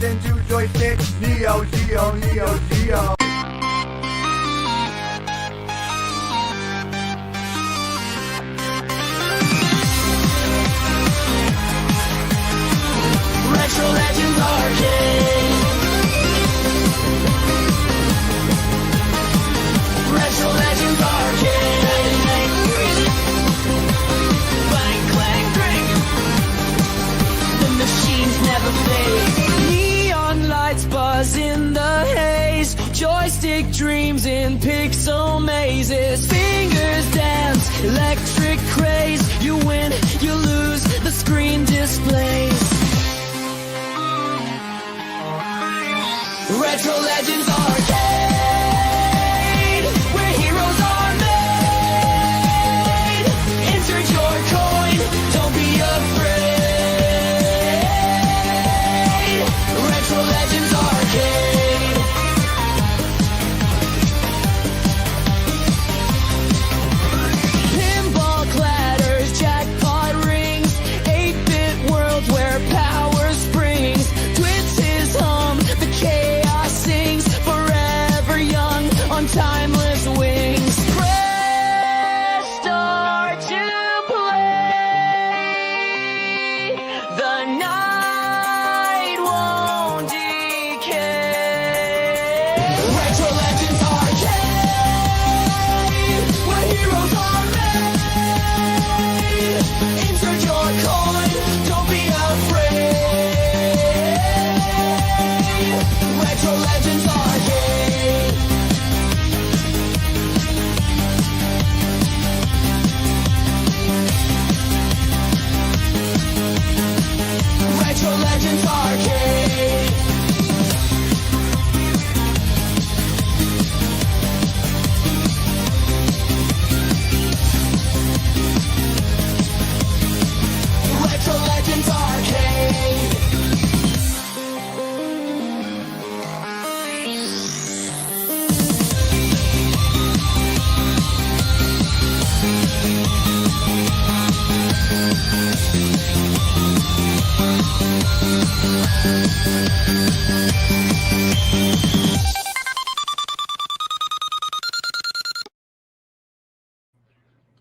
than two joysticks. Neo Geo, Neo Geo. Retro Legends Arcade. Retro Legends Arcade. Bang, clang, drink. The machines never fade. Neon lights buzz in the haze. Joystick dreams in pixel mazes. Fingers dance, electric craze. You win, you lose, the screen displays. Retro Legends Arcade, where heroes are made. Insert your coin, don't be afraid. Retro Legends Arcade. Pinball clatters, jackpot rings. 8-bit world where power springs. Twits his hum, the chaos sings. Forever young on timeless wings. Press start to play. The night won't decay. Retro Legends Arcade, where heroes are made. Insert your coin, don't be afraid. Retro Legends Arcade. Retro Legends Arcade. Retro Legends Arcade.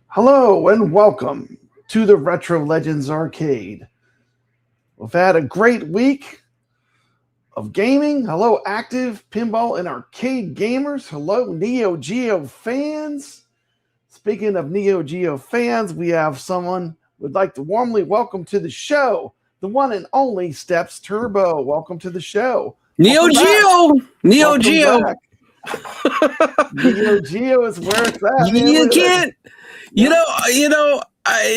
Hello and welcome to the Retro Legends Arcade. We've had a great week of gaming. Hello, active pinball and arcade gamers. Hello, Neo Geo fans. Speaking of Neo Geo fans, we have someone we'd like to warmly welcome to the show, the one and only StepsTurbo. Welcome to the show. Neo Geo! Neo Geo! Neo Geo is where it's at. You can't,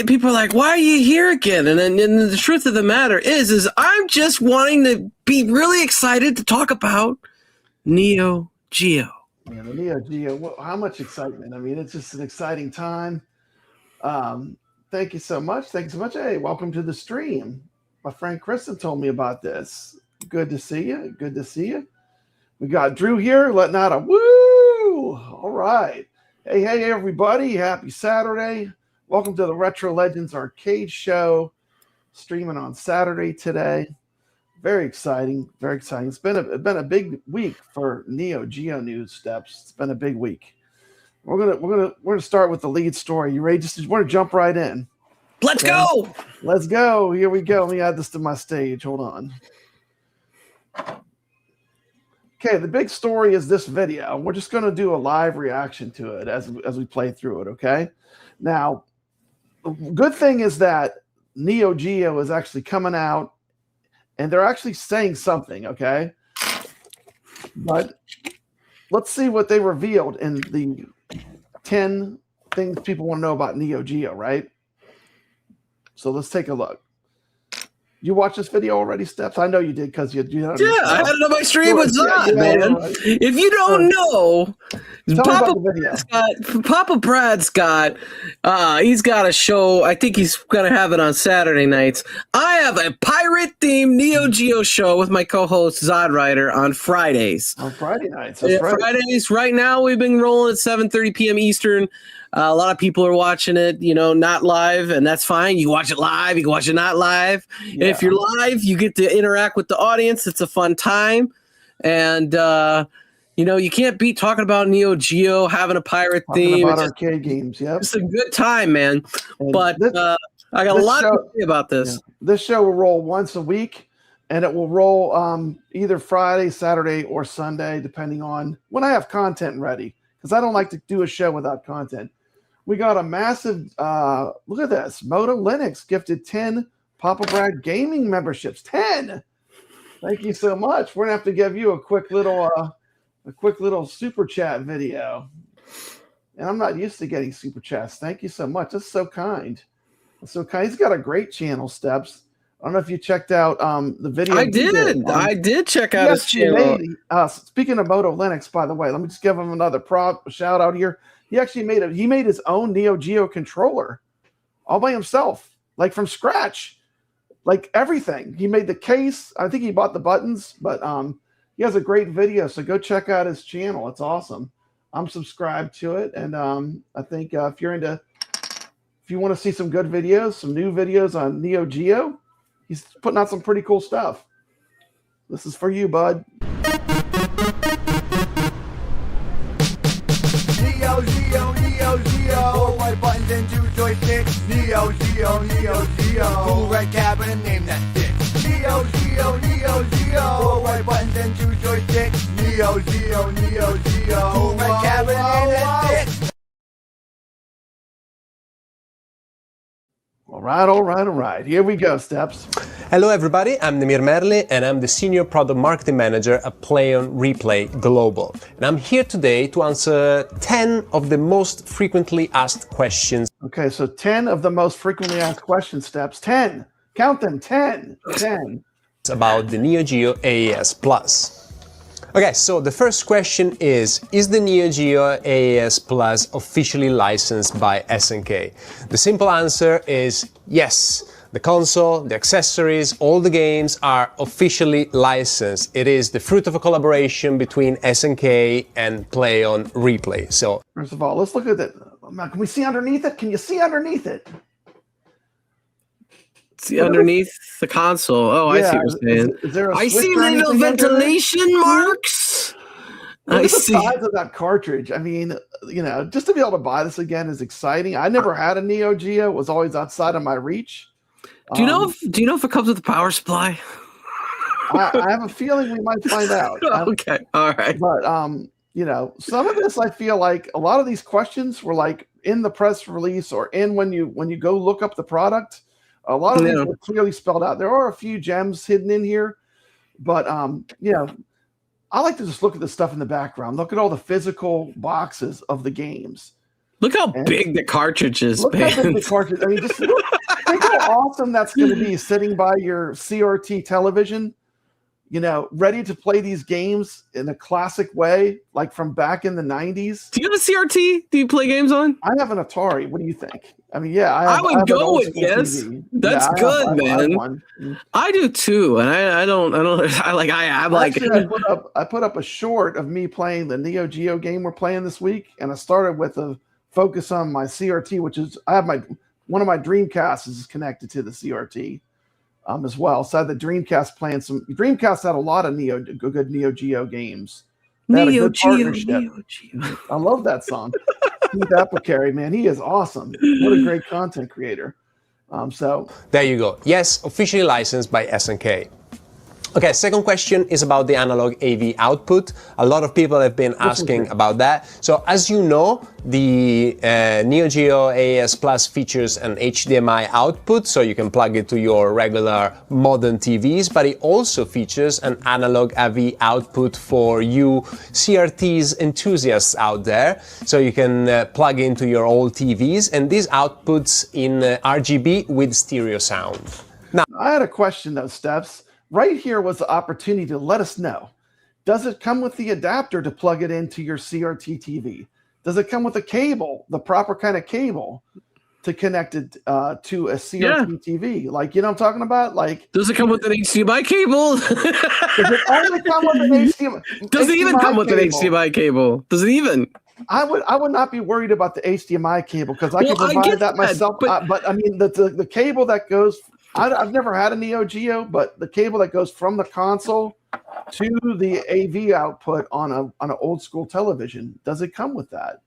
people are like, why are you here again? And then the truth of the matter is I'm just wanting to be really excited to talk about Neo Geo. Yeah, the Neo Geo, how much excitement. I mean, it's just an exciting time. Thank you so much. Thank you so much. Hey, welcome to the stream. My friend Kristen told me about this. Good to see you. Good to see you. We got Drew here letting out a woo. All right. Hey, everybody. Happy Saturday. Welcome to the Retro Legends Arcade Show. Streaming on Saturday today. Very exciting. Very exciting. It's been a big week for Neo Geo news, Steps. It's been a big week. We're gonna start with the lead story. You ready? Just want to jump right in. Let's go. Let's go. Here we go. Let me add this to my stage. Hold on. Okay, the big story is this video. We're just going to do a live reaction to it as we play through it, okay? Now, the good thing is that Neo Geo is actually coming out, and they're actually saying something, okay? But let's see what they revealed in the 10 things people want to know about Neo Geo, right? So let's take a look. You watched this video already, Steps? I know you did because you I had it on my stream. What's up, man? If you don't know, Tell me about the video. Papa Brad's got, he's got a show. I think he's going to have it on Saturday nights. I have a pirate-themed Neo Geo show with my co-host Zod Rider on Fridays. On Friday nights. That's right. Fridays. Right now, we've been rolling at 7:30 p.m. Eastern. A lot of people are watching it, not live, and that's fine. You watch it live. You can watch it not live. Yeah. And if you're live, you get to interact with the audience. It's a fun time. And, you can't beat talking about Neo Geo, having a pirate theme. About arcade games, yep. It's a good time, man. But I got a lot to say about this. Yeah. This show will roll once a week, and it will roll either Friday, Saturday, or Sunday, depending on when I have content ready, because I don't like to do a show without content. We got a massive, look at this. Moto Linux gifted 10 Papa Brad gaming memberships. 10! Thank you so much. We're going to have to give you a quick little super chat video. And I'm not used to getting super chats. Thank you so much. That's so kind. That's so kind. He's got a great channel, Steps. I don't know if you checked out the video. I did. I did check out his channel. Speaking of Moto Linux, by the way, let me just give him another shout out here. He actually made his own Neo Geo controller all by himself, like from scratch, like everything. He made the case. I think he bought the buttons, but he has a great video. So go check out his channel. It's awesome. I'm subscribed to it. And I think if you want to see some good videos, some new videos on Neo Geo, he's putting out some pretty cool stuff. This is for you, bud. Neo Geo, Neo Geo. 4 white buttons and 2 joysticks. Neo Geo, Neo Geo. Cool red cabinet, name that dick. Neo Geo, Neo Geo. 4 white buttons and 2 joysticks. Neo Geo, Neo Geo. Cool red cabinet, name that dick. All right. Here we go, Steps. Hello everybody, I'm Nemir Merli and I'm the Senior Product Marketing Manager at Plaion Replay Global. And I'm here today to answer 10 of the most frequently asked questions. Okay, so 10 of the most frequently asked questions, Steps. 10. Count them, 10. 10. About the Neo Geo AES Plus. Okay, so the first question is the Neo Geo AES Plus officially licensed by SNK? The simple answer is yes. The console, the accessories, all the games are officially licensed. It is the fruit of a collaboration between SNK and Plaion Replay. So, first of all, let's look at it. Can we see underneath it? Can you see underneath it? See underneath the console. Oh, yeah. I see what you're saying. I see little ventilation marks. I see the size of that cartridge. I mean, just to be able to buy this again is exciting. I never had a Neo Geo. It was always outside of my reach. Do you know if it comes with a power supply? I have a feeling we might find out. Okay, all right. But some of this, I feel like a lot of these questions were like in the press release or in when you go look up the product. A lot of these were clearly spelled out. There are a few gems hidden in here, but I like to just look at the stuff in the background. Look at all the physical boxes of the games. Look how big the cartridge is, look how big the cartridge. I mean, just think how awesome that's going to be sitting by your CRT television, ready to play these games in a classic way, like from back in the 90s. Do you have a CRT? Do you play games on? I have an Atari. What do you think? I mean, yeah, I would go with yes. TV. That's good, man. I do too, and I put up a short of me playing the Neo Geo game we're playing this week, and I started with a focus on my CRT, which is one of my Dreamcasts is connected to the CRT as well. So I had the Dreamcast playing some. Dreamcast had a lot of good Neo Geo games. Neo Geo. I love that song. Keith Applecary, man, he is awesome. What a great content creator. So there you go. Yes, officially licensed by SNK. Okay, second question is about the analog AV output. A lot of people have been asking about that. So as you know, the Neo Geo AES Plus features an HDMI output, so you can plug it to your regular modern TVs, but it also features an analog AV output for you CRTs enthusiasts out there. So you can plug into your old TVs, and these outputs in RGB with stereo sound. Now, I had a question though, Steps. Right here was the opportunity to let us know. Does it come with the adapter to plug it into your CRT TV? Does it come with a cable, the proper kind of cable to connect it to a CRT TV? Like, you know what I'm talking about? Like, does it come with an HDMI cable? does it only come with an HDMI? Does it even come with an HDMI cable? Does it even? I would not be worried about the HDMI cable because I can provide that myself. But I mean, the cable that goes, I've never had a Neo Geo, but the cable that goes from the console to the AV output on an old school television, does it come with that?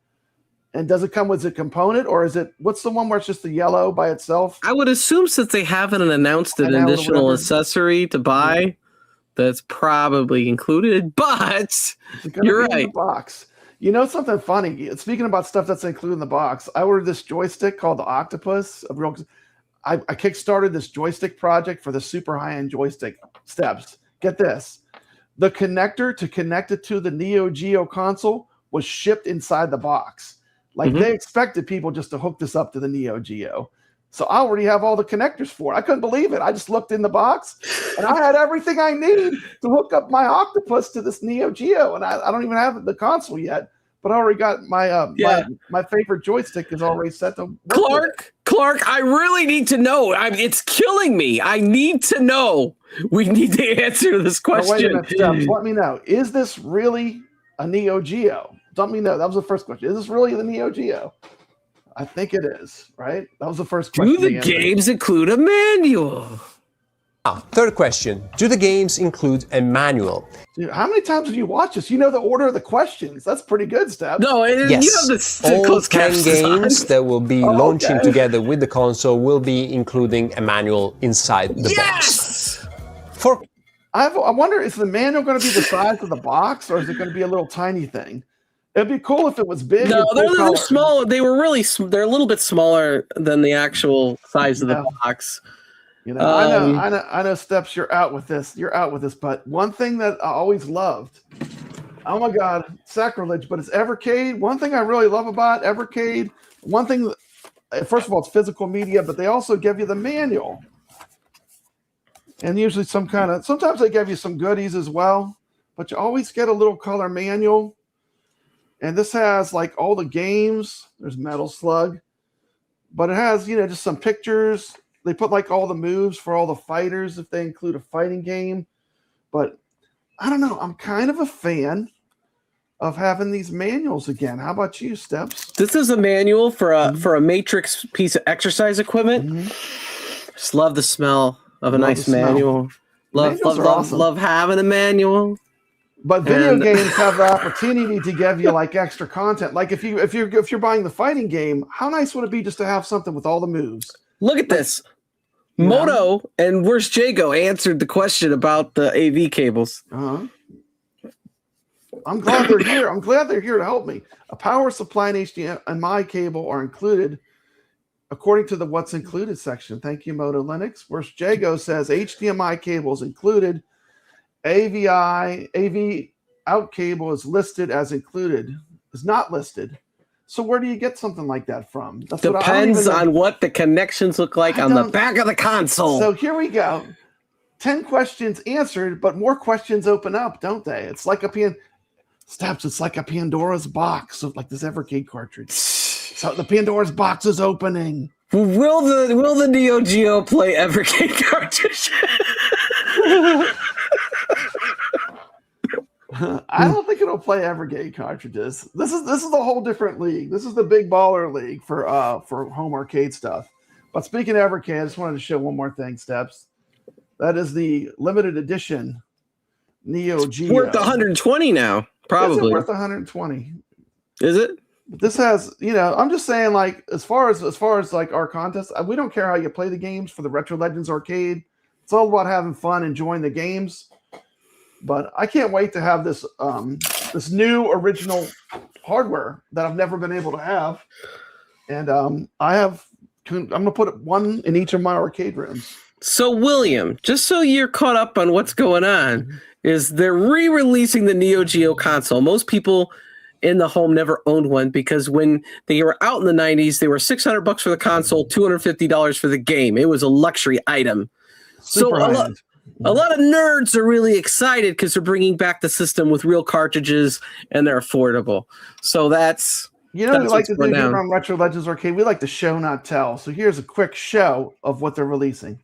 And does it come with a component, or is it, what's the one where it's just the yellow by itself? I would assume since they haven't announced an additional accessory to buy, that's probably included, but you're right. In the box. You know something funny? Speaking about stuff that's included in the box, I ordered this joystick called the Octopus. I kickstarted this joystick project for the super high-end joystick Steps. Get this. The connector to connect it to the Neo Geo console was shipped inside the box. Like they expected people just to hook this up to the Neo Geo. So I already have all the connectors for it. I couldn't believe it. I just looked in the box and I had everything I need to hook up my Octopus to this Neo Geo. And I don't even have the console yet, but I already got my my favorite joystick is already set to work. Clark, I really need to know. It's killing me. I need to know. We need the answer to this question. Wait a minute, Steps. Let me know. Is this really a Neo Geo? Let me know. That was the first question. Is this really the Neo Geo? I think it is, right? That was the first question. Do the games include a manual? Third question. Do the games include a manual? Dude, how many times have you watched this? You know the order of the questions. That's pretty good, Steph. No, yes. You have all 10 games that will be launching together with the console will be including a manual inside the box. I wonder, is the manual going to be the size of the box, or is it going to be a little tiny thing? It'd be cool if it was big. No, they're small. They're a little bit smaller than the actual size of the box. You know, I know, Steps, you're out with this. But one thing that I always loved, oh my God, sacrilege, but it's Evercade. One thing I really love about Evercade, first of all, it's physical media, but they also give you the manual. And usually sometimes they give you some goodies as well, but you always get a little color manual. And this has like all the games. There's Metal Slug, but it has, just some pictures. They put like all the moves for all the fighters if they include a fighting game. But I don't know. I'm kind of a fan of having these manuals again. How about you, Steps? This is a manual for a Matrix piece of exercise equipment. Just love the smell of a nice manual. Love having a manual. But video games have the opportunity to give you like extra content. Like if you're buying the fighting game, how nice would it be just to have something with all the moves? Look at this. Moto and Where's Jago answered the question about the AV cables. I'm glad they're here. I'm glad they're here to help me. A power supply and HDMI cable are included according to the what's included section. Thank you, Moto Linux. Where's Jago says HDMI cables included. AV out cable is listed as included. Is not listed. So where do you get something like that from? Depends on what the connections look like on the back of the console. So here we go. 10 questions answered, but more questions open up, don't they? It's like it's like a Pandora's box of like this Evercade cartridge. So the Pandora's box is opening. Will the Neo Geo play Evercade cartridge? I don't think it'll play Evercade cartridges. This is a whole different league. This is the big baller league for home arcade stuff. But speaking of Evercade, I just wanted to show one more thing, Steps. That is the limited edition Neo Geo. It's worth 120 now, probably. It's worth 120. Is it? But this has, I'm just saying, like, as far as like our contest, we don't care how you play the games for the Retro Legends Arcade. It's all about having fun, enjoying the games. But I can't wait to have this this new original hardware that I've never been able to have. And I'm gonna put one in each of my arcade rooms. So William, just so you're caught up on what's going on, is they're re-releasing the Neo Geo console. Most people in the home never owned one because when they were out in the 90s, they were $600 for the console, $250 for the game. It was a luxury item. Super high-end. A lot of nerds are really excited because they're bringing back the system with real cartridges and they're affordable. So that's we like to do going here down. on Retro Legends Arcade. We like to show, not tell. So here's a quick show of what they're releasing.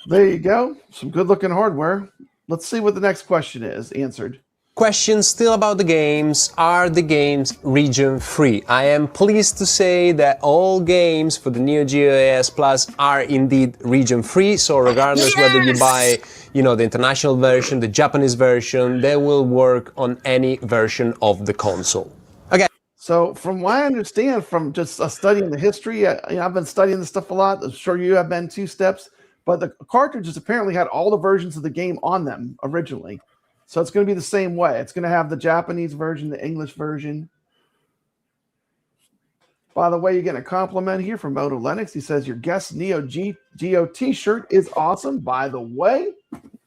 There you go. Some good-looking hardware. Let's see what the next question is answered. Question still about the games. Are the games region free? I am pleased to say that all games for the Neo Geo AES Plus are indeed region free. So regardless whether you buy, the international version, the Japanese version, they will work on any version of the console. Okay. So from what I understand from just studying the history, I've been studying this stuff a lot. I'm sure you have been too, Steps. But the cartridges apparently had all the versions of the game on them originally. So it's going to be the same way. It's going to have the Japanese version, the English version. By the way, you're getting a compliment here from Moto Lennox. He says, your guest Neo Geo t-shirt is awesome, by the way.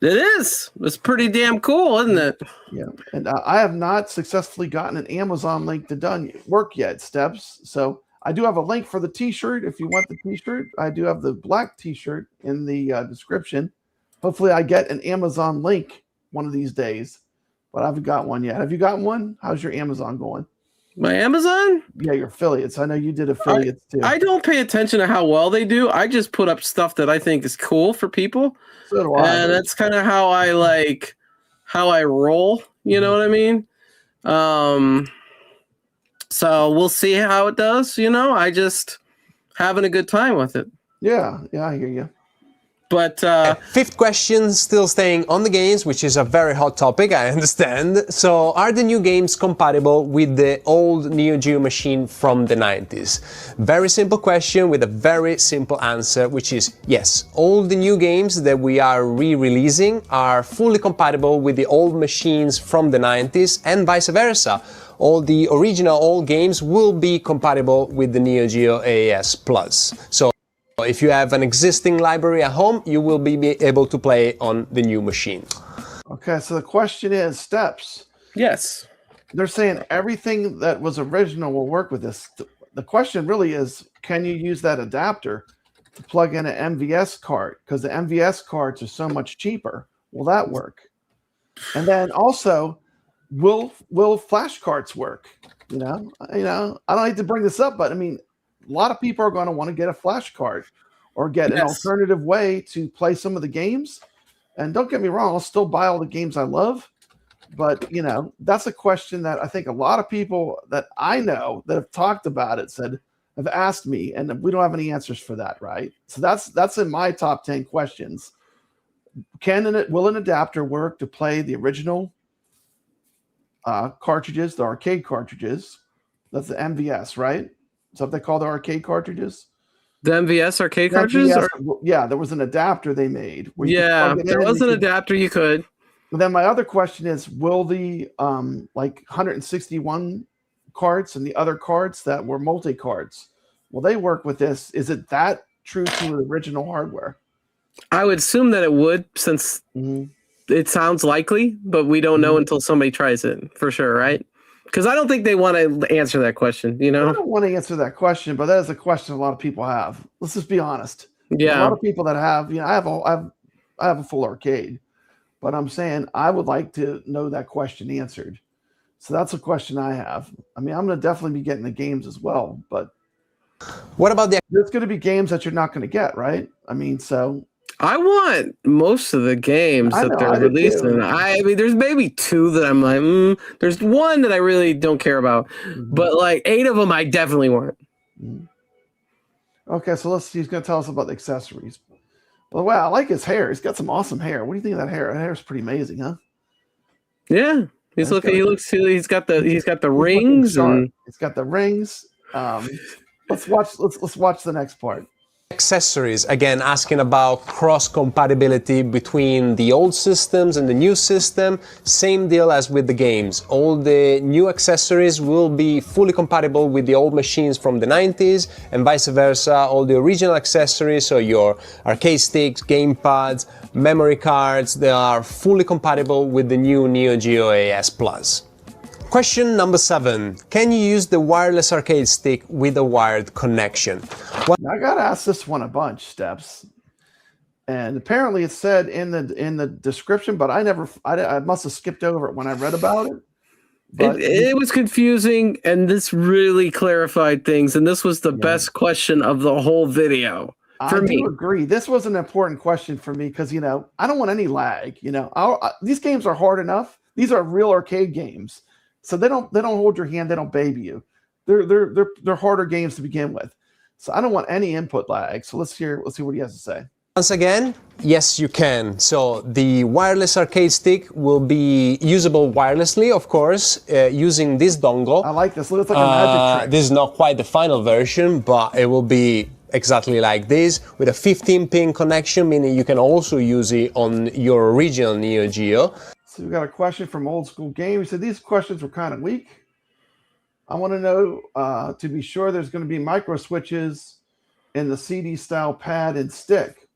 It is. It's pretty damn cool, isn't it? Yeah. And I have not successfully gotten an Amazon link to work yet, Steps. So I do have a link for the t-shirt. If you want the t-shirt, I do have the black t-shirt in the description. Hopefully I get an Amazon link one of these days, but I haven't got one yet. Have you gotten one? How's your Amazon going? My Amazon? Yeah, your affiliates. I know you did affiliates too. I don't pay attention to how well they do. I just put up stuff that I think is cool for people. So do I. And that's kind of how I roll. You know what I mean? So we'll see how it does. I just having a good time with it. Yeah, I hear you. But fifth question, still staying on the games, which is a very hot topic, I understand. So, are the new games compatible with the old Neo Geo machine from the 90s? Very simple question with a very simple answer, which is yes. All the new games that we are re-releasing are fully compatible with the old machines from the 90s and vice versa. All the original old games will be compatible with the Neo Geo AES Plus. So, if you have an existing library at home, you will be able to play on the new machine. Okay, so the question is, Steps. Yes. They're saying everything that was original will work with this. The question really is, can you use that adapter to plug in an MVS card? Because the MVS cards are so much cheaper. Will that work? And then also, will flash cards work? I don't hate to bring this up, but I mean, a lot of people are going to want to get a flash card or get an alternative way to play some of the games. And don't get me wrong, I'll still buy all the games I love. But, that's a question that I think a lot of people that I know that have talked about it have asked me, and we don't have any answers for that, right? So that's in my top 10 questions. Will an adapter work to play the original cartridges, the arcade cartridges? That's the MVS, right? Is that what they call the arcade cartridges? The MVS arcade The cartridges? MVS, yeah, there was an adapter they made. Where you could Yeah, plug it there in and was you an could- adapter you could. And then my other question is, will the like 161 cards and the other cards that were multi-cards, will they work with this? Is it that true to the original hardware? I would assume that it would, since it sounds likely, but we don't know until somebody tries it for sure, right? Because I don't think they want to answer that question, you I know? don't want to answer that question, but that is a question a lot of people have. Let's just be honest. Yeah. A lot of people that have, you know, I have a full arcade, but I'm saying I would like to know that question answered. So that's a question I have. I mean, I'm going to definitely be getting the games as well, but What about the there's going to be games that you're not going to get, right? I mean, so I want most of the games I that know, they're I do releasing. too. I mean, there's maybe 2 that I'm like, there's one that I really don't care about, but like 8 of them I definitely want. okay, so he's going to tell us about the accessories. Well, wow, I like his hair. He's got some awesome hair. What do you think of that hair? That hair's pretty amazing, huh? Yeah, he's That's looking. good. He's got the rings and It's got the rings. Let's watch the next part. accessories? Again, asking about cross compatibility between the old systems and the new system. Same deal as with the games. All the new accessories will be fully compatible with the old machines from the 90s, and vice versa. All the original accessories, so your arcade sticks, game pads, memory cards, they are fully compatible with the new Neo Geo AES Plus. Question number 7. Can you use the wireless arcade stick with a wired connection? Now, I got asked this one a bunch, Steps, and apparently it said in the description, but I must have skipped over it when I read about it. But it was confusing, and this really clarified things. And this was the best question of the whole video for I me. do agree. This was an important question for me because, you know, I don't want any lag. You know, these games are hard enough. These are real arcade games, so they don't hold your hand. They don't baby you. They're harder games to begin with. So I don't want any input lag. So let's see what he has to say. Once again, yes, you can. So the wireless arcade stick will be usable wirelessly, of course, using this dongle. I like this. Looks like a magic trick. This is not quite the final version, but it will be exactly like this with a 15-pin connection, meaning you can also use it on your original Neo Geo. So we got a question from Old School Game. He said these questions were kind of weak. I want to know, to be sure, there's going to be micro switches in the CD style pad and stick.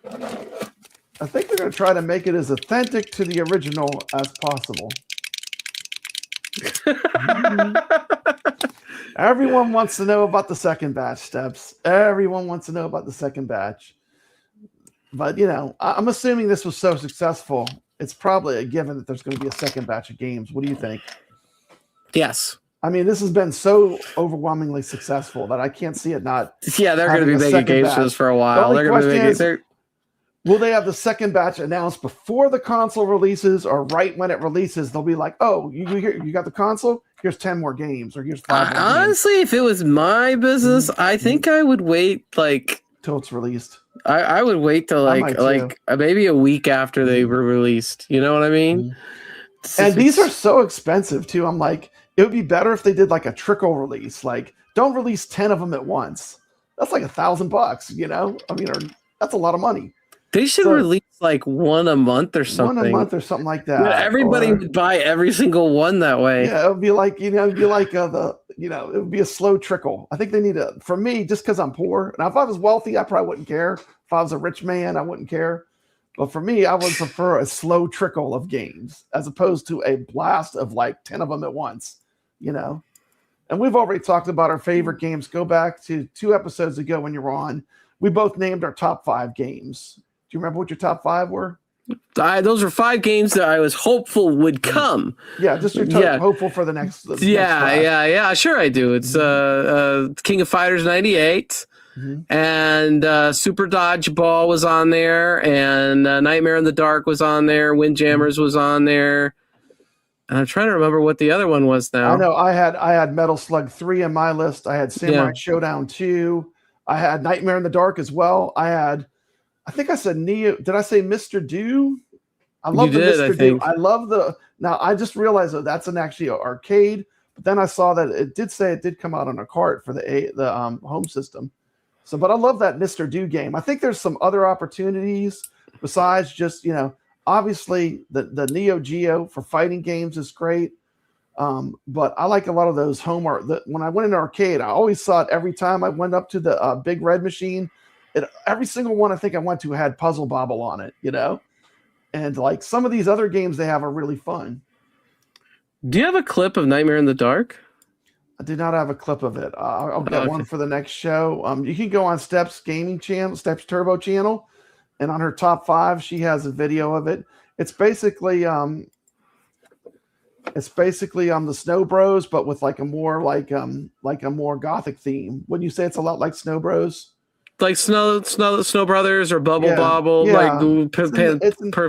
I think they're going to try to make it as authentic to the original as possible. Everyone wants to know about the second batch, Steps. Everyone wants to know about the second batch. But, you know, I'm assuming this was so successful, it's probably a given that there's going to be a second batch of games. What do you think? Yes. I mean, this has been so overwhelmingly successful that I can't see it not. Yeah, they're going to be making games for this for a while. They're going to be making. Will they have the second batch announced before the console releases, or right when it releases? They'll be like, "Oh, you got the console? Here's 10 more games, or here's 5 more honestly, games." If it was my business, I think I would wait like till it's released. I would wait till like maybe a week after they were released. You know what I mean? And these are so expensive too. I'm like, it would be better if they did like a trickle release. Like, don't release 10 of them at once. That's like $1,000, you know? I mean, that's a lot of money. They should release like one a month or something. One a month or something like that. Everybody would buy every single one that way. Yeah, it would be like, you know, it'd be like it would be a slow trickle. I think they need for me, just because I'm poor. Now, if I was wealthy, I probably wouldn't care. If I was a rich man, I wouldn't care. But for me, I would prefer a slow trickle of games as opposed to a blast of like 10 of them at once, you know? And we've already talked about our favorite games. Go back to 2 episodes ago when you were on. We both named our top 5 games. Do you remember what your top 5 were? Those were 5 games that I was hopeful would come. Yeah, just your hopeful for the next. Yeah, sure I do. It's King of Fighters 98, and Super Dodgeball was on there, and Nightmare in the Dark was on there, Windjammers was on there. And I'm trying to remember what the other one was now. I know I had Metal Slug 3 on my list. I had Samurai Showdown 2. I had Nightmare in the Dark as well. I think I said Neo. Did I say Mr. Do? I love Mr. Do. I love now I just realized that that's actually an arcade, but then I saw that it did come out on a cart for the home system. So, but I love that Mr. Do game. I think there's some other opportunities besides just, obviously the Neo Geo for fighting games is great. But I like a lot of those home art. When I went in arcade, I always saw it every time I went up to the big red machine. Every single one I think I went to had Puzzle Bobble on it, And like some of these other games they have are really fun. Do you have a clip of Nightmare in the Dark? I do not have a clip of it. I'll get one for the next show. You can go on Steps Gaming channel, StepsTurbo channel, and on her top 5, she has a video of it. It's basically the Snow Bros, but with like a more gothic theme. Wouldn't you say it's a lot like Snow Bros? Like Snow Brothers or Bubble Bobble, yeah. like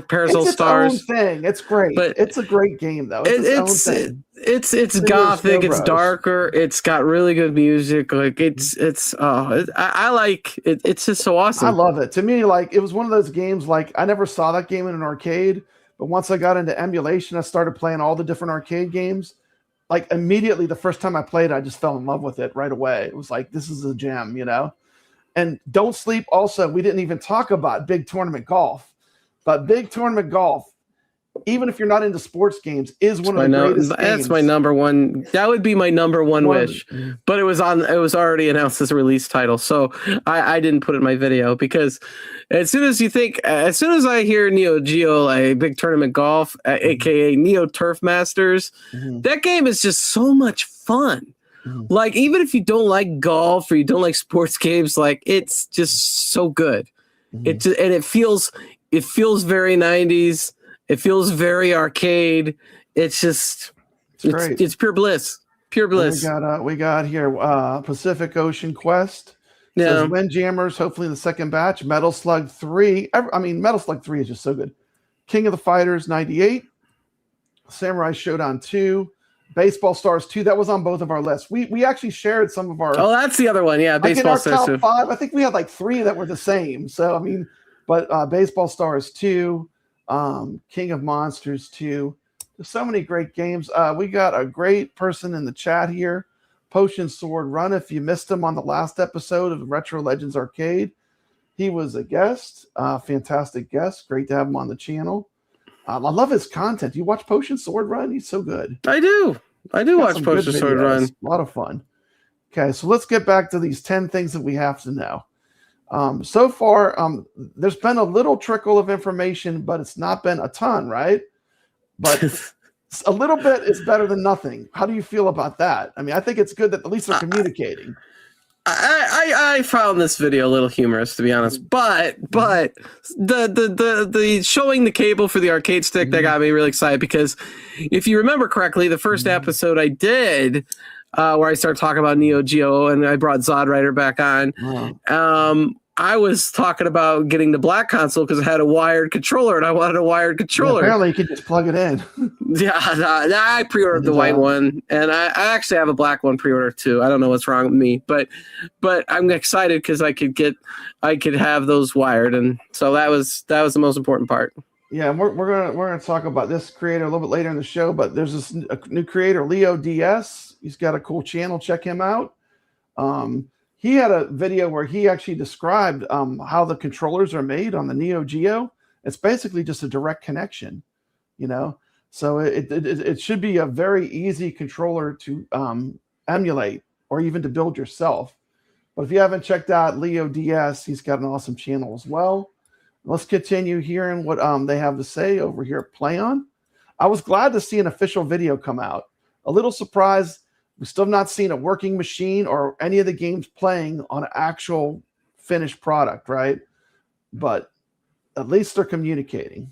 Parasol Stars. It's its own thing. It's great, but it's a great game though. It's gothic. It's darker. It's got really good music. Like I like it. It's just so awesome. I love it. To me, like it was one of those games. Like I never saw that game in an arcade, but once I got into emulation, I started playing all the different arcade games. Like immediately, the first time I played, I just fell in love with it right away. It was like this is a gem, And don't sleep. Also, we didn't even talk about Big Tournament Golf, but Big Tournament Golf, even if you're not into sports games, is one of the greatest games. That's my number one. That would be my number one wish. But it was already announced as a release title, so I didn't put it in my video because as soon as I hear Neo Geo, a Big Tournament Golf, aka Neo Turf Masters, that game is just so much fun. Like even if you don't like golf or you don't like sports games, like it's just so good. It feels very 90s. It feels very arcade. It's just great. It's pure bliss. Pure bliss. We got here Pacific Ocean Quest. Says Windjammers, hopefully in the second batch. Metal Slug 3. Metal Slug 3 is just so good. King of the Fighters 98. Samurai Showdown 2. Baseball Stars 2, that was on both of our lists. We actually shared some of our. Oh, that's the other one. Yeah, Baseball Stars 2. Top 5, I think we had like 3 that were the same. So but Baseball Stars 2, King of Monsters 2. There's so many great games. We got a great person in the chat here, Potion Sword Run. If you missed him on the last episode of Retro Legends Arcade, he was a guest, fantastic guest. Great to have him on the channel. I love his content. You watch Potion Sword Run? He's so good. I do watch Potion Sword Run. A lot of fun. Okay, so let's get back to these 10 things that we have to know. So far, there's been a little trickle of information, but it's not been a ton, right? But a little bit is better than nothing. How do you feel about that? I think it's good that at least they're communicating. I found this video a little humorous, to be honest, but the showing the cable for the arcade stick that got me really excited because if you remember correctly, the first episode I did where I started talking about Neo Geo and I brought Zod Rider back on. I was talking about getting the black console because it had a wired controller and I wanted a wired controller. Yeah, apparently you could just plug it in. I pre-ordered the white one and I actually have a black one pre-ordered too. I don't know what's wrong with me, but I'm excited because I could have those wired, and so that was the most important part. Yeah, and we're gonna talk about this creator a little bit later in the show, but there's this new creator, Leo DS. He's got a cool channel. Check him out. He had a video where he actually described how the controllers are made on the Neo Geo. It's basically just a direct connection, So it should be a very easy controller to emulate or even to build yourself. But if you haven't checked out Leo DS, he's got an awesome channel as well. Let's continue hearing what they have to say over here at Plaion. I was glad to see an official video come out. A little surprised. We've still not seen a working machine or any of the games playing on an actual finished product, right? But at least they're communicating.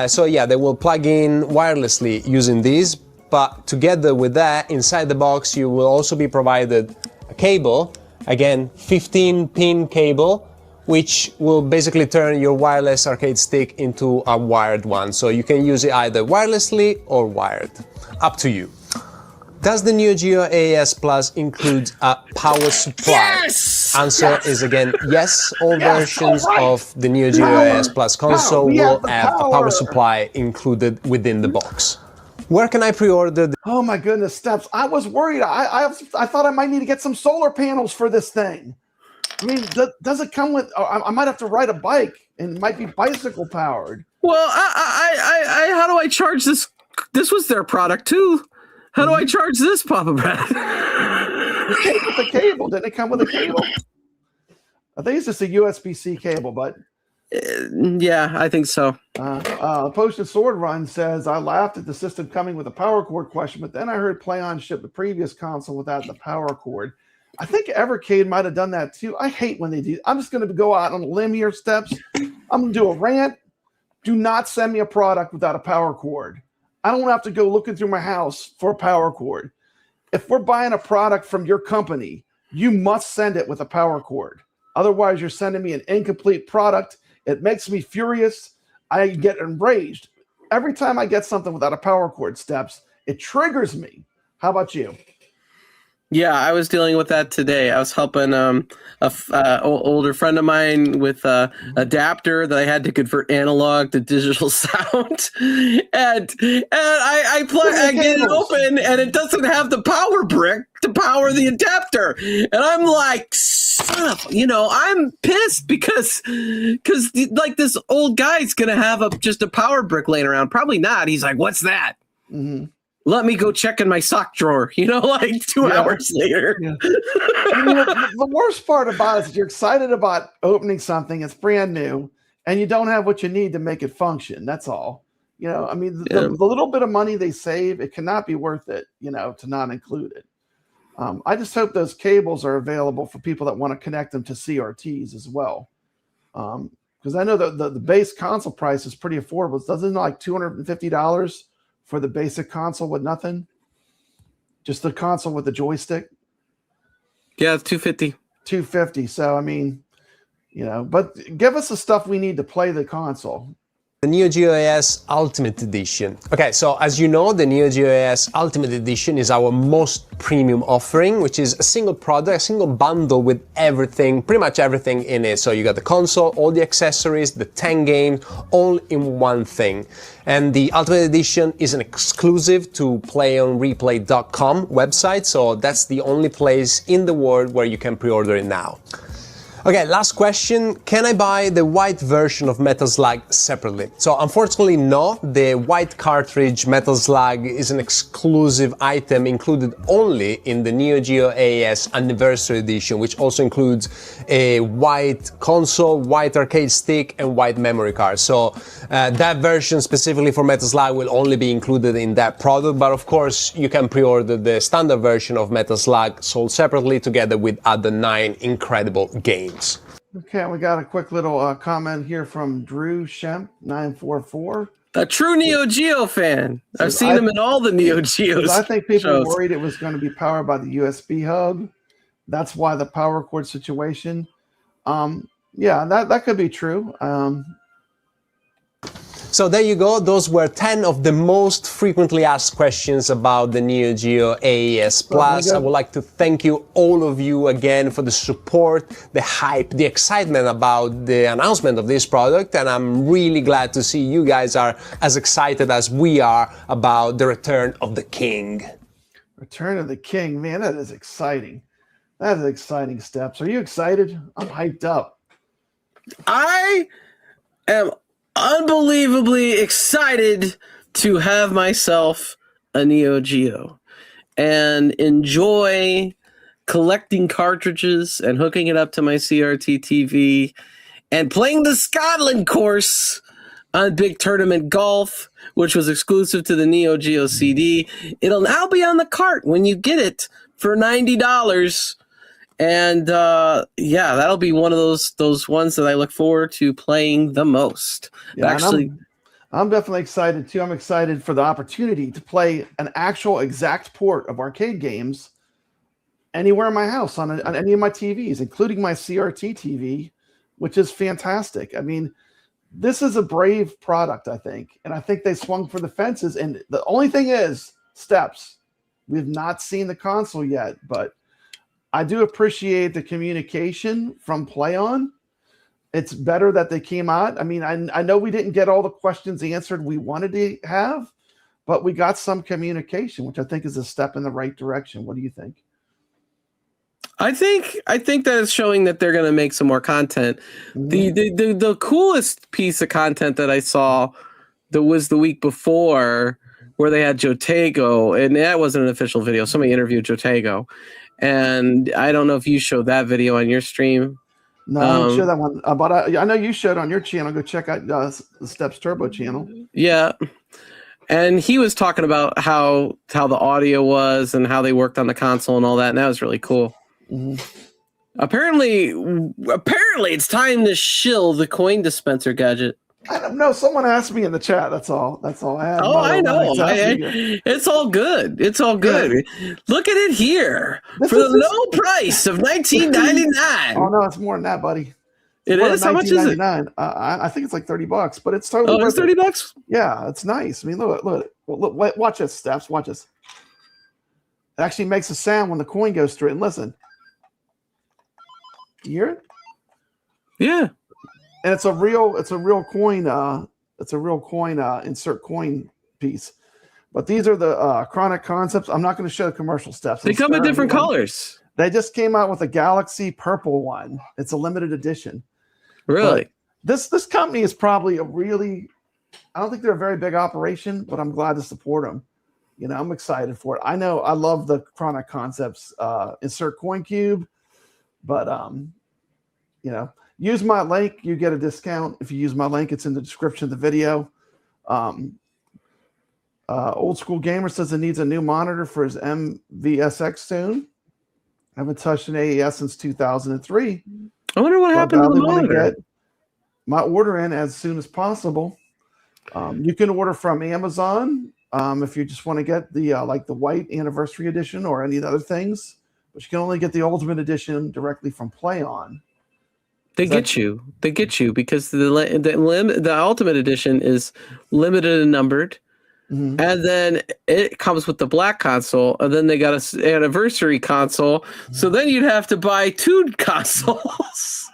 So yeah, they will plug in wirelessly using these, but together with that, inside the box, you will also be provided a cable, again, 15-pin cable, which will basically turn your wireless arcade stick into a wired one. So you can use it either wirelessly or wired. Up to you. Does the Neo Geo AES Plus include a power supply? Yes! Answer is again yes. All versions of the Neo Geo AES Plus console will have a power supply included within the box. Where can I pre-order? Oh my goodness, Steps! I was worried. I thought I might need to get some solar panels for this thing. I mean, does it come with? I might have to ride a bike, and it might be bicycle powered. Well, how do I charge this? This was their product too. How do I charge this, Papa Brad? It came with a cable. Didn't it come with a cable? I think it's just a USB-C cable, but yeah, I think so. Potion Sword Run says, I laughed at the system coming with a power cord question, but then I heard Plaion ship the previous console without the power cord. I think Evercade might have done that too. I hate when they do. I'm just going to go out on a limb here, Steps. I'm going to do a rant. Do not send me a product without a power cord. I don't have to go looking through my house for a power cord. If we're buying a product from your company, you must send it with a power cord. Otherwise, you're sending me an incomplete product. It makes me furious. I get enraged. Every time I get something without a power cord, Steps, it triggers me. How about you? Yeah, I was dealing with that today. I was helping older friend of mine with a adapter that I had to convert analog to digital sound, and I get it open and it doesn't have the power brick to power the adapter, and I'm like, son of, I'm pissed because like this old guy's gonna have just a power brick laying around. Probably not. He's like, what's that? Mm-hmm. Let me go check in my sock drawer, like 2 hours later. Yeah. The worst part about it is you're excited about opening something, it's brand new, and you don't have what you need to make it function. That's all. The little bit of money they save, it cannot be worth it, to not include it. I just hope those cables are available for people that want to connect them to CRTs as well. Because I know the base console price is pretty affordable. Doesn't it like $250 for the basic console with nothing? Just the console with the joystick? Yeah, it's $250. $250. So, but give us the stuff we need to play the console. The Neo Geo AES Ultimate Edition. Okay, so as you know, the Neo Geo AES Ultimate Edition is our most premium offering, which is a single product, a single bundle with everything, pretty much everything in it. So you got the console, all the accessories, the 10 games, all in one thing. And the Ultimate Edition is an exclusive to PlayOnReplay.com website, so that's the only place in the world where you can pre-order it now. Okay, last question. Can I buy the white version of Metal Slug separately? So unfortunately, no. The white cartridge Metal Slug is an exclusive item included only in the Neo Geo AES Anniversary Edition, which also includes a white console, white arcade stick, and white memory card. So that version specifically for Metal Slug will only be included in that product, but of course you can pre-order the standard version of Metal Slug sold separately together with other 9 incredible games. Okay, we got a quick little comment here from Drew Shemp 944. A true Neo Geo fan. I've seen him in all the Neo Geos. I think people were worried it was going to be powered by the USB hub. That's why the power cord situation. Yeah, that could be true. So there you go. Those were 10 of the most frequently asked questions about the Neo Geo AES Plus. I would like to thank you, all of you, again for the support, the hype, the excitement about the announcement of this product. And I'm really glad to see you guys are as excited as we are about the return of the King. Return of the King. Man, that is exciting. That is exciting, Steps. Are you excited? I'm hyped up. I am unbelievably excited to have myself a Neo Geo and enjoy collecting cartridges and hooking it up to my CRT TV and playing the Scotland course on Big Tournament Golf, which was exclusive to the Neo Geo CD. It'll now be on the cart when you get it for $90. And yeah, that'll be one of those ones that I look forward to playing the most. Yeah, actually, I'm definitely excited too. I'm excited for the opportunity to play an actual exact port of arcade games anywhere in my house on any of my TVs, including my CRT TV, which is fantastic. I mean, this is a brave product, I think, and I think they swung for the fences. And the only thing is, Steps, we've not seen the console yet, but I do appreciate the communication from Plaion. It's better that they came out. I mean, I know we didn't get all the questions answered we wanted to have, but we got some communication, which I think is a step in the right direction. What do you think? I think that is showing that they're going to make some more content. The coolest piece of content that I saw that was the week before, where they had Jotego, and that wasn't an official video. Somebody interviewed Jotego, and I don't know if you showed that video on your stream. No, I didn't show that one, but I know you showed on your channel. Go check out the StepsTurbo channel. Yeah. And he was talking about how the audio was and how they worked on the console and all that, and that was really cool. Apparently it's time to shill the coin dispenser gadget. I don't know. Someone asked me in the chat. That's all I had. Oh, I know. It's all good. It's all good. Look at it here for the low price of $19.99. Oh no, it's more than that, buddy. It is. How much is it? I think it's like $30, but it's totally. Oh, it's $30. Yeah, it's nice. I mean, look, watch this, Steps. Watch this. It actually makes a sound when the coin goes through it. And listen, you hear it? Yeah. And it's a real coin. It's a real coin insert coin piece. But these are the Chronic Concepts. I'm not going to show commercial Steps. They come in different colors. They just came out with a Galaxy purple one. It's a limited edition. Really? But this company is probably I don't think they're a very big operation, but I'm glad to support them. You know, I'm excited for it. I know I love the Chronic Concepts insert coin cube, but you know, use my link, you get a discount. If you use my link, it's in the description of the video. Old School Gamer says it needs a new monitor for his MVSX soon. I haven't touched an AES since 2003. I wonder what happened to the monitor. Get my order in as soon as possible. You can order from Amazon if you just want to get the like the white anniversary edition or any of the other things, but you can only get the ultimate edition directly from Plaion. They get you because the ultimate edition is limited and numbered. And then it comes with the black console, and then they got an anniversary console. So then you'd have to buy 2 consoles.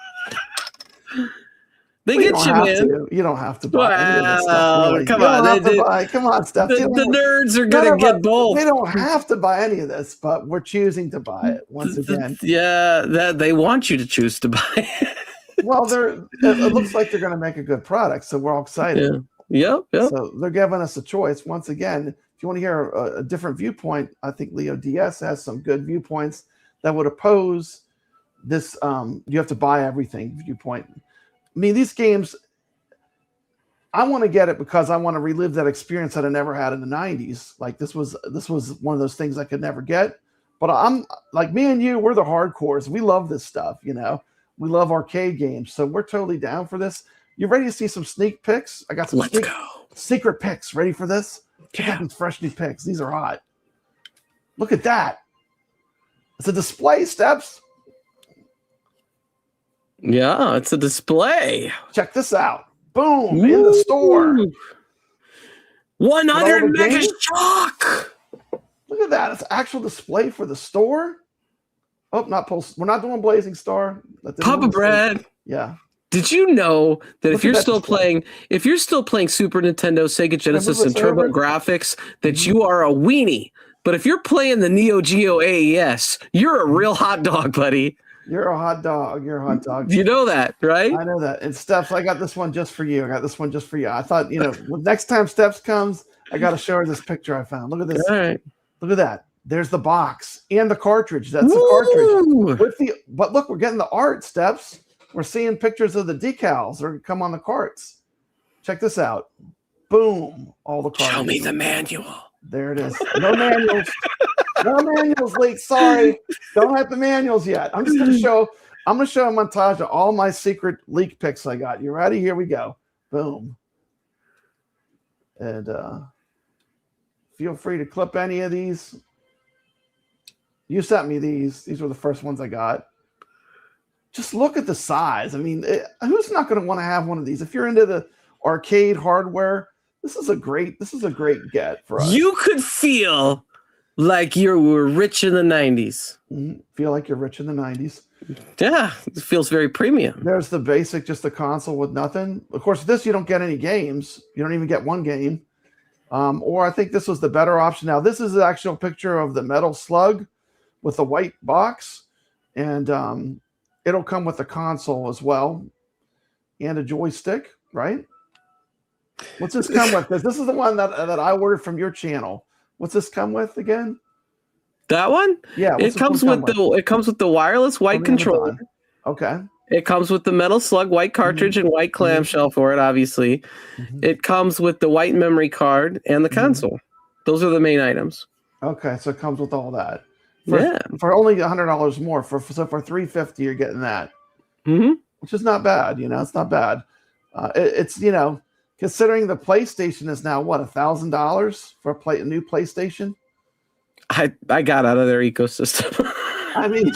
They get you, man. You don't have to buy any of this stuff. Really. Come on, come on, Steph. The nerds are gonna get both. They don't have to buy any of this, but we're choosing to buy it once again. Yeah, they want you to choose to buy it. Well, it looks like they're going to make a good product, so we're all excited. Yeah. Yep. So they're giving us a choice. Once again, if you want to hear a different viewpoint, I think Leo DS has some good viewpoints that would oppose this. You have to buy everything viewpoint. I mean, these games, I want to get it because I want to relive that experience that I never had in the 90s. Like this was one of those things I could never get. But I'm like me and you, we're the hardcores. We love this stuff, you know. We love arcade games, so we're totally down for this. You ready to see some sneak pics? I got some secret pics. Ready for this? Check out these fresh new pics. These are hot. Look at that. It's a display, Steps. Yeah, it's a display. Check this out. Boom, in the store. 100 mega shock. Look at that. It's an actual display for the store. Oh, not Pulse. We're not doing Blazing Star. Papa Brad. Yeah. Did you know that if you're still playing Super Nintendo, Sega Genesis, and Turbo Graphics, that you are a weenie? But if you're playing the Neo Geo AES, you're a real hot dog, buddy. You're a hot dog. You're a hot dog. You know that, right? I know that. And Steps, I got this one just for you. I thought, you know, next time Steps comes, I got to show her this picture I found. Look at this. All right. Look at that. There's the box and the cartridge. That's the cartridge. But look, we're getting the art, Steps. We're seeing pictures of the decals or come on the carts. Check this out. Boom. All the cards. Show me the manual. There it is. No manuals. No manuals leaked. Sorry. Don't have the manuals yet. I'm just gonna show a montage of all my secret leak pics I got. You ready? Here we go. Boom. And feel free to clip any of these. You sent me these. These were the first ones I got. Just look at the size. I mean, who's not going to want to have one of these? If you're into the arcade hardware, this is a great get for us. You could feel like you were rich in the 90s. Feel like you're rich in the 90s. Yeah, it feels very premium. There's the basic, just a console with nothing. Of course, this you don't get any games. You don't even get one game. Or I think this was the better option. Now, this is the actual picture of the Metal Slug with the white box. and it'll come with a console as well and a joystick, right? What's this come with? Because this is the one that I ordered from your channel. What's this come with again? That one? Yeah, it comes with the wireless white controller. Amazon. Okay. It comes with the Metal Slug white cartridge and white clamshell for it, obviously. It comes with the white memory card and the console. Those are the main items. Okay, so it comes with all that. Yeah. For only $100 more. So for $350, you're getting that. Which is not bad, you know. It's not bad. It's, you know, considering the PlayStation is now, what, $1,000 for a new PlayStation? I got out of their ecosystem. I mean...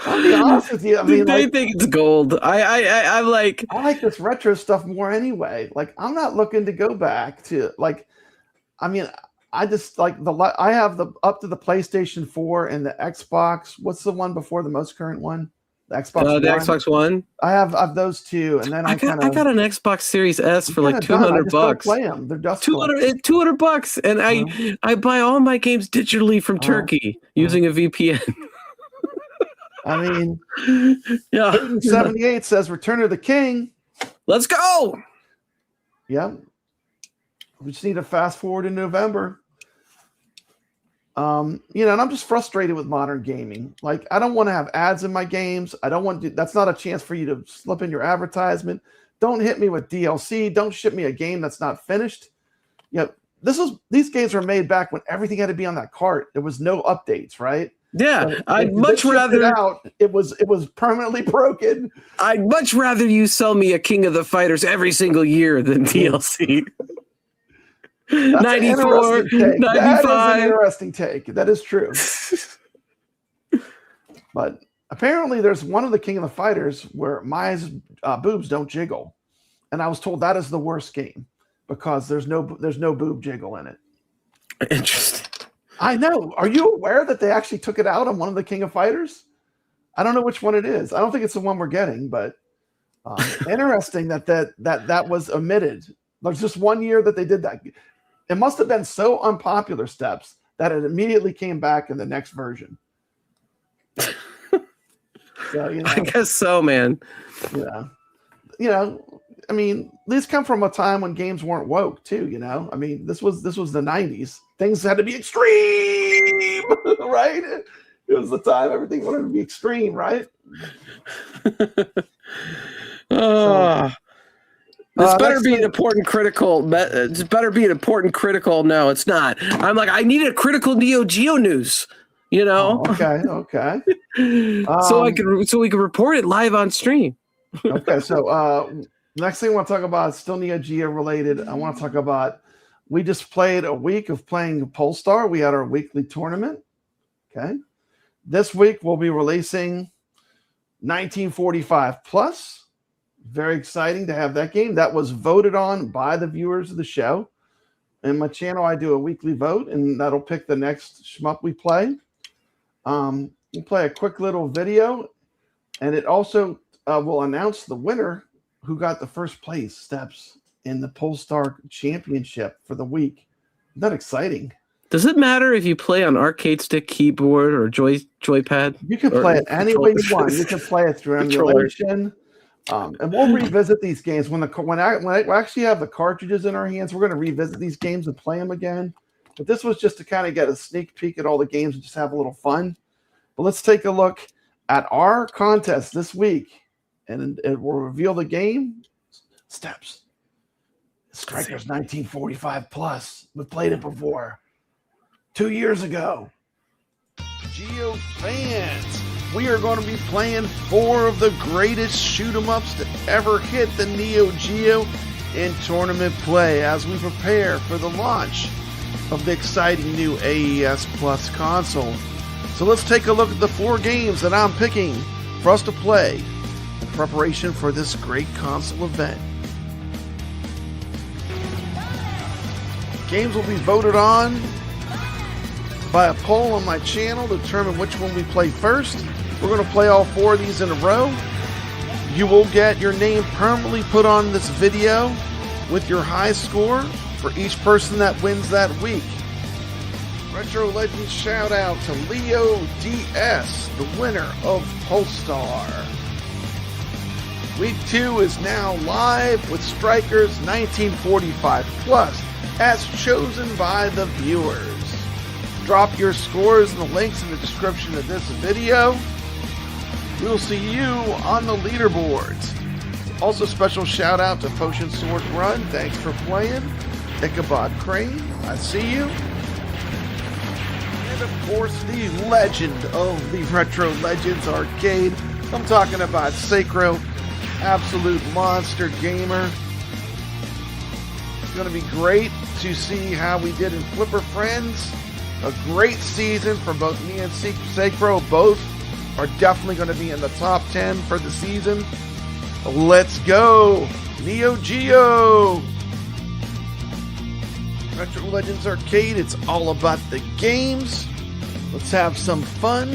I'll be honest with you. I mean, they think it's gold. I'm like, I like this retro stuff more anyway. Like, I'm not looking to go back to like. I mean, I just like I have the up to the PlayStation 4 and the Xbox. What's the one before the most current one? The Xbox. The Xbox One. I have those two, and then I got an Xbox Series S for like $200. Play them. They're dust $200, and I buy all my games digitally from Turkey using a VPN. I mean, yeah. 78 says Return of the King. Let's go. Yep. We just need to fast forward in November. You know, and I'm just frustrated with modern gaming. Like, I don't want to have ads in my games. I don't want to, that's not a chance for you to slip in your advertisement. Don't hit me with DLC. Don't ship me a game that's not finished. You know, these games were made back when everything had to be on that cart. There was no updates, right? Yeah, so I'd much rather it was permanently broken. I'd much rather you sell me a King of the Fighters every single year than DLC. 94, 95. That is an interesting take. That is true. But apparently there's one of the King of the Fighters where Maya's boobs don't jiggle. And I was told that is the worst game because there's no boob jiggle in it. Interesting. I know. Are you aware that they actually took it out on one of the King of Fighters? I don't know which one it is. I don't think it's the one we're getting, but interesting that was omitted. There's just 1 year that they did that. It must have been so unpopular, Steps, that it immediately came back in the next version. So, you know, I guess so, man. Yeah. You know, I mean, these come from a time when games weren't woke too, you know? I mean, this was the 90s. Things had to be extreme, right? It was the time everything wanted to be extreme, right? This better be an important critical. It's better be an important critical. No, it's not. I'm like, I need a critical Neo Geo news. You know? Oh, okay. so we can report it live on stream. Okay, so next thing I want to talk about is still Neo Geo related. I want to talk about, we just played a week of playing Pulstar. We had our weekly tournament. Okay. This week we'll be releasing 1945 Plus. Very exciting to have that game. That was voted on by the viewers of the show. In my channel, I do a weekly vote, and that'll pick the next shmup we play. We'll play a quick little video, and it also will announce the winner who got the first place steps in the Pulstar Championship for the week. Isn't that exciting? Does it matter if you play on arcade stick, keyboard, or joypad? You can play it any way you want. You can play it through emulation. And we'll revisit these games when I actually have the cartridges in our hands. We're going to revisit these games and play them again. But this was just to kind of get a sneak peek at all the games and just have a little fun. But let's take a look at our contest this week, and it will reveal the game. Steps. Srikers 1945 Plus. We played it before. 2 years ago. Geo fans, we are going to be playing 4 of the greatest shoot-em-ups to ever hit the Neo Geo in tournament play as we prepare for the launch of the exciting new AES Plus console. So let's take a look at the 4 games that I'm picking for us to play in preparation for this great console event. Games will be voted on by a poll on my channel to determine which one we play first. We're going to play all 4 of these in a row. You will get your name permanently put on this video with your high score for each person that wins that week. Retro Legends shout out to Leo DS, the winner of Pulstar. Week 2 is now live with Srikers 1945 Plus as chosen by the viewers. Drop your scores in the links in the description of this video. We'll see you on the leaderboards. Also, special shout out to Potion Sword Run. Thanks for playing. Ichabod Crane, I see you. And of course, the legend of the Retro Legends Arcade. I'm talking about Sacro, absolute monster gamer. It's going to be great to see how we did in Flipper Friends. A great season for both me and Sacro. Both are definitely going to be in the top 10 for the season. Let's go! Neo Geo! Retro Legends Arcade, it's all about the games. Let's have some fun.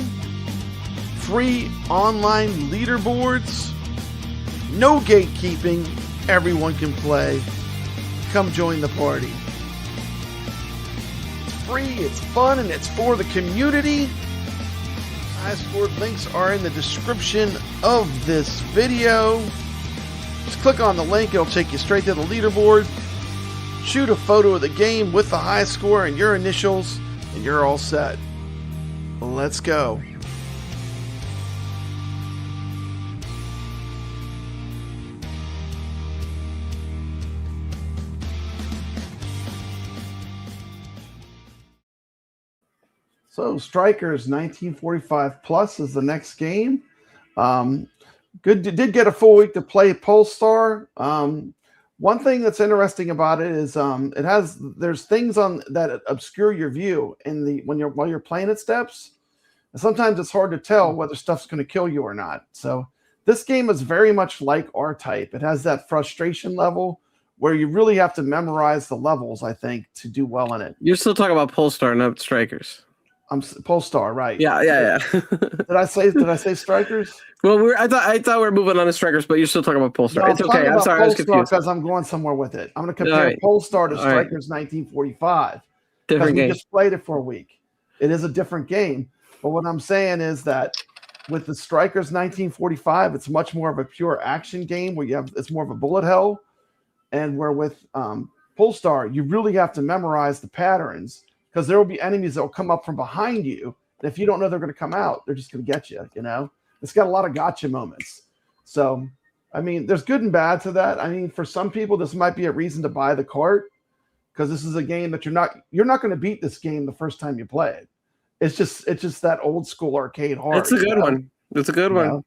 Free online leaderboards. No gatekeeping. Everyone can play. Come join the party. It's free, it's fun, and it's for the community. iScored links are in the description of this video. Just click on the link, it'll take you straight to the leaderboard. Shoot a photo of the game with the high score and your initials, and you're all set. Let's go. So Srikers 1945 Plus is the next game. Did get a full week to play Pulstar. One thing that's interesting about it is there's things on that obscure your view while you're playing at Steps. And sometimes it's hard to tell whether stuff's going to kill you or not. So this game is very much like R-Type. It has that frustration level where you really have to memorize the levels, I think, to do well in it. You're still talking about Pulstar, not Srikers. I'm Pulstar, right? Yeah. Did I say Srikers? Well, I thought we were moving on to Srikers, but you're still talking about Pulstar. No, it's okay. I'm sorry, I was confused because I'm going somewhere with it. I'm going to compare Pulstar to Srikers 1945. Different game. We just played it for a week. It is a different game, but what I'm saying is that with the Srikers 1945, it's much more of a pure action game where it's more of a bullet hell, and where with Pulsar, you really have to memorize the patterns. Because there will be enemies that will come up from behind you. And if you don't know they're going to come out, they're just going to get you, It's got a lot of gotcha moments. So, I mean, there's good and bad to that. I mean, for some people, this might be a reason to buy the cart. Because this is a game that you're not going to beat this game the first time you play it. It's just that old school arcade hard. It's a good one. It's a good one.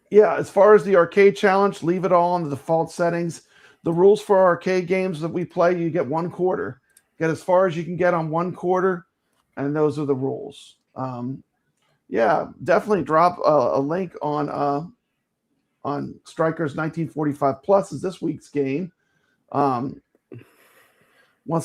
Yeah, as far as the arcade challenge, leave it all on the default settings. The rules for arcade games that we play, you get 1 quarter. Get as far as you can get on 1 quarter, and those are the rules. Yeah, definitely drop a link on Srikers 1945 Plus is this week's game. Once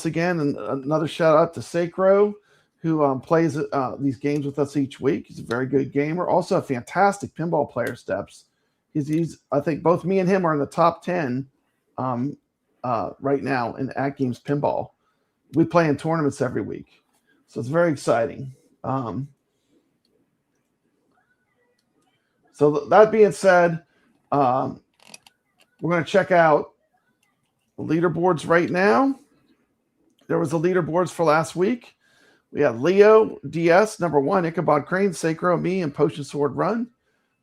again, another shout out to Sacro, who plays these games with us each week. He's a very good gamer, also a fantastic pinball player. Steps. He's I think both me and him are in the top 10 right now in AtGames Pinball. We play in tournaments every week, so it's very exciting. So that being said, we're going to check out the leaderboards right now. There was the leaderboards for last week. We had Leo DS #1, Ichabod Crane, Sacro, me, and Potion Sword Run.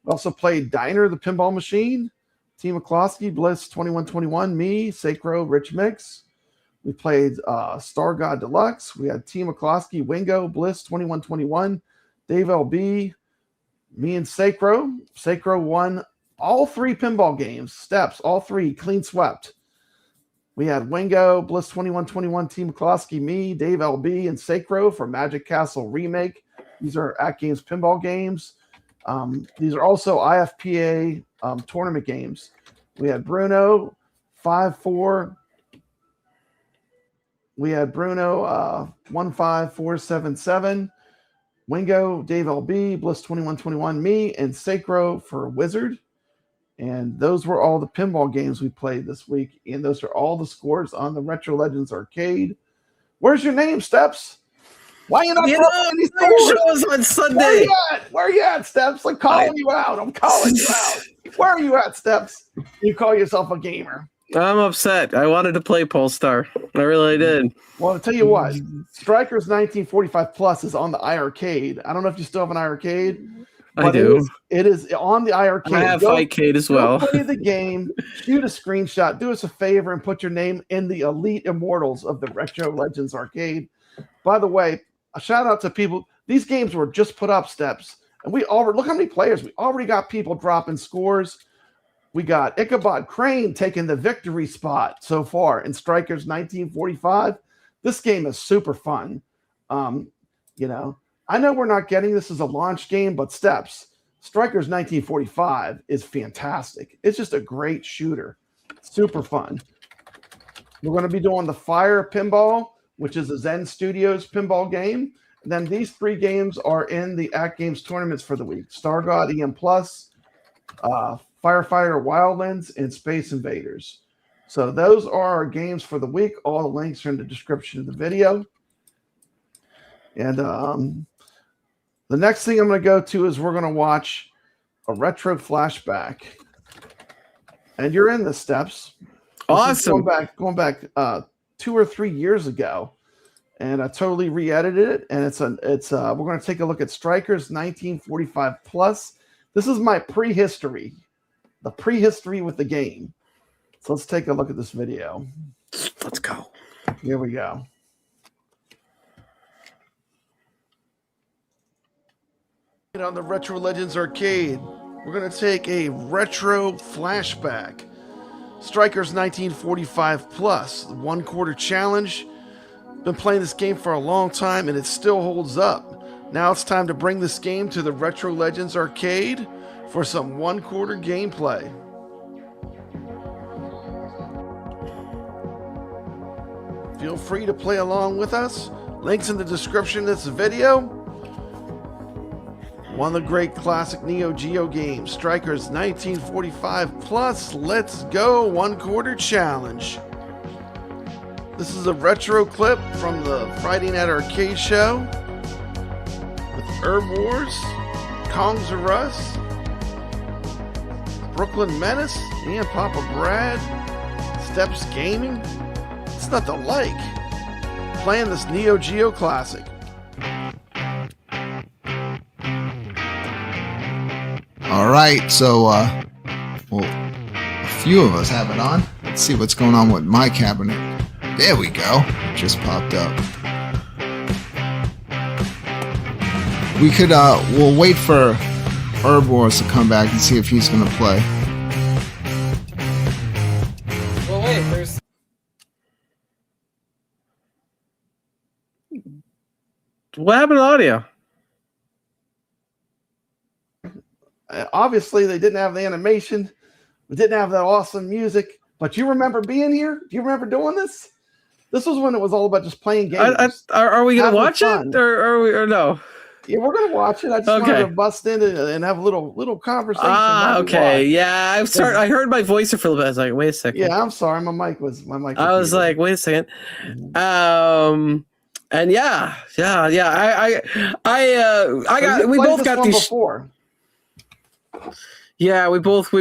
We also played Diner, the pinball machine, T. McCloskey, Bliss 2121, me, Sacro, Rich Mix. We played Star God Deluxe. We had T. McCloskey, Wingo, Bliss 2121, Dave LB, me and Sacro. Sacro won all 3 pinball games, Steps, all 3, clean swept. We had Wingo, Bliss 2121, T. McCloskey, me, Dave LB, and Sacro for Magic Castle Remake. These are AtGames Pinball games. These are also IFPA tournament games. We had Bruno, 5-4. We had Bruno 15477, Wingo, Dave LB, Bliss 2121, me, and Sacro for Wizard. And those were all the pinball games we played this week. And those are all the scores on the Retro Legends Arcade. Where's your name, Steps? Why you not You throwing know, any shows scores? on Where Sunday. you at? Where you at, Steps? I'm calling you out. I'm calling you out. Where are you at, Steps? You call yourself a gamer. I'm upset. I wanted to play Pulstar. I really did. Well, I'll tell you what, Srikers 1945 Plus is on the iArcade. I don't know if you still have an iArcade. I do. It is on the iArcade. I have Fightcade as well. Go play the game, shoot a screenshot, do us a favor, and put your name in the Elite Immortals of the Retro Legends Arcade. By the way, a shout out to people. These games were just put up, Steps, and we already look how many players. We already got people dropping scores. We got Ichabod Crane taking the victory spot so far in Srikers 1945. This game is super fun. You know, I know we're not getting this as a launch game, but Steps, Srikers 1945 is fantastic. It's just a great shooter. Super fun. We're going to be doing the Fire Pinball, which is a Zen Studios pinball game. And then these 3 games are in the AtGames tournaments for the week. Star God EM Plus, Firefighter Wildlands, and Space Invaders. So those are our games for the week. All the links are in the description of the video. And the next thing I'm going to go to is we're going to watch a retro flashback. And you're in the Steps. Awesome. Going back 2 or 3 years ago. And I totally re-edited it. And we're going to take a look at Srikers 1945 Plus. This is my prehistory. The prehistory with the game. So let's take a look at this video. Let's go. Here we go. On the Retro Legends Arcade, we're going to take a retro flashback. Srikers 1945 Plus, 1/4 challenge. Been playing this game for a long time and it still holds up. Now it's time to bring this game to the Retro Legends Arcade for some 1/4 gameplay. Feel free to play along with us. Links in the description of this video. One of the great classic Neo Geo games, Srikers 1945 Plus. Let's go 1/4 challenge. This is a retro clip from the Friday Night Arcade show with Herb Wars, Kongs R Us, Brooklyn Menace, and Papa Brad, Steps Gaming. It's nothing like playing this Neo Geo classic. All right, so well, a few of us have it on. Let's see what's going on with my cabinet. There we go. It just popped up. We could we'll wait for Herb Wars to come back and see if he's gonna play. Well, wait, there's. What happened to audio? Obviously, they didn't have the animation. We didn't have that awesome music. But you remember being here? Do you remember doing this? This was when it was all about just playing games. Are we gonna watch fun. it, or no? Yeah, we're gonna watch it. I just wanted to bust in and have a little conversation. Okay. Yeah, I heard my voice for a little bit. I was like, wait a second. Yeah, I'm sorry. My mic was. I was like, wait a second. And yeah. We both got these before. Yeah, we both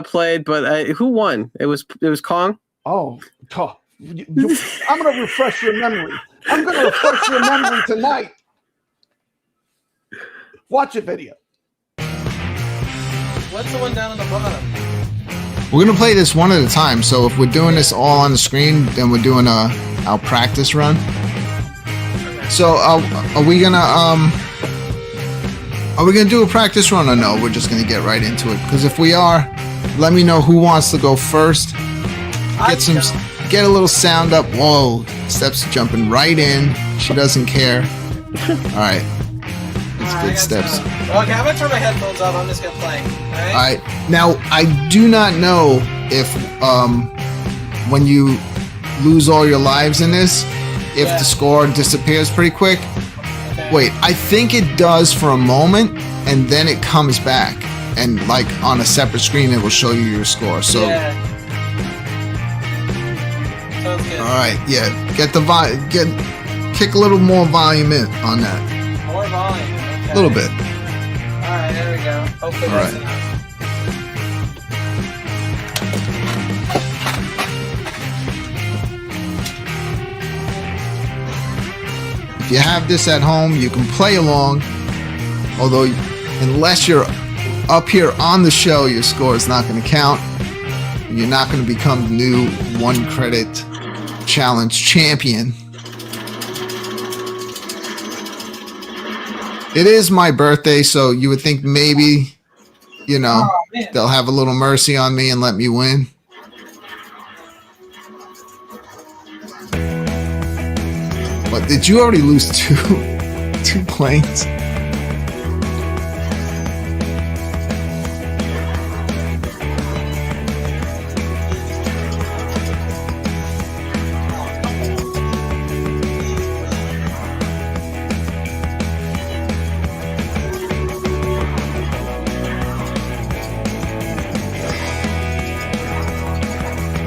played, but who won? It was Kong. Oh, I'm gonna refresh your memory. I'm gonna refresh your memory tonight. Watch it video. What's the one down on the bottom? We're gonna play this one at a time. So if we're doing this all on the screen, then we're doing our practice run. So are we gonna do a practice run or no? We're just gonna get right into it. Because if we are, let me know who wants to go first. Get a little sound up. Whoa, Steps jumping right in. She doesn't care. All right, it's good, Steps. Okay, I'm gonna turn my headphones off. I'm just gonna play. All right. Now I do not know if when you lose all your lives in this, if the score disappears pretty quick. Wait, I think it does for a moment, and then it comes back, and like on a separate screen, it will show you your score. So, Sounds good. all right, yeah, get the vibe, kick a little more volume in on that. More volume. Okay. A little bit. All right, there we go. Hopefully All that's right. enough. If you have this at home, you can play along. Although, unless you're up here on the show, your score is not going to count. You're not going to become the new 1 credit challenge champion. It is my birthday, so you would think maybe, you know, they'll have a little mercy on me and let me win. But did you already lose two planes?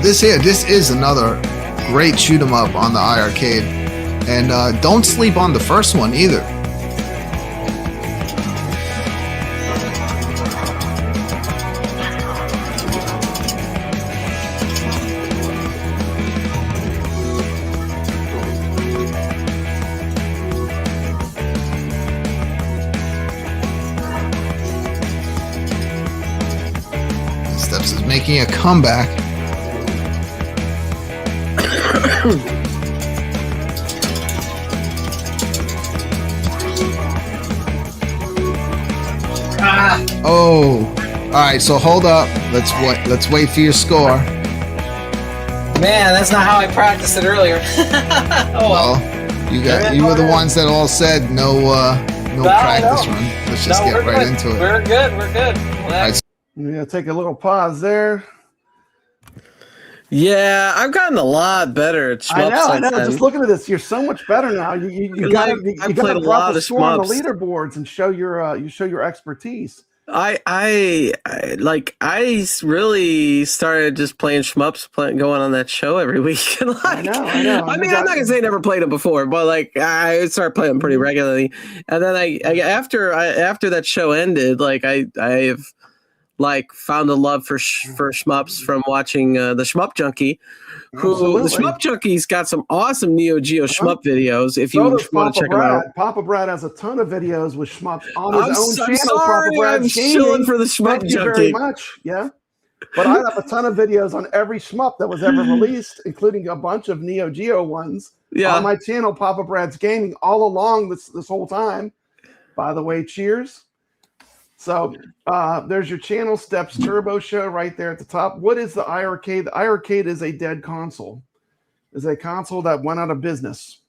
This is another great shoot 'em up on the iArcade, and don't sleep on the first one either. Steps is making a comeback. Oh, all right. So hold up. Let's wait for your score. Man, that's not how I practiced it earlier. Well, you were the ones that all said no practice run. Let's just get right good. into it. We're good. We're good. All right, I'm gonna take a little pause there. Yeah, I've gotten a lot better at shmups. I know. Just looking at this, you're so much better now. You got to drop the score on the leaderboards and show your expertise. I really started just playing shmups, going on that show every week. And I know. I mean, I'm not gonna say I never played them before, but like I started playing them pretty regularly. And then after that show ended, like I've like found a love for shmups from watching the Shmup Junkie. The Shmup Junkie's got some awesome Neo Geo shmup videos. If you want to check them out, Papa Brad has a ton of videos with shmups on his own channel. Sorry, I'm chilling for the Shmup Thank Junkie. you very much. Yeah, but I have a ton of videos on every shmup that was ever released, including a bunch of Neo Geo ones. On my channel, Papa Brad's Gaming, all along this whole time. By the way, cheers. So there's your channel, StepsTurbo show right there at the top. What is the iArcade? The iArcade is a dead console. It's a console that went out of business.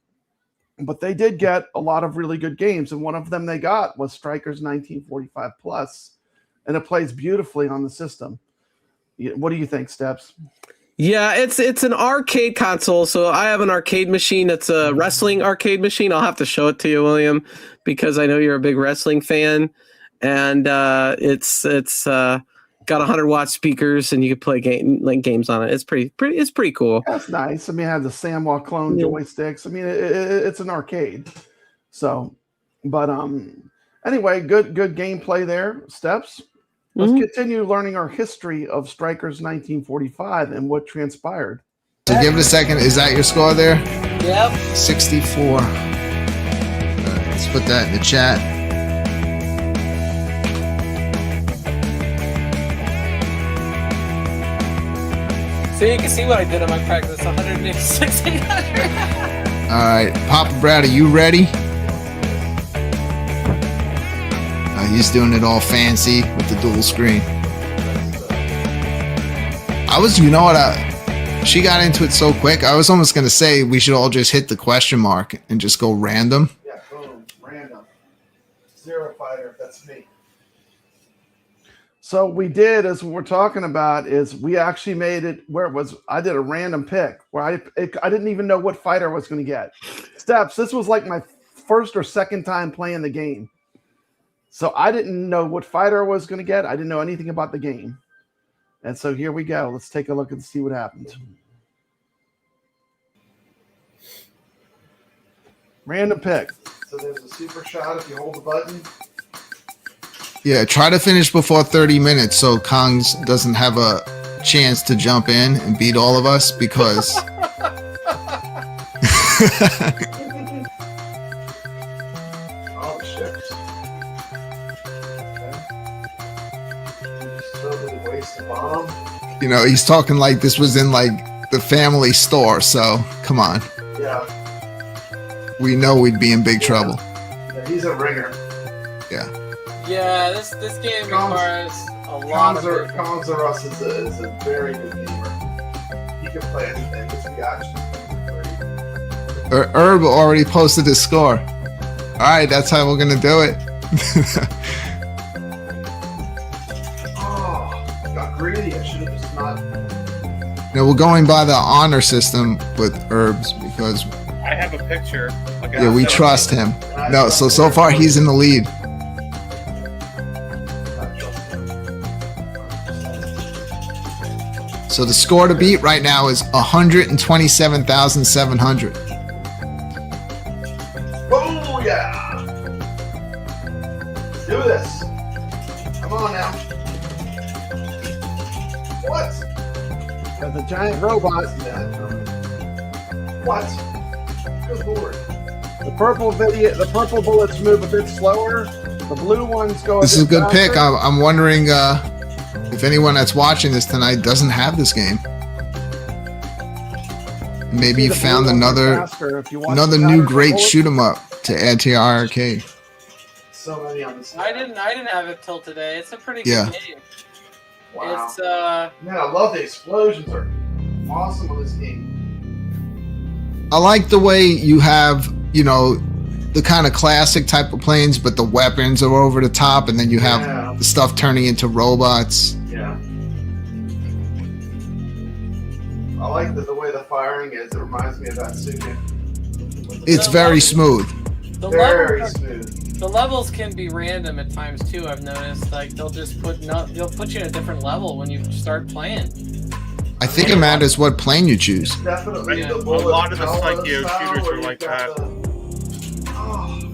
But they did get a lot of really good games, and one of them they got was Srikers 1945 Plus, and it plays beautifully on the system. What do you think, Steps? Yeah, it's an arcade console. So I have an arcade machine. It's a wrestling arcade machine. I'll have to show it to you, William, because I know you're a big wrestling fan. And it's got 100-watt speakers, and you can play games on it. It's pretty cool. That's nice. I mean, it has the Samwa clone joysticks. I mean, it's an arcade. So, but anyway, good gameplay there. Steps. Let's continue learning our history of Srikers 1945 and what transpired. So give it a second. Is that your score there? Yep. 64. Let's put that in the chat. So you can see what I did on my practice, 186, 800. All right, Papa Brad, are you ready? He's doing it all fancy with the dual screen. She got into it so quick. I was almost gonna say we should all just hit the question mark and just go random. Yeah, boom, random. Zero Fighter, that's me. So we did, as we're talking about, is we actually made it where it was. I did a random pick where I didn't even know what fighter I was going to get. Steps. This was like my first or second time playing the game, so I didn't know what fighter I was going to get. I didn't know anything about the game, and so here we go. Let's take a look and see what happened. Random pick. So there's a super shot if you hold the button. Yeah, try to finish before 30 minutes so Kongs doesn't have a chance to jump in and beat all of us because Oh, ships. Okay. Just totally waste the bomb. you know, he's talking like this was in like the family store, so come on. Yeah. We know we'd be in big trouble. Yeah, he's a ringer. Yeah. Yeah, this game requires a lot of Kongs R Us is a very good gamer. He can play anything. It's reaction. Herb already posted his score. All right, that's how we're gonna do it. Oh, got greedy. I should have just not. No, we're going by the honor system with Herbs because I have a picture. yeah, we trust him. No, so far he's in the lead. So the score to beat right now is 127,700. Oh yeah! Do this. Come on now. What? Got the giant robot. What? Good lord. The purple bullets move a bit slower. The blue ones go. This is a good pick. I'm wondering if anyone that's watching this tonight doesn't have this game. Maybe you found another new great shoot 'em up to add to your arcade. So many on this. I didn't have it till today. It's a pretty Yeah. good game. Wow. It's Man, I love the explosions. Are awesome on this game. I like the way you have, you know, the kind of classic type of planes, but the weapons are over the top, and then you have the stuff turning into robots. Yeah. I like the way the firing is. It reminds me of that Suga. It's very smooth. Very smooth. The levels can be random at times too. I've noticed, like they'll put you in a different level when you start playing. I think it matters what plane you choose. Definitely. A lot of the Psycho shooters are like that.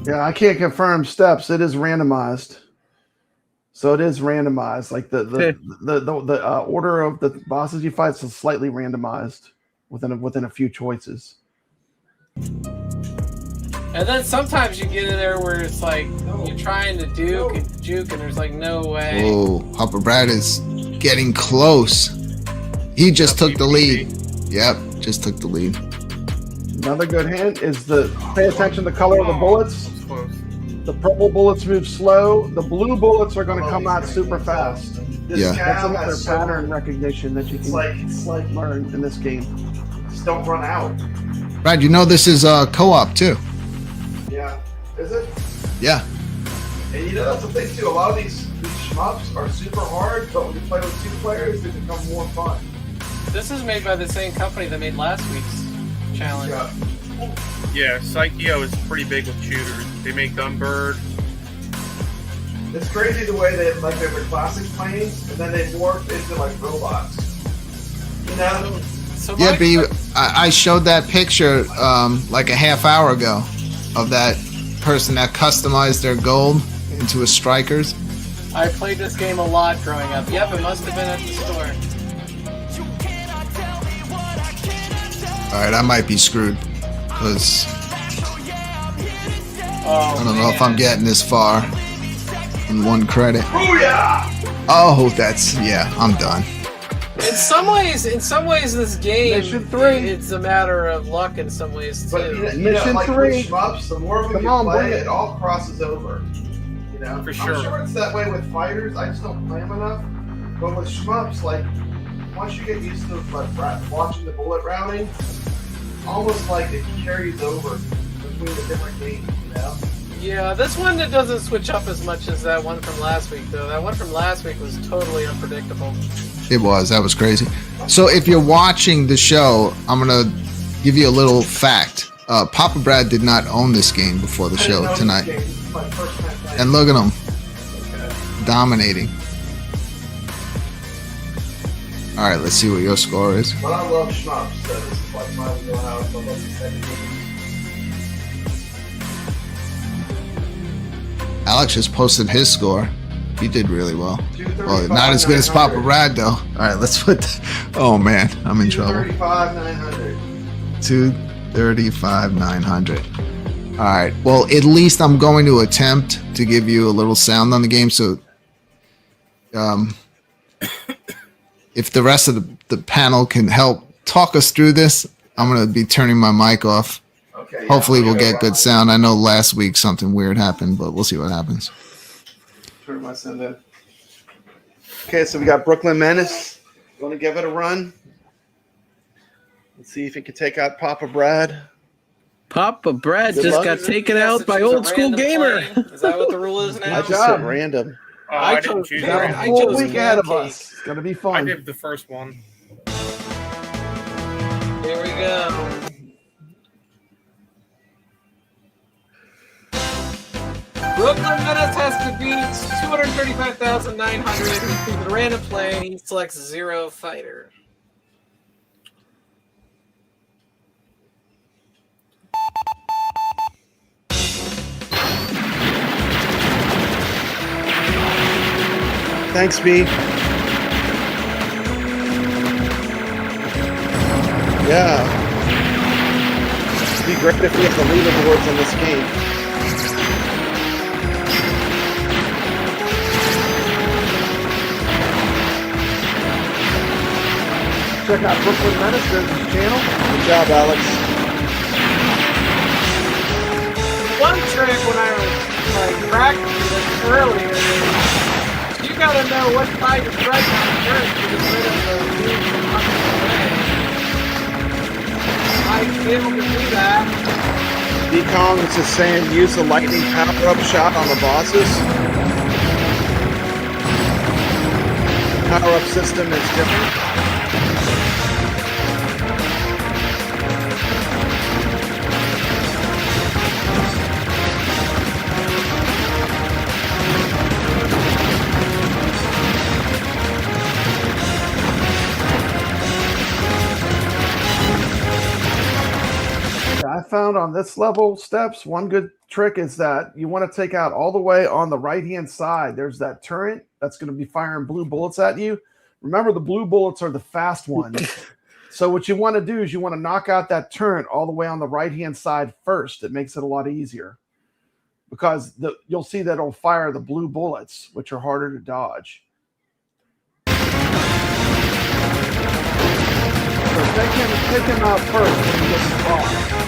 Yeah, I can't confirm Steps. It is randomized. So it is randomized. Like the order of the bosses you fight is slightly randomized within a few choices. And then sometimes you get in there where it's like you're trying to juke, and there's like no way. Oh, Papa Brad is getting close. He just took the lead. Yep, just took the lead. Another good hint is pay attention to the color of the bullets. The purple bullets move slow. The blue bullets are going to come out super fast. Yeah. That's another pattern recognition that you can learn in this game. Just don't run out. Brad, you know this is co-op too. Yeah. Is it? Yeah. And you know that's the thing too. A lot of these shmups are super hard, but when you play with 2 players, they become more fun. This is made by the same company that made last week's challenge. Yeah, Psycho is pretty big with shooters. They make Gunbird. It's crazy the way they were classic planes, and then they morphed into like robots. You know? So Yeah, B, I showed that picture like a half hour ago of that person that customized their gold into a Srikers. I played this game a lot growing up. Yep, it must have been at the store. Alright, I might be screwed. Because I don't know if I'm getting this far in one credit. Oh, I'm done. In some ways, this game, Mission 3. it's a matter of luck in some ways too. But Mission like 3. with shmups, the more of them Come you on, play, bring it all crosses over. You know? For sure. I'm sure it's that way with fighters. I just don't play them enough. But with shmups, like, once you get used to watching the bullet routing, almost like it carries over between the different games, you know? Yeah, this one that doesn't switch up as much as that one from last week, though. That one from last week was totally unpredictable. It was. That was crazy. So if you're watching the show, I'm going to give you a little fact. Papa Brad did not own this game before the show tonight. And look at him. Dominating. All right, let's see what your score is. But I love shmups, so this is like my wheelhouse. I love the second game. Alex just posted his score. He did really well. Well, not as good as Papa Brad though. All right, let's put. Oh man, I'm in trouble. 235,900. 235,900. All right. Well, at least I'm going to attempt to give you a little sound on the game. So, if the rest of the panel can help talk us through this, I'm going to be turning my mic off. Okay. Hopefully, we'll get good sound. I know last week something weird happened, but we'll see what happens. Turn my sound in. Okay, so we got Brooklyn Menace. Going to give it a run. Let's see if he can take out Papa Brad. Papa Brad Good just luck. got taken out by Old School Gamer. Is that what the rule is now? I just said random. Oh, I didn't choose We got it. a full week ahead of us. It's going to be I fun. did the first one. Here we go. Brooklyn Menace has to beat 235,900 through the random play. He selects 0 fighter. Thanks, B. Yeah. It'd be great if we had the leaderboards on this game. Check out Brooklyn Menace, there's his channel. Good job, Alex. One trick when I was practicing this earlier, you gotta know what side is right on first to get rid of the moves from up and away. I was able to do that. D-Kong is just saying use the lightning power-up shot on the bosses. Power-up system is different. I found on this level, Steps, one good trick is that you want to take out all the way on the right-hand side. There's that turret that's going to be firing blue bullets at you. Remember, the blue bullets are the fast ones. So what you want to do is you want to knock out that turret all the way on the right-hand side first. It makes it a lot easier because you'll see that it'll fire the blue bullets, which are harder to dodge. So take him out first when he gets off.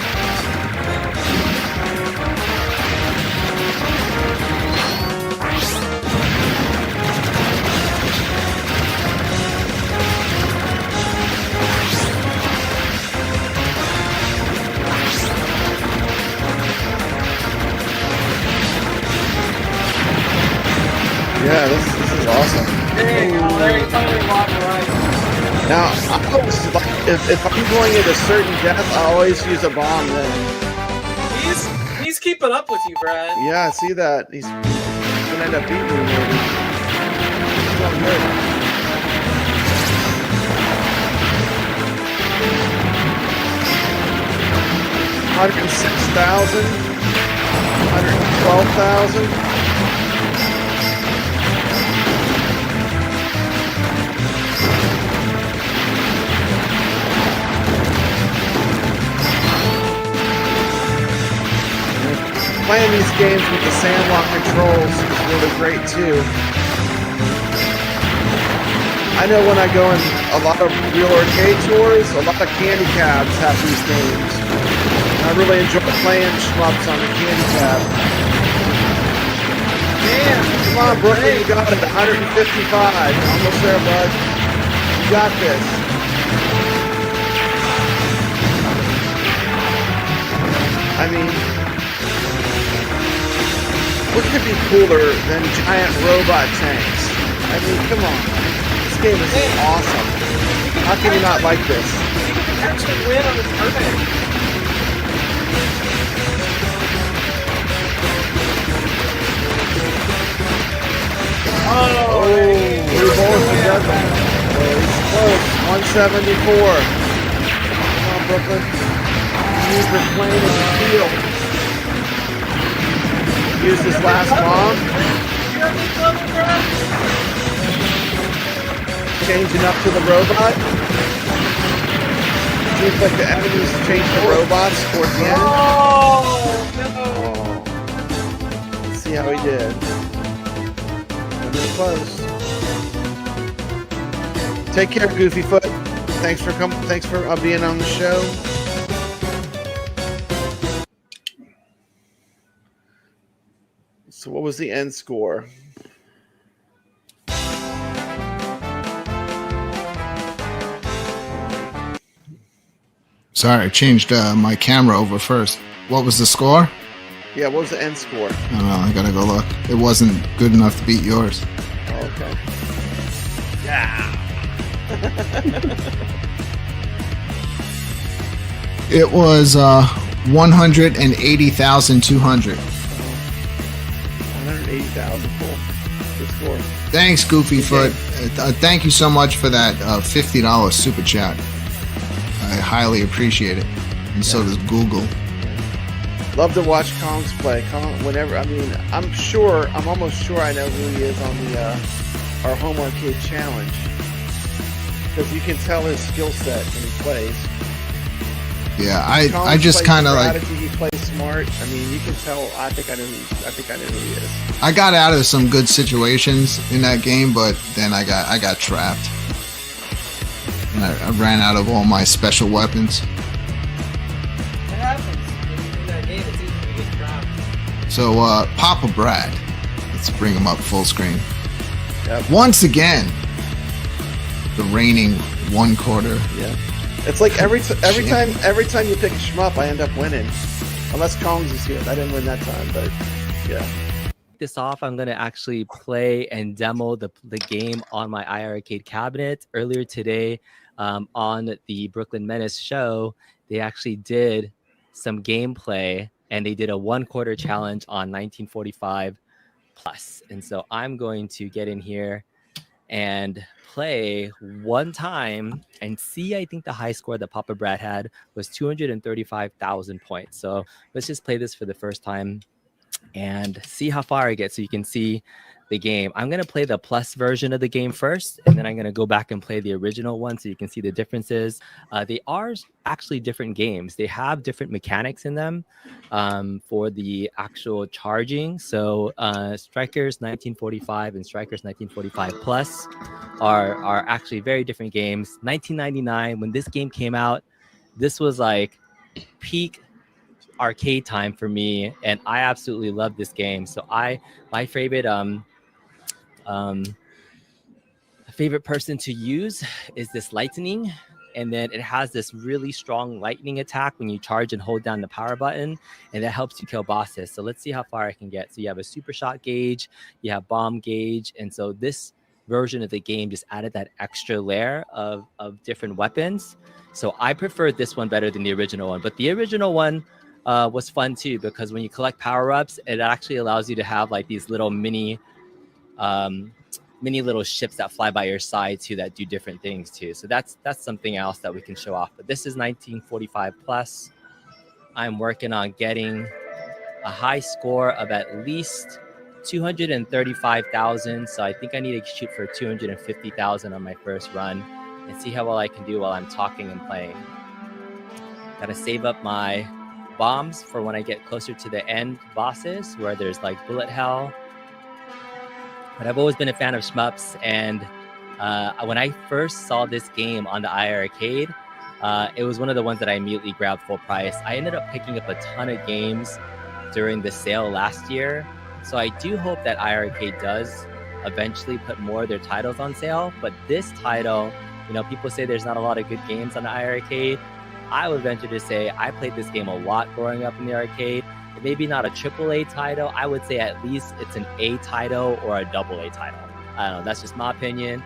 Yeah, this is awesome. There you go. There you totally walk right. Now, I always, if I'm going into certain death, I always use a bomb then. He's keeping up with you, Brad. Yeah, I see that. He's gonna end up beating me, maybe. He's not good. $106,000, $112,000. Playing these games with the sandlock controls is really great too. I know when I go in a lot of real arcade tours, a lot of candy cabs have these games. I really enjoy playing Shmups on the candy cab. Man, come on, Brooklyn, you got it. 155. Almost there, bud. You got this. I mean, what could be cooler than giant robot tanks? I mean, come on. This game is awesome. How can you not like this? You can actually win on this tournament. Oh, blue bullets together. He's close. 174. Come on, Brooklyn. Use this plane as a shield. use this last bomb. Changing up to the robot. Seems like the enemies change the robots towards the end. Oh. Let's see how he did. Coming close. Take care, Goofyfoot. Thanks for coming. Thanks for being on the show. So, what was the end score? Sorry, I changed my camera over first. What was the score? Yeah, what was the end score? I don't know. I gotta go look. It wasn't good enough to beat yours. Oh, okay. Yeah. It was 180,200. 180,000. Cool. Good score. Thanks, Goofyfoot. Thank you so much for that $50 super chat. I highly appreciate it, and so does Google. Love to watch Kong's play. Kong, whenever, I mean, I'm almost sure I know who he is on the our home arcade challenge, because you can tell his skill set when he plays. Yeah, I just kind of like. He plays smart. I mean, you can tell. I think I know who he is. I got out of some good situations in that game, but then I got trapped. And I ran out of all my special weapons. What happens in that game? It's easy to get trapped. So, Papa Brad. Let's bring him up full screen. Yep. Once again, the reigning one quarter. Yeah. It's like every time you pick a shmup, I end up winning. Unless Kong's is good. I didn't win that time, but yeah. This off, I'm going to actually play and demo the game on my iArcade cabinet. Earlier today, on the Brooklyn Menace show, they actually did some gameplay, and they did a one-quarter challenge on 1945 plus. And so I'm going to get in here and play one time and see. I think the high score that Papa Brad had was 235,000 points. So let's just play this for the first time and see how far I get, so you can see the game. I'm going to play the plus version of the game first, and then I'm going to go back and play the original one so you can see the differences. They are actually different games. They have different mechanics in them for the actual charging. So Srikers 1945 and Srikers 1945 Plus are actually very different games. 1999, when this game came out, this was like peak arcade time for me, and I absolutely love this game. So my favorite favorite person to use is this lightning, and then it has this really strong lightning attack when you charge and hold down the power button, and that helps you kill bosses. So let's see how far I can get. So you have a super shot gauge, you have bomb gauge, and so this version of the game just added that extra layer of different weapons. So I prefer this one better than the original one, but the original one was fun too, because when you collect power-ups, it actually allows you to have like these little mini little ships that fly by your side too, that do different things too. So that's something else that we can show off. But this is 1945 plus. I'm working on getting a high score of at least 235,000. So I think I need to shoot for 250,000 on my first run and see how well I can do while I'm talking and playing. Gotta save up my bombs for when I get closer to the end bosses, where there's like bullet hell. But I've always been a fan of shmups, and when I first saw this game on the iArcade, it was one of the ones that I immediately grabbed full price. I ended up picking up a ton of games during the sale last year, so I do hope that iArcade does eventually put more of their titles on sale. But this title, you know, people say there's not a lot of good games on the iArcade. I would venture to say I played this game a lot growing up in the arcade. It may be not a AAA title. I would say at least it's an A title or a AA title. I don't know. That's just my opinion.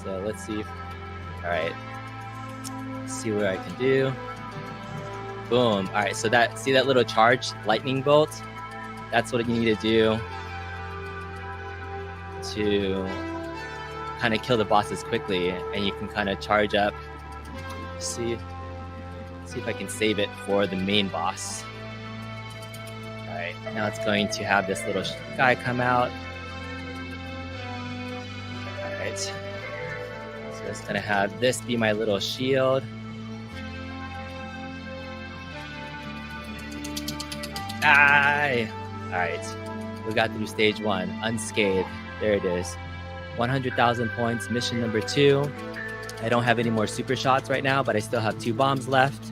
So let's see. All right. Let's see what I can do. Boom. All right. So see that little charged lightning bolt? That's what you need to do to kind of kill the bosses quickly. And you can kind of charge up. See if I can save it for the main boss. All right, now it's going to have this little guy come out. All right, so it's gonna have this be my little shield. Aye. All right, we got through stage 1 unscathed. There it is. 100,000 points, mission number 2. I don't have any more super shots right now, but I still have 2 bombs left.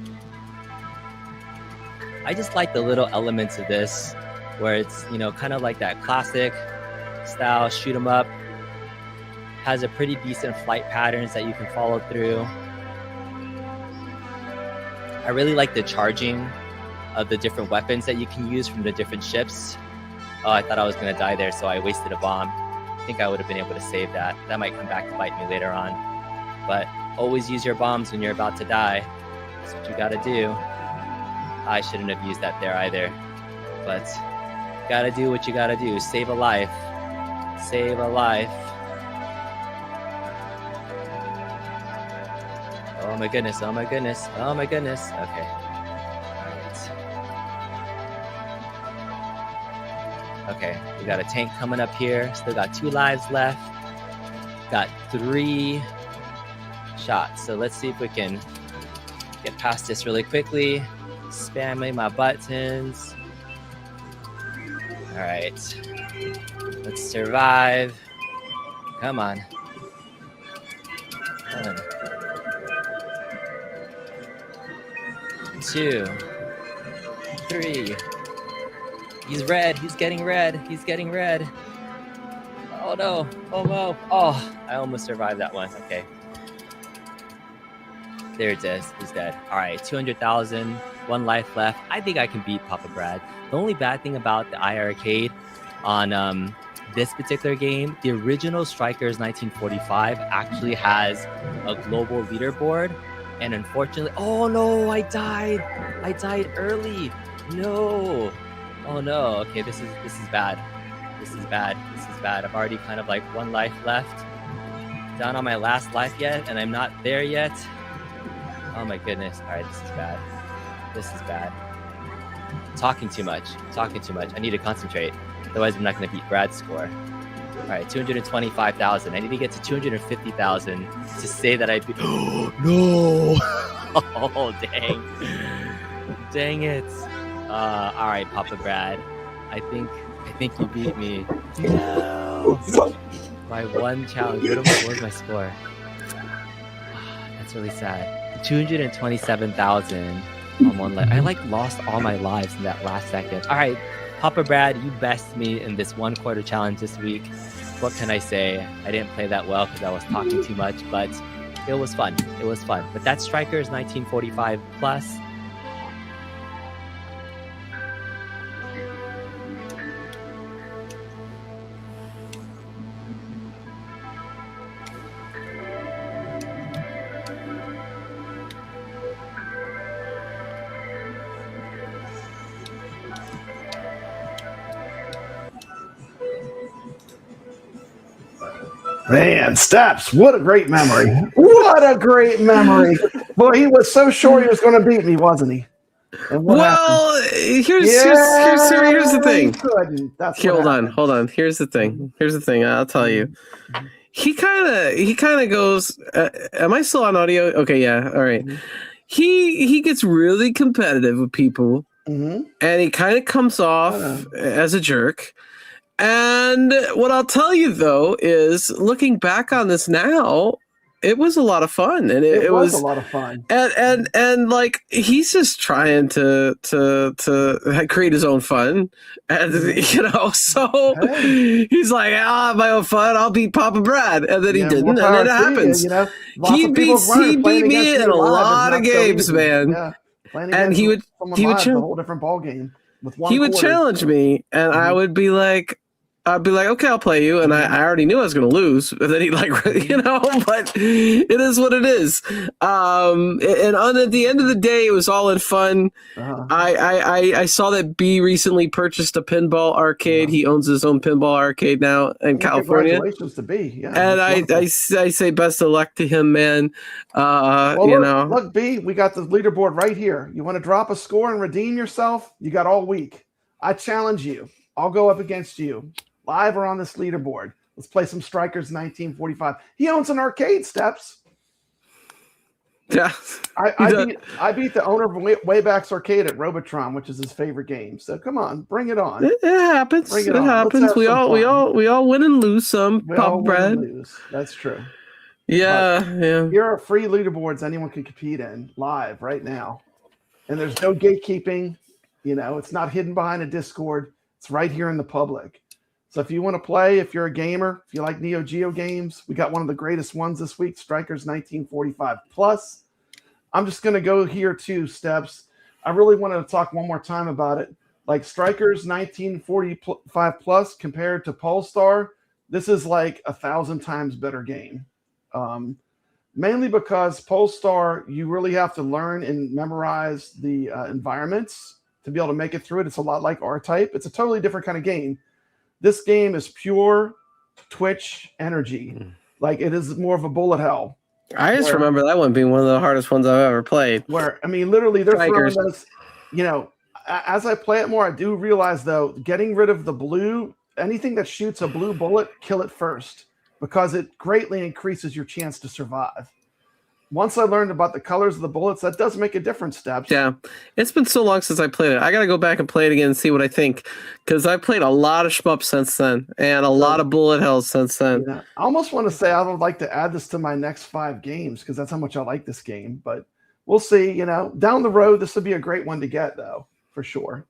I just like the little elements of this, where it's, you know, kind of like that classic style shoot 'em up. Has a pretty decent flight patterns that you can follow through. I really like the charging of the different weapons that you can use from the different ships. Oh, I thought I was gonna die there, so I wasted a bomb. I think I would have been able to save that. That might come back to bite me later on. But always use your bombs when you're about to die. That's what you gotta do. I shouldn't have used that there either. But gotta do what you gotta do. Save a life. Save a life. Oh my goodness, oh my goodness, oh my goodness. Okay. Okay, we got a tank coming up here. Still got 2 lives left. Got 3 shots. So let's see if we can get past this really quickly. Spamming my buttons. All right. Let's survive. Come on. 1, 2, 3. He's red. He's getting red. He's getting red. Oh no. Oh no. Oh, I almost survived that one. Okay. There it is. He's dead. All right. 200,000. 1 life left. I think I can beat Papa Brad. The only bad thing about the iArcade on this particular game, the original Srikers 1945 actually has a global leaderboard. And unfortunately, oh no, I died. I died early. No. Oh no. Okay, this is bad. This is bad. This is bad. I've already kind of like 1 life left. Down on my last life yet, and I'm not there yet. Oh my goodness. All right, this is bad. This is bad. Talking too much. Talking too much. I need to concentrate. Otherwise, I'm not going to beat Brad's score. All right, 225,000. I need to get to 250,000 to say that I beat. Oh no! Oh dang! Dang it! All right, Papa Brad. I think you beat me. No! My 1 challenge. What was my score? That's really sad. 227,000 on 1 life. I like lost all my lives in that last second. All right, Papa Brad, you bested me in this 1 quarter challenge this week. What can I say? I didn't play that well because I was talking too much, but it was fun. It was fun. But that's Srikers 1945 plus. Man, Steps, what a great memory. What a great memory. Boy, he was so sure he was going to beat me, wasn't he? Well, here's the thing. Hold on. Here's the thing. I'll tell you. He kind of goes. Am I still on audio? Okay, yeah. All right. He gets really competitive with people, and he kind of comes off as a jerk. And what I'll tell you though is, looking back on this now, it was a lot of fun, and it was a lot of fun. And like, he's just trying to create his own fun, and so he's like, my own fun. I'll beat Papa Brad, and then he didn't, and then it happens. He beat me in a lot of games, man. Yeah. And he would a whole different ball game. He would challenge me, and I would be like, okay, I'll play you. And I already knew I was going to lose. And then he'd but it is what it is. And at the end of the day, it was all in fun. I saw that B recently purchased a pinball arcade. He owns his own pinball arcade now in California. Congratulations to B. Yeah, and I say best of luck to him, man. Look, B, we got the leaderboard right here. You want to drop a score and redeem yourself? You got all week. I challenge you. I'll go up against you, live or on this leaderboard. Let's play some Srikers 1945. He owns an arcade, Steps. Yeah. I beat the owner of Wayback's Arcade at Robotron, which is his favorite game. So come on, bring it on. It happens. Bring It on. happens. We all win and lose some. We all Pop win bread. and lose. That's true. Yeah, yeah. Here are free leaderboards anyone can compete in live right now. And there's no gatekeeping. It's not hidden behind a Discord. It's right here in the public. So if you want to play, if you're a gamer, if you like Neo Geo games, we got one of the greatest ones this week, Srikers 1945 Plus. I'm just going to go here too, Steps. I really wanted to talk one more time about it. Like Srikers 1945 Plus compared to Pulstar, this is like 1,000 times better game. Mainly because Pulstar, you really have to learn and memorize the environments to be able to make it through it. It's a lot like R-Type. It's a totally different kind of game. This game is pure Twitch energy. Like it is more of a bullet hell. I just remember that one being one of the hardest ones I've ever played. Where, I mean, literally they're throwing Srikers. those, as I play it more, I do realize though, getting rid of the blue, anything that shoots a blue bullet, kill it first because it greatly increases your chance to survive. Once I learned about the colors of the bullets, that does make a difference, Steps. Yeah, it's been so long since I played it. I got to go back and play it again and see what I think, because I played a lot of shmups since then and a lot of bullet hells since then. Yeah. I almost want to say I would like to add this to my next 5 games because that's how much I like this game. But we'll see. Down the road, this would be a great one to get, though, for sure.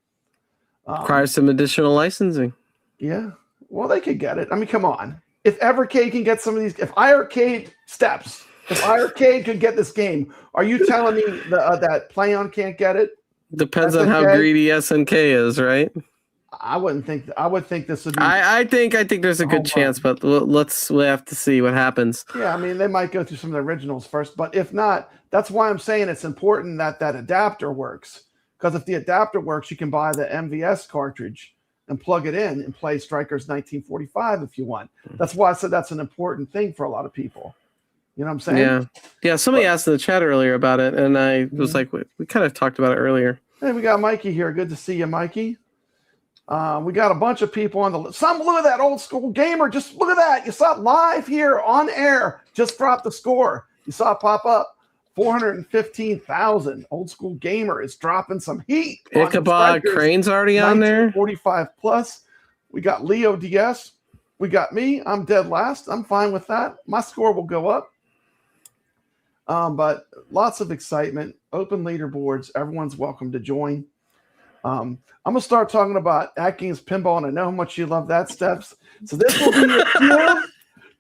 Requires some additional licensing. Yeah, well, they could get it. I mean, come on. If Evercade can get some of these, if iArcade Steps. If iArcade could get this game, are you telling me that Plaion can't get it? Depends on how greedy SNK is, right? I wouldn't think. I would think this would be. I think there's a good chance, but we'll have to see what happens. Yeah, I mean, they might go through some of the originals first, but if not, that's why I'm saying it's important that that adapter works. Because if the adapter works, you can buy the MVS cartridge and plug it in and play Srikers 1945 if you want. That's why I said that's an important thing for a lot of people. You know what I'm saying? Yeah. Somebody asked in the chat earlier about it, and I was like, we kind of talked about it earlier. Hey, we got Mikey here. Good to see you, Mikey. We got a bunch of people on the list. Look at that old school gamer. Just look at that. You saw it live here on air. Just dropped the score. You saw it pop up. 415,000. Old school gamer is dropping some heat. Ichabod Crane's already on there. 45 plus. We got Leo DS. We got me. I'm dead last. I'm fine with that. My score will go up. But lots of excitement, open leaderboards. Everyone's welcome to join. I'm going to start talking about AtGames Pinball, and I know how much you love that, Steps. So this will be a cue.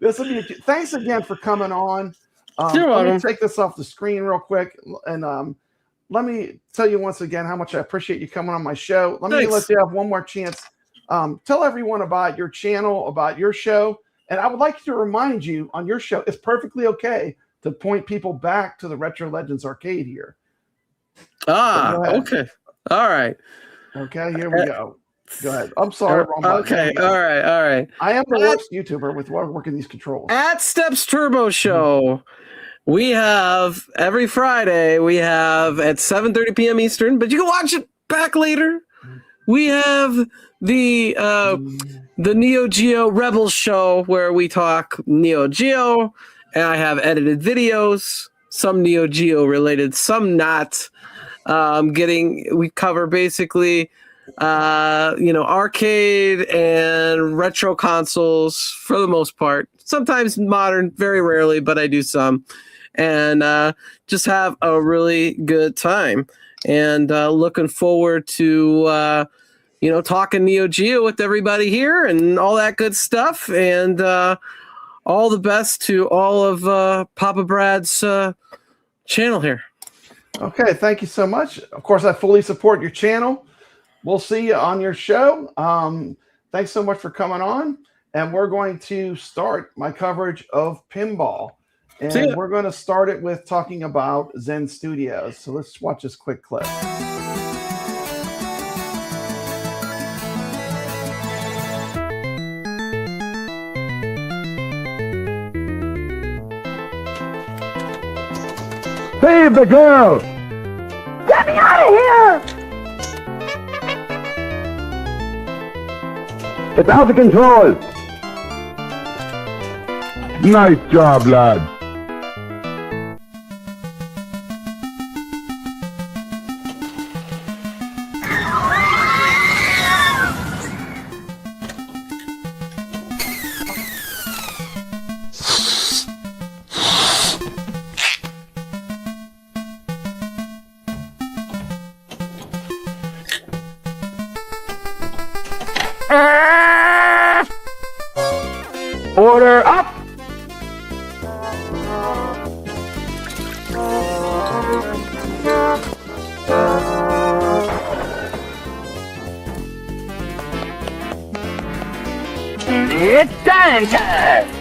This will be a cue. Thanks again for coming on. You're welcome. Let me take this off the screen real quick. And let me tell you once again how much I appreciate you coming on my show. Let me let you have one more chance. Tell everyone about your channel, about your show. And I would like to remind you on your show, it's perfectly okay to point people back to the Retro Legends arcade here. Okay. All right. Okay, here we go. Go ahead. I'm sorry. Wrong button. Okay. All right. I am the worst YouTuber with working these controls. At StepsTurbo Show, we have every Friday, we have at 7:30 p.m. Eastern, but you can watch it back later. We have the Neo Geo Rebels Show where we talk Neo Geo, and I have edited videos, some Neo Geo related, some not. We cover basically arcade and retro consoles for the most part. Sometimes modern, very rarely, but I do some. And just have a really good time. And looking forward to talking Neo Geo with everybody here and all that good stuff. And all the best to all of Papa Brad's channel here. Okay, thank you so much. Of course, I fully support your channel. We'll see you on your show. Thanks so much for coming on. And we're going to start my coverage of pinball. And we're going to start it with talking about Zen Studios. So let's watch this quick clip. Save the girl! Get me out of here! It's out of control. Nice job, lad. Order up! It's dance time!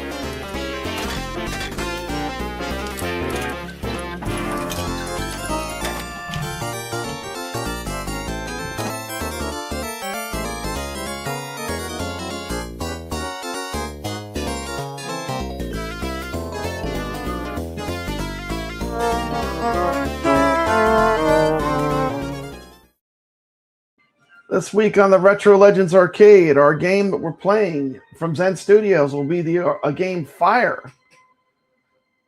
This week on the Retro Legends Arcade, our game that we're playing from Zen Studios will be a game Fire.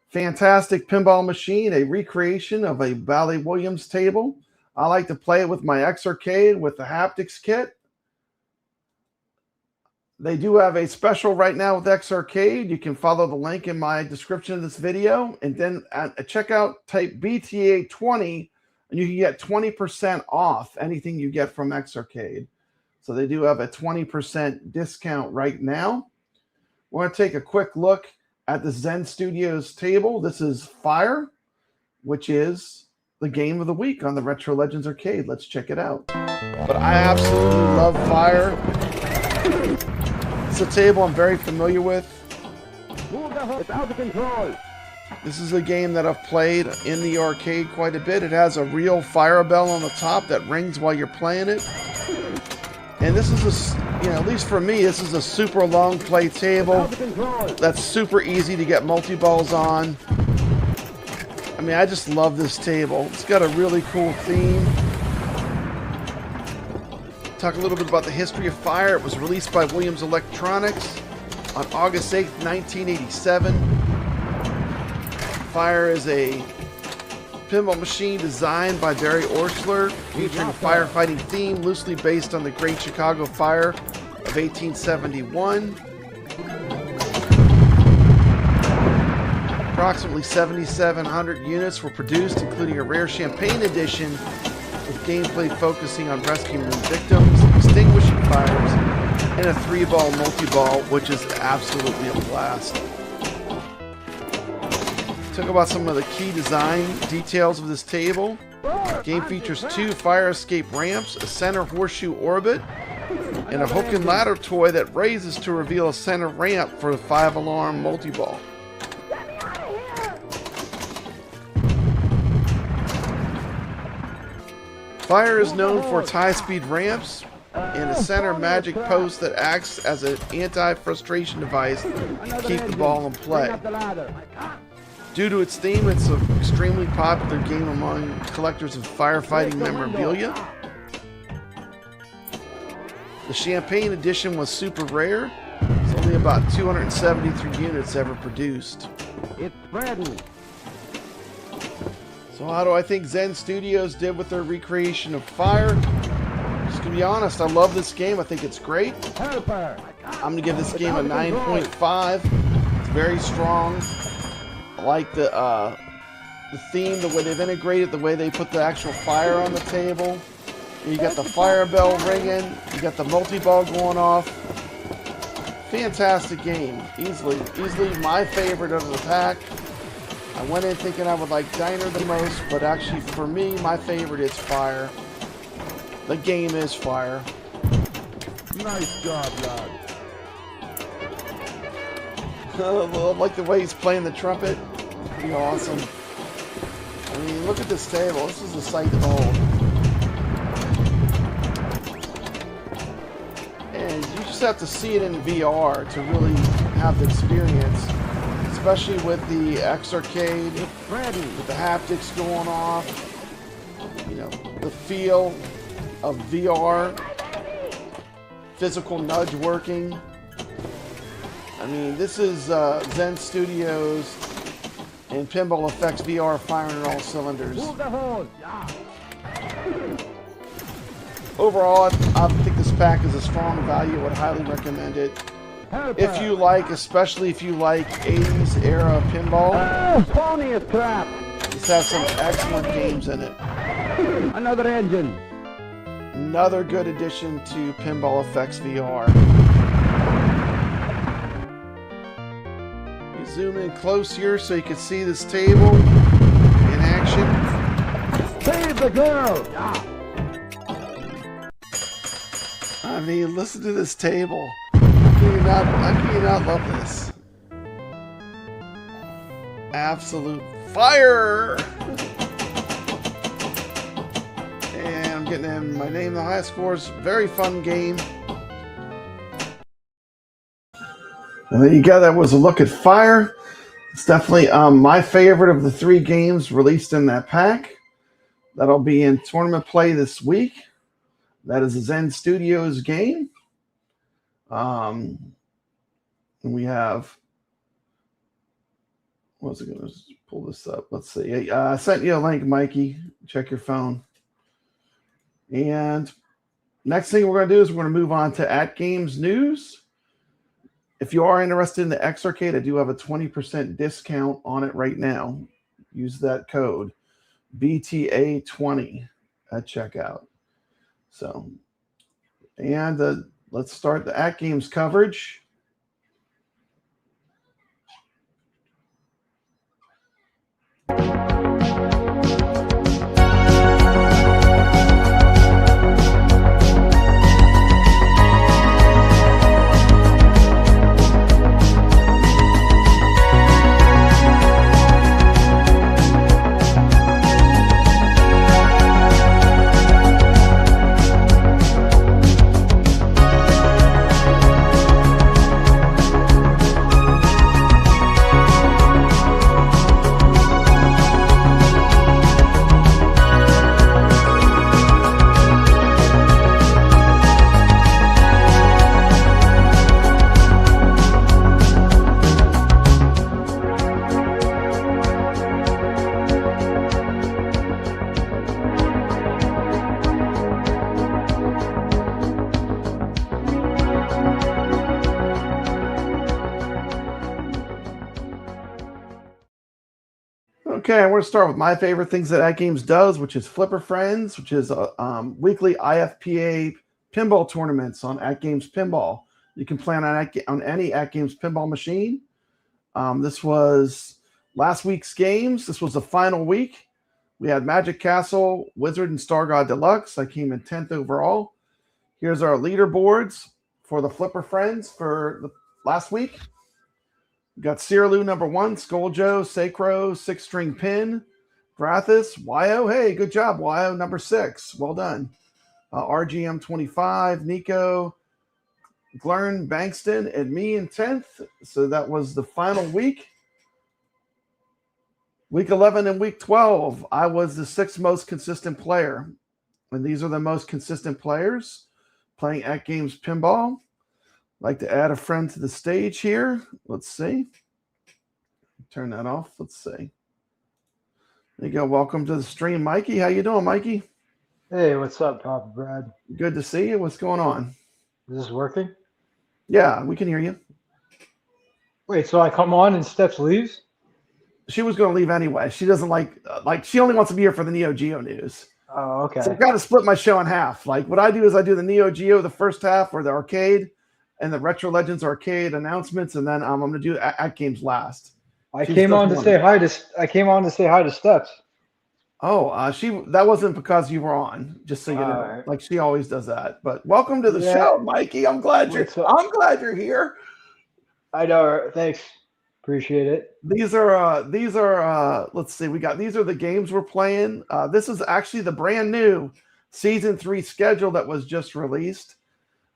Fantastic pinball machine, a recreation of a Bally Williams table. I like to play it with my X Arcade with the haptics kit. They do have a special right now with X Arcade. You can follow the link in my description of this video, and then at checkout type BTA20 and you can get 20% off anything you get from X Arcade. So they do have a 20% discount right now. We're going to take a quick look at the Zen Studios table. This is Fire, which is the game of the week on the Retro Legends Arcade. Let's check it out. But I absolutely love Fire. It's a table I'm very familiar with. It's out of control. This is a game that I've played in the arcade quite a bit. It has a real fire bell on the top that rings while you're playing it. And this is at least for me, this is a super long play table that's super easy to get multi-balls on. I mean, I just love this table. It's got a really cool theme. Talk a little bit about the history of Fire. It was released by Williams Electronics on August 8th, 1987. Fire is a pinball machine designed by Barry Orsler, featuring a firefighting theme loosely based on the Great Chicago Fire of 1871. Approximately 7,700 units were produced, including a rare champagne edition with gameplay focusing on rescuing victims, extinguishing fires, and a 3-ball multi-ball, which is absolutely a blast. Talk about some of the key design details of this table. The game features 2 fire escape ramps, a center horseshoe orbit, and a hook and ladder toy that raises to reveal a center ramp for the 5-alarm multi-ball. Fire is known for its high-speed ramps and a center magic post that acts as an anti-frustration device to keep the ball in play. Due to its theme, it's an extremely popular game among collectors of firefighting memorabilia. The Champagne edition was super rare. It's only about 273 units ever produced. It's spreading. So how do I think Zen Studios did with their recreation of Fire? Just to be honest, I love this game. I think it's great. I'm going to give this game a 9.5. It's very strong. I like the theme, the way they've integrated, the way they put the actual fire on the table. You got the fire bell ringing. You got the multi-ball going off. Fantastic game. Easily my favorite of the pack. I went in thinking I would like Diner the most, but actually for me, my favorite is Fire. The game is Fire. Nice job, lad. I like the way he's playing the trumpet. Pretty awesome. I mean, look at this table. This is a sight to behold. And you just have to see it in VR to really have the experience. Especially with the X Arcade, with the haptics going off. You know, the feel of VR. physical nudge working. I mean, this is Zen Studios and Pinball Effects VR firing on all cylinders. Overall, I think this pack is a strong value. I would highly recommend it. If you like, especially if you like 80s era pinball, this has some excellent games in it. Another engine. Another good addition to Pinball Effects VR. You zoom in close here so you can see this table in action. Save the girl. I mean, listen to this table. How can you not love this? Absolute fire! And I'm getting in my name, the highest scores. Very fun game. And there you go. That was a look at Fire. It's definitely my favorite of the 3 games released in that pack. That'll be in tournament play this week. That is a Zen Studios game. And we have, what's it going to pull this up? Let's see. I sent you a link, Mikey. Check your phone. And next thing we're going to do is we're going to move on to AtGames News. If you are interested in the X Arcade, I do have a 20% discount on it right now. Use that code BTA20 at checkout. So, and let's start the AtGames coverage. Okay, I want to start with my favorite things that AtGames does, which is Flipper Friends, which is weekly IFPA pinball tournaments on AtGames Pinball. You can play on any AtGames pinball machine. This was last week's games. This was the final week. We had Magic Castle, Wizard, and Star God Deluxe. I came in 10th overall. Here's our leaderboards for the Flipper Friends for the last week. We got Cyrilou #1, Skoljo, Sacro, 6-string pin, Grathis, Wyo. Hey, good job, Wyo, #6. Well done. RGM 25, Nico, Glern, Bankston, and me in 10th. So that was the final week. Week 11 and week 12, I was the 6th most consistent player. And these are the most consistent players playing AtGames Pinball. Like to add a friend to the stage here. Let's see. Turn that off. Let's see. There you go. Welcome to the stream, Mikey. How you doing, Mikey? Hey, what's up, Papa Brad? Good to see you. What's going on? Is this working? Yeah, we can hear you. Wait, so I come on and Steps leaves? She was going to leave anyway. She doesn't like she only wants to be here for the Neo Geo news. Oh, okay. So I've got to split my show in half. Like what I do is I do the Neo Geo the first half, or the arcade, and the Retro Legends arcade announcements, and then I'm going to do AtGames last. I came on to say hi to Steps. Oh, that wasn't because you were on. Just so you know, Right. like she always does that. But welcome to the show, Mikey. I'm glad you're here. I know. Thanks. Appreciate it. These are let's see. These are the games we're playing. This is actually the brand new season 3 schedule that was just released.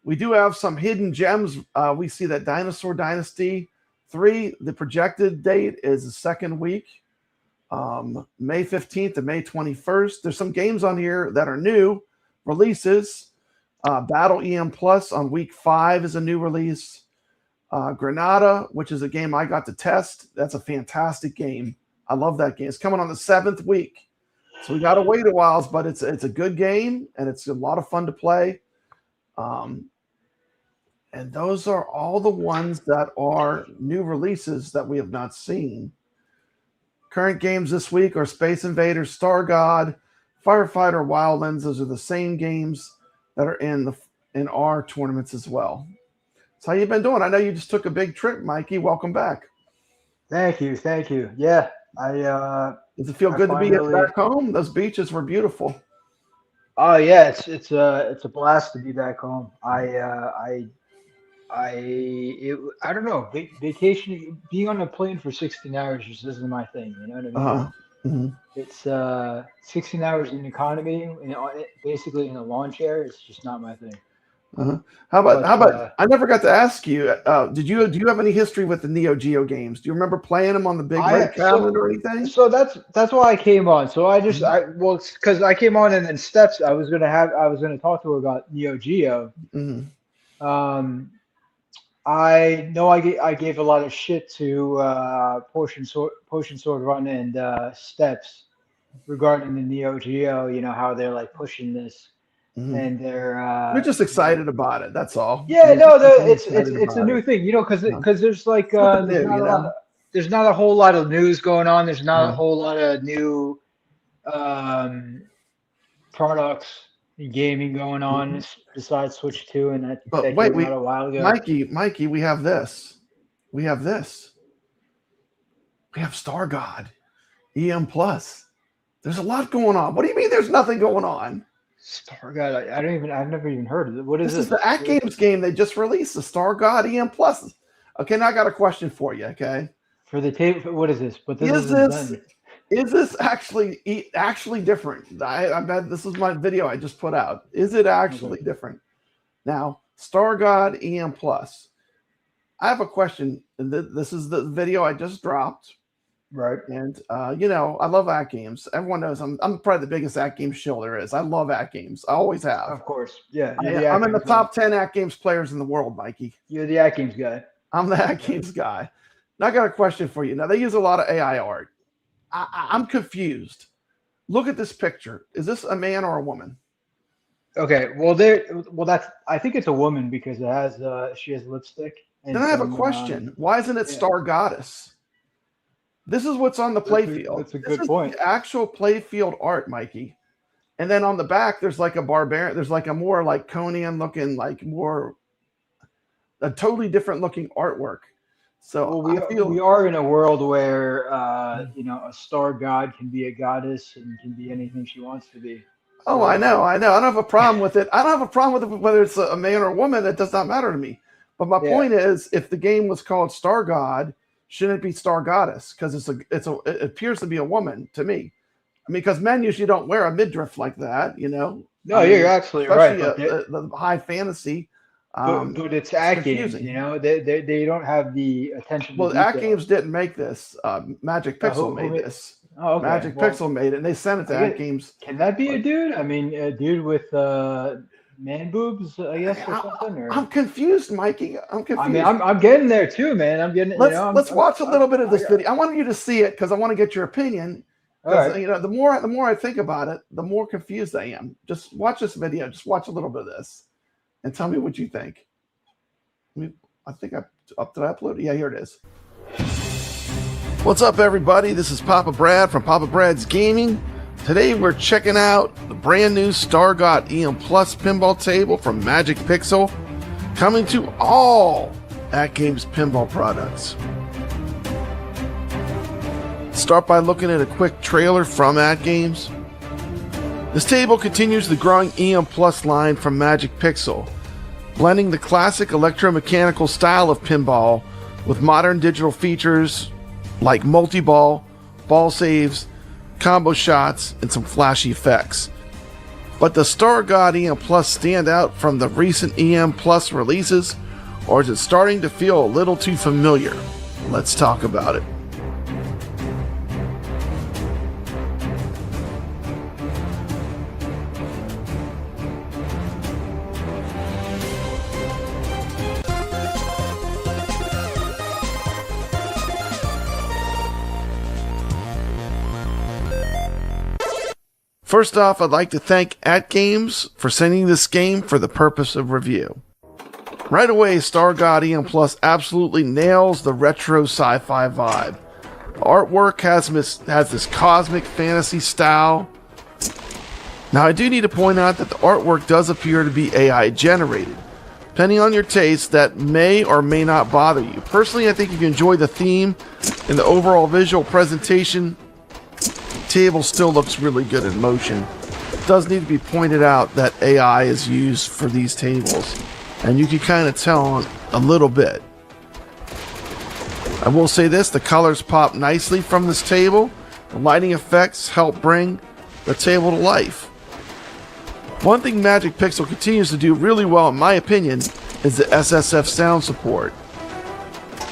We do have some hidden gems. We see that Dinosaur Dynasty 3, the projected date is the second week, May 15th to May 21st. There's some games on here that are new releases. Battle EM Plus on week 5 is a new release. Granada, which is a game I got to test. That's a fantastic game. I love that game. It's coming on the 7th week. So we got to wait a while, but it's a good game, and it's a lot of fun to play. And those are all the ones that are new releases that we have not seen. Current games this week are Space Invaders, Star God, Firefighter Wildlands. Those are the same games that are in our tournaments as well. So how you been doing? I know you just took a big trip, Mikey. Welcome back. Thank you. Yeah, Does it feel good to be back home? Those beaches were beautiful. Oh yeah, it's a blast to be back home. I don't know. Vacation, being on a plane for 16 hours just isn't my thing. You know what I mean? It's 16 hours in economy, basically in a lawn chair. It's just not my thing. How about? I never got to ask you. Do you have any history with the Neo Geo games? Do you remember playing them on the big red cabinet or anything? So that's why I came on. So because I came on and then Steps. I was gonna talk to her about Neo Geo. I know I gave a lot of shit to Potion Sword Run and Steps regarding the Neo Geo. You know how they're like pushing this. And we're just excited about it. That's all. Yeah, it's a new thing, you know, because there's like there's not a whole lot of news going on. There's not a whole lot of new products in gaming going on besides Switch 2, and that came out a while ago. Mikey, we have this. We have Star God, EM Plus. There's a lot going on. What do you mean? There's nothing going on? Star God, I've never even heard of it. What is this? This is the AtGames game they just released, the Star God EM Plus. Okay, now I got a question for you. Okay, for the table, what is this? But is this actually different? I bet this is my video I just put out. Is it actually different? Now, Star God EM Plus. I have a question. This is the video I just dropped. Right. And, you know, I love AtGames. Everyone knows I'm probably the biggest AtGames shill there is. I love AtGames. I always have. Of course. Yeah. I'm in the top 10 AtGames players in the world, Mikey. You're the AtGames guy. I'm the AtGames guy. Now, I got a question for you. Now, they use a lot of AI art. I'm confused. Look at this picture. Is this a man or a woman? Okay. I think it's a woman because it has she has lipstick. Then I have a question. Why isn't it Star Goddess? This is what's on the playfield. That's a good point. The actual playfield art, Mikey. And then on the back, there's like a barbarian. There's like a more like Conan looking, like more a totally different looking artwork. So we are in a world where you know, a star god can be a goddess and can be anything she wants to be. Oh, I know. I don't have a problem with it. I don't have a problem with it whether it's a man or a woman. That does not matter to me. But my point is, if the game was called Star God, shouldn't it be Star Goddess? Because it appears to be a woman to me. I mean, because men usually don't wear a midriff like that, you know. No, you're absolutely right. The high fantasy. But it's AtGames, you know. They don't have the attention. Well, AtGames didn't make this. Magic Pixel made this. Oh, okay. Magic Pixel made it, and they sent it to AtGames. Can that be a dude? I mean, a dude with man boobs, I guess, or something. Or? I'm confused, Mikey. I'm confused. I mean, I'm getting there too, man. I'm getting. Let's watch a little bit of this video. I want you to see it because I want to get your opinion. Right. You know, the more I think about it, the more confused I am. Just watch this video. Just watch a little bit of this, and tell me what you think. I think did I upload it? Yeah, here it is. What's up, everybody? This is Papa Brad from Papa Brad's Gaming. Today we're checking out the brand new Star God EM Plus pinball table from Magic Pixel, coming to all AtGames pinball products. Start by looking at a quick trailer from AtGames. This table continues the growing EM Plus line from Magic Pixel, blending the classic electromechanical style of pinball with modern digital features like multi-ball, ball saves, combo shots, and some flashy effects. But does Star God EM Plus stand out from the recent EM Plus releases, or is it starting to feel a little too familiar? Let's talk about it. First off, I'd like to thank AtGames for sending this game for the purpose of review. Right away, Star God EM Plus absolutely nails the retro sci-fi vibe. The artwork has this cosmic fantasy style. Now, I do need to point out that the artwork does appear to be AI generated. Depending on your taste, that may or may not bother you. Personally, I think if you enjoy the theme and the overall visual presentation, the table still looks really good in motion. It does need to be pointed out that AI is used for these tables, and you can kind of tell a little bit. I will say this, the colors pop nicely from this table. The lighting effects help bring the table to life. One thing Magic Pixel continues to do really well, in my opinion, is the SSF sound support.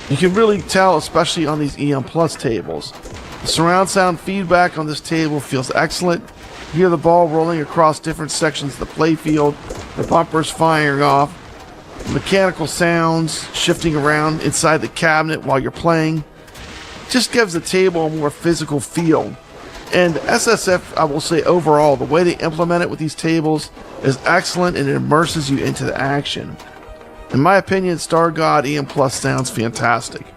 You can really tell, especially on these EM Plus tables. The surround sound feedback on this table feels excellent. You hear the ball rolling across different sections of the playfield, the bumpers firing off, mechanical sounds shifting around inside the cabinet while you're playing. It just gives the table a more physical feel. And SSF, I will say overall, the way they implement it with these tables is excellent, and it immerses you into the action. In my opinion, Star God EM Plus sounds fantastic.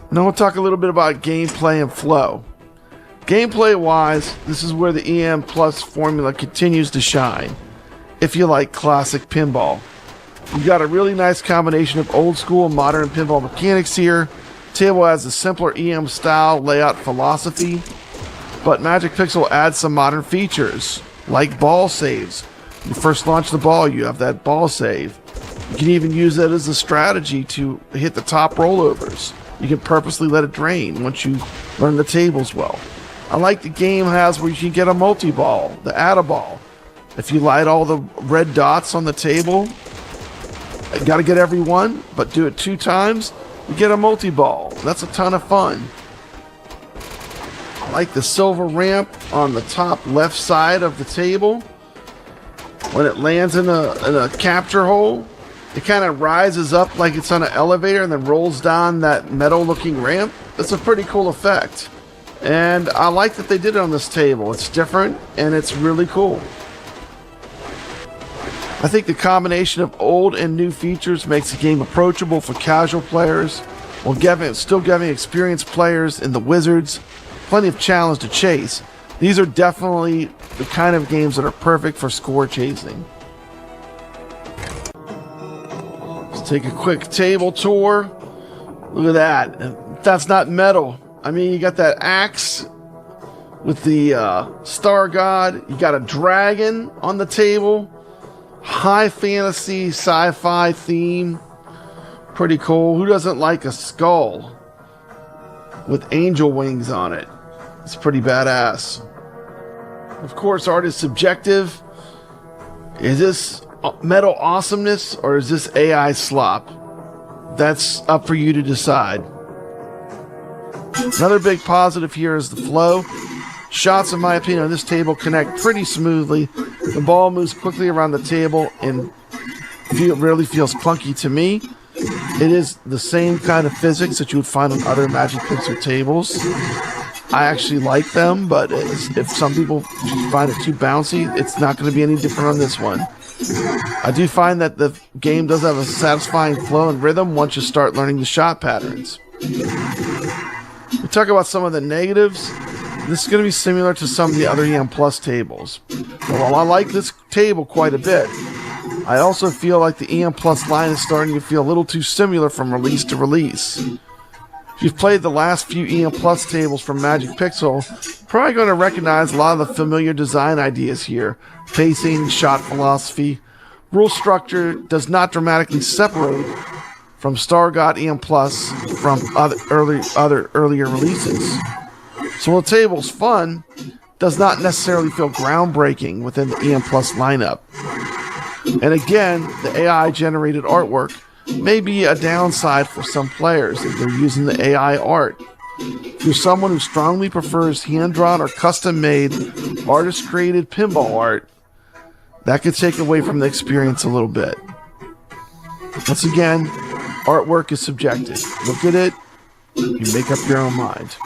Now we'll talk a little bit about gameplay and flow. Gameplay wise, this is where the EM Plus formula continues to shine. If you like classic pinball. You've got a really nice combination of old school and modern pinball mechanics here. The table has a simpler EM style layout philosophy. But Magic Pixel adds some modern features, like ball saves. When you first launch the ball, you have that ball save. You can even use that as a strategy to hit the top rollovers. You can purposely let it drain once you learn the tables well. I like the game has where you can get a multi-ball, the add-a-ball. If you light all the red dots on the table, you gotta get every one, but do it 2 times, you get a multi-ball. That's a ton of fun. I like the silver ramp on the top left side of the table. When it lands in a capture hole, it kind of rises up like it's on an elevator and then rolls down that metal looking ramp. That's a pretty cool effect. And I like that they did it on this table. It's different and it's really cool. I think the combination of old and new features makes the game approachable for casual players, while still giving experienced players in the Wizards plenty of challenge to chase. These are definitely the kind of games that are perfect for score chasing. Let's take a quick table tour. Look at that. That's not metal. I mean, you got that axe with the Star God. You got a dragon on the table. High fantasy sci-fi theme. Pretty cool. Who doesn't like a skull with angel wings on it? It's pretty badass. Of course, art is subjective. Is this metal awesomeness or is this AI slop? That's up for you to decide. Another big positive here is the flow. Shots, in my opinion, on this table connect pretty smoothly. The ball moves quickly around the table and rarely feels clunky to me. It is the same kind of physics that you would find on other Magic Pixel tables. I actually like them, but if some people find it too bouncy, it's not going to be any different on this one. I do find that the game does have a satisfying flow and rhythm once you start learning the shot patterns. We talk about some of the negatives. This is going to be similar to some of the other EM Plus tables. But while I like this table quite a bit, I also feel like the EM Plus line is starting to feel a little too similar from release to release. If you've played the last few EM Plus tables from Magic Pixel, you're probably going to recognize a lot of the familiar design ideas here. Pacing, shot philosophy, rule structure does not dramatically separate from Star God EM Plus from other earlier releases. So while the table's fun, does not necessarily feel groundbreaking within the EM Plus lineup. And again, the AI generated artwork may be a downside for some players if they're using the AI art. If you're someone who strongly prefers hand-drawn or custom-made, artist-created pinball art, that could take away from the experience a little bit. Once again, artwork is subjective. Look at it, you make up your own mind.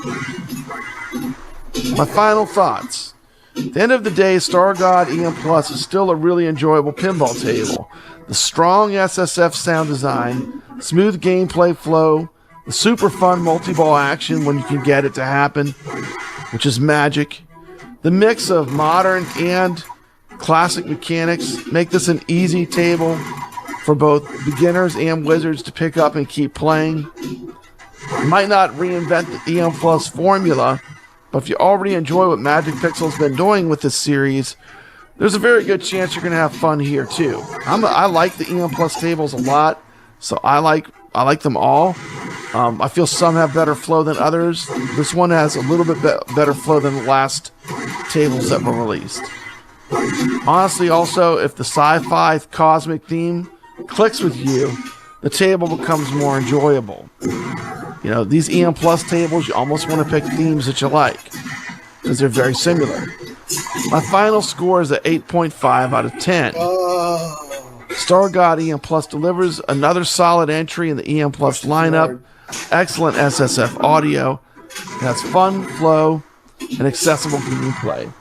My final thoughts. At the end of the day, Star God EM Plus is still a really enjoyable pinball table. The strong SSF sound design, smooth gameplay flow, the super fun multi-ball action when you can get it to happen, which is magic. The mix of modern and classic mechanics make this an easy table for both beginners and wizards to pick up and keep playing. You might not reinvent the EM Plus formula, but if you already enjoy what Magic Pixel's been doing with this series, there's a very good chance you're going to have fun here too. I like the EM Plus tables a lot, so I like them all. I feel some have better flow than others. This one has a little bit better flow than the last tables that were released. Honestly, also, if the sci-fi cosmic theme clicks with you, the table becomes more enjoyable. You know, these EM Plus tables, you almost want to pick themes that you like because they're very similar. My final score is an 8.5 out of 10. Star God EM Plus delivers another solid entry in the EM Plus lineup. Excellent SSF audio. It has fun, flow, and accessible gameplay.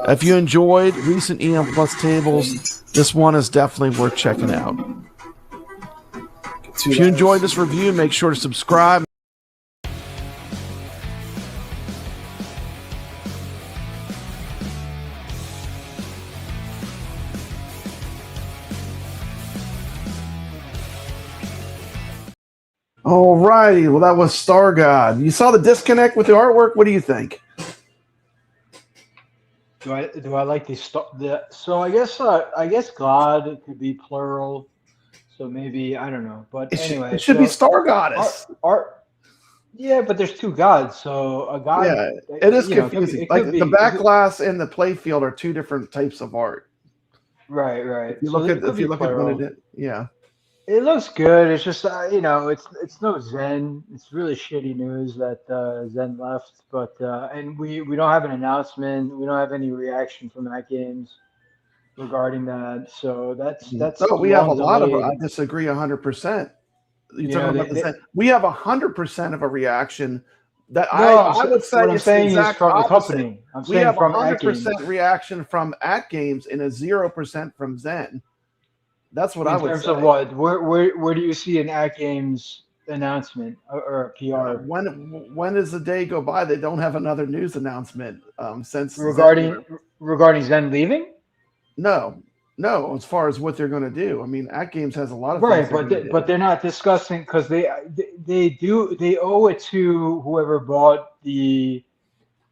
If you enjoyed recent EM Plus tables, this one is definitely worth checking out. If you enjoyed this review, make sure to subscribe. Alrighty, well that was Star God. You saw the disconnect with the artwork. What do you think? Do I like so I guess God could be plural, so maybe I don't know, but anyway, it should be Star Goddess. Yeah, but there's two gods, so a god. Yeah, it is confusing. The back glass and the play field are two different types of art. Right. If you look at what it is, yeah. It looks good. It's just it's no Zen. It's really shitty news that Zen left. But and we don't have an announcement. We don't have any reaction from AtGames regarding that. So that's. No, we have a lot of. I disagree 100%. You're talking about the Zen. We have 100% of a reaction. That I would say what I'm saying is from the company. We have 100% reaction from AtGames and a 0% from Zen. That's what I would say. In terms of what? Where do you see an AtGames announcement or a PR? When does the day go by they don't have another news announcement since regarding Zen leaving? No. As far as what they're going to do, I mean, AtGames has a lot of things but they're not discussing because they owe it to whoever bought the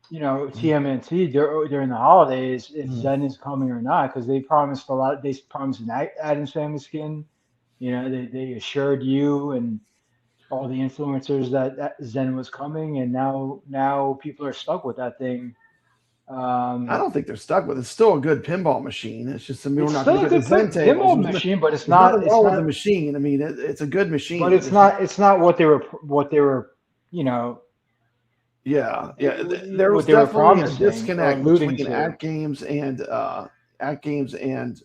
TMNT during the holidays if Zen is coming or not, because they promised a lot. They promised an Adam's Family skin. They assured you and all the influencers that Zen was coming, and now people are stuck with that thing. I don't think they're stuck with it. It's still a good pinball machine. It's just we're not going to get the Zen pinball machine, but it's not wrong with the machine. I mean, it's a good machine, but it's not what they were. Yeah. There was definitely a disconnect between AtGames and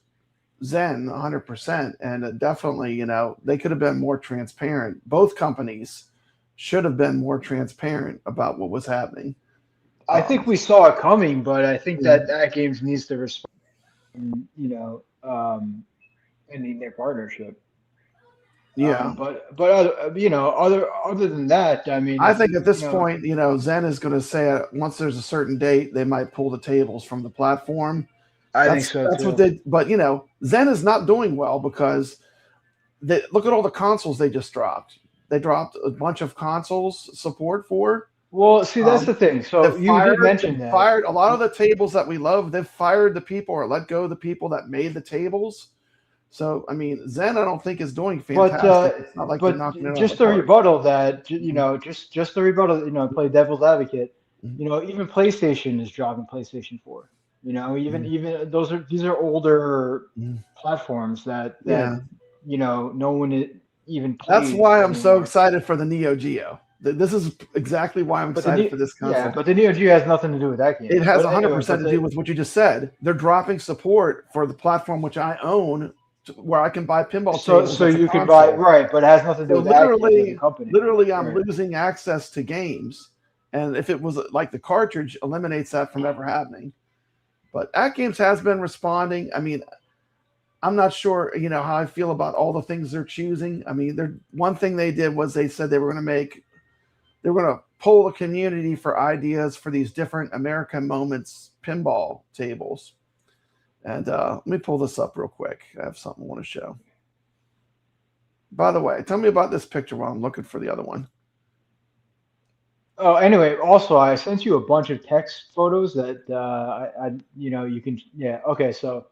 Zen 100%, and definitely, they could have been more transparent. Both companies should have been more transparent about what was happening. I think we saw it coming, but I think that AtGames needs to respond, ending their partnership. Yeah, but other than that, I mean, I think at this point, Zen is going to say once there's a certain date, they might pull the tables from the platform. I think so. That's what they. But Zen is not doing well because look at all the consoles they just dropped. They dropped a bunch of consoles support for. Well, see, that's the thing. So you mentioned that. Fired a lot of the tables that we love. They've fired the people or let go of the people that made the tables. So, I mean, Zen, I don't think is doing fantastic. It's not like they're knocking it just to rebuttal that, just to rebuttal, play devil's advocate. Even PlayStation is dropping PlayStation 4. Even these are older platforms that no one even plays. That's why I'm so excited for the Neo Geo. This is exactly why I'm excited for this console. Yeah, but the Neo Geo has nothing to do with that game. It has 100% to do with what you just said. They're dropping support for the platform which I own, where I can buy pinball tables. So you can buy, right, but it has nothing to do with that company. Literally, I'm losing access to games, and if it was like the cartridge, eliminates that from ever happening. But AtGames has been responding. I mean, I'm not sure, how I feel about all the things they're choosing. I mean, one thing they did was they said they were going to poll the community for ideas for these different American Moments pinball tables. And let me pull this up real quick. I have something I want to show. By the way, tell me about this picture while I'm looking for the other one. Oh, anyway, also I sent you a bunch of text photos that you can. Yeah. Okay. So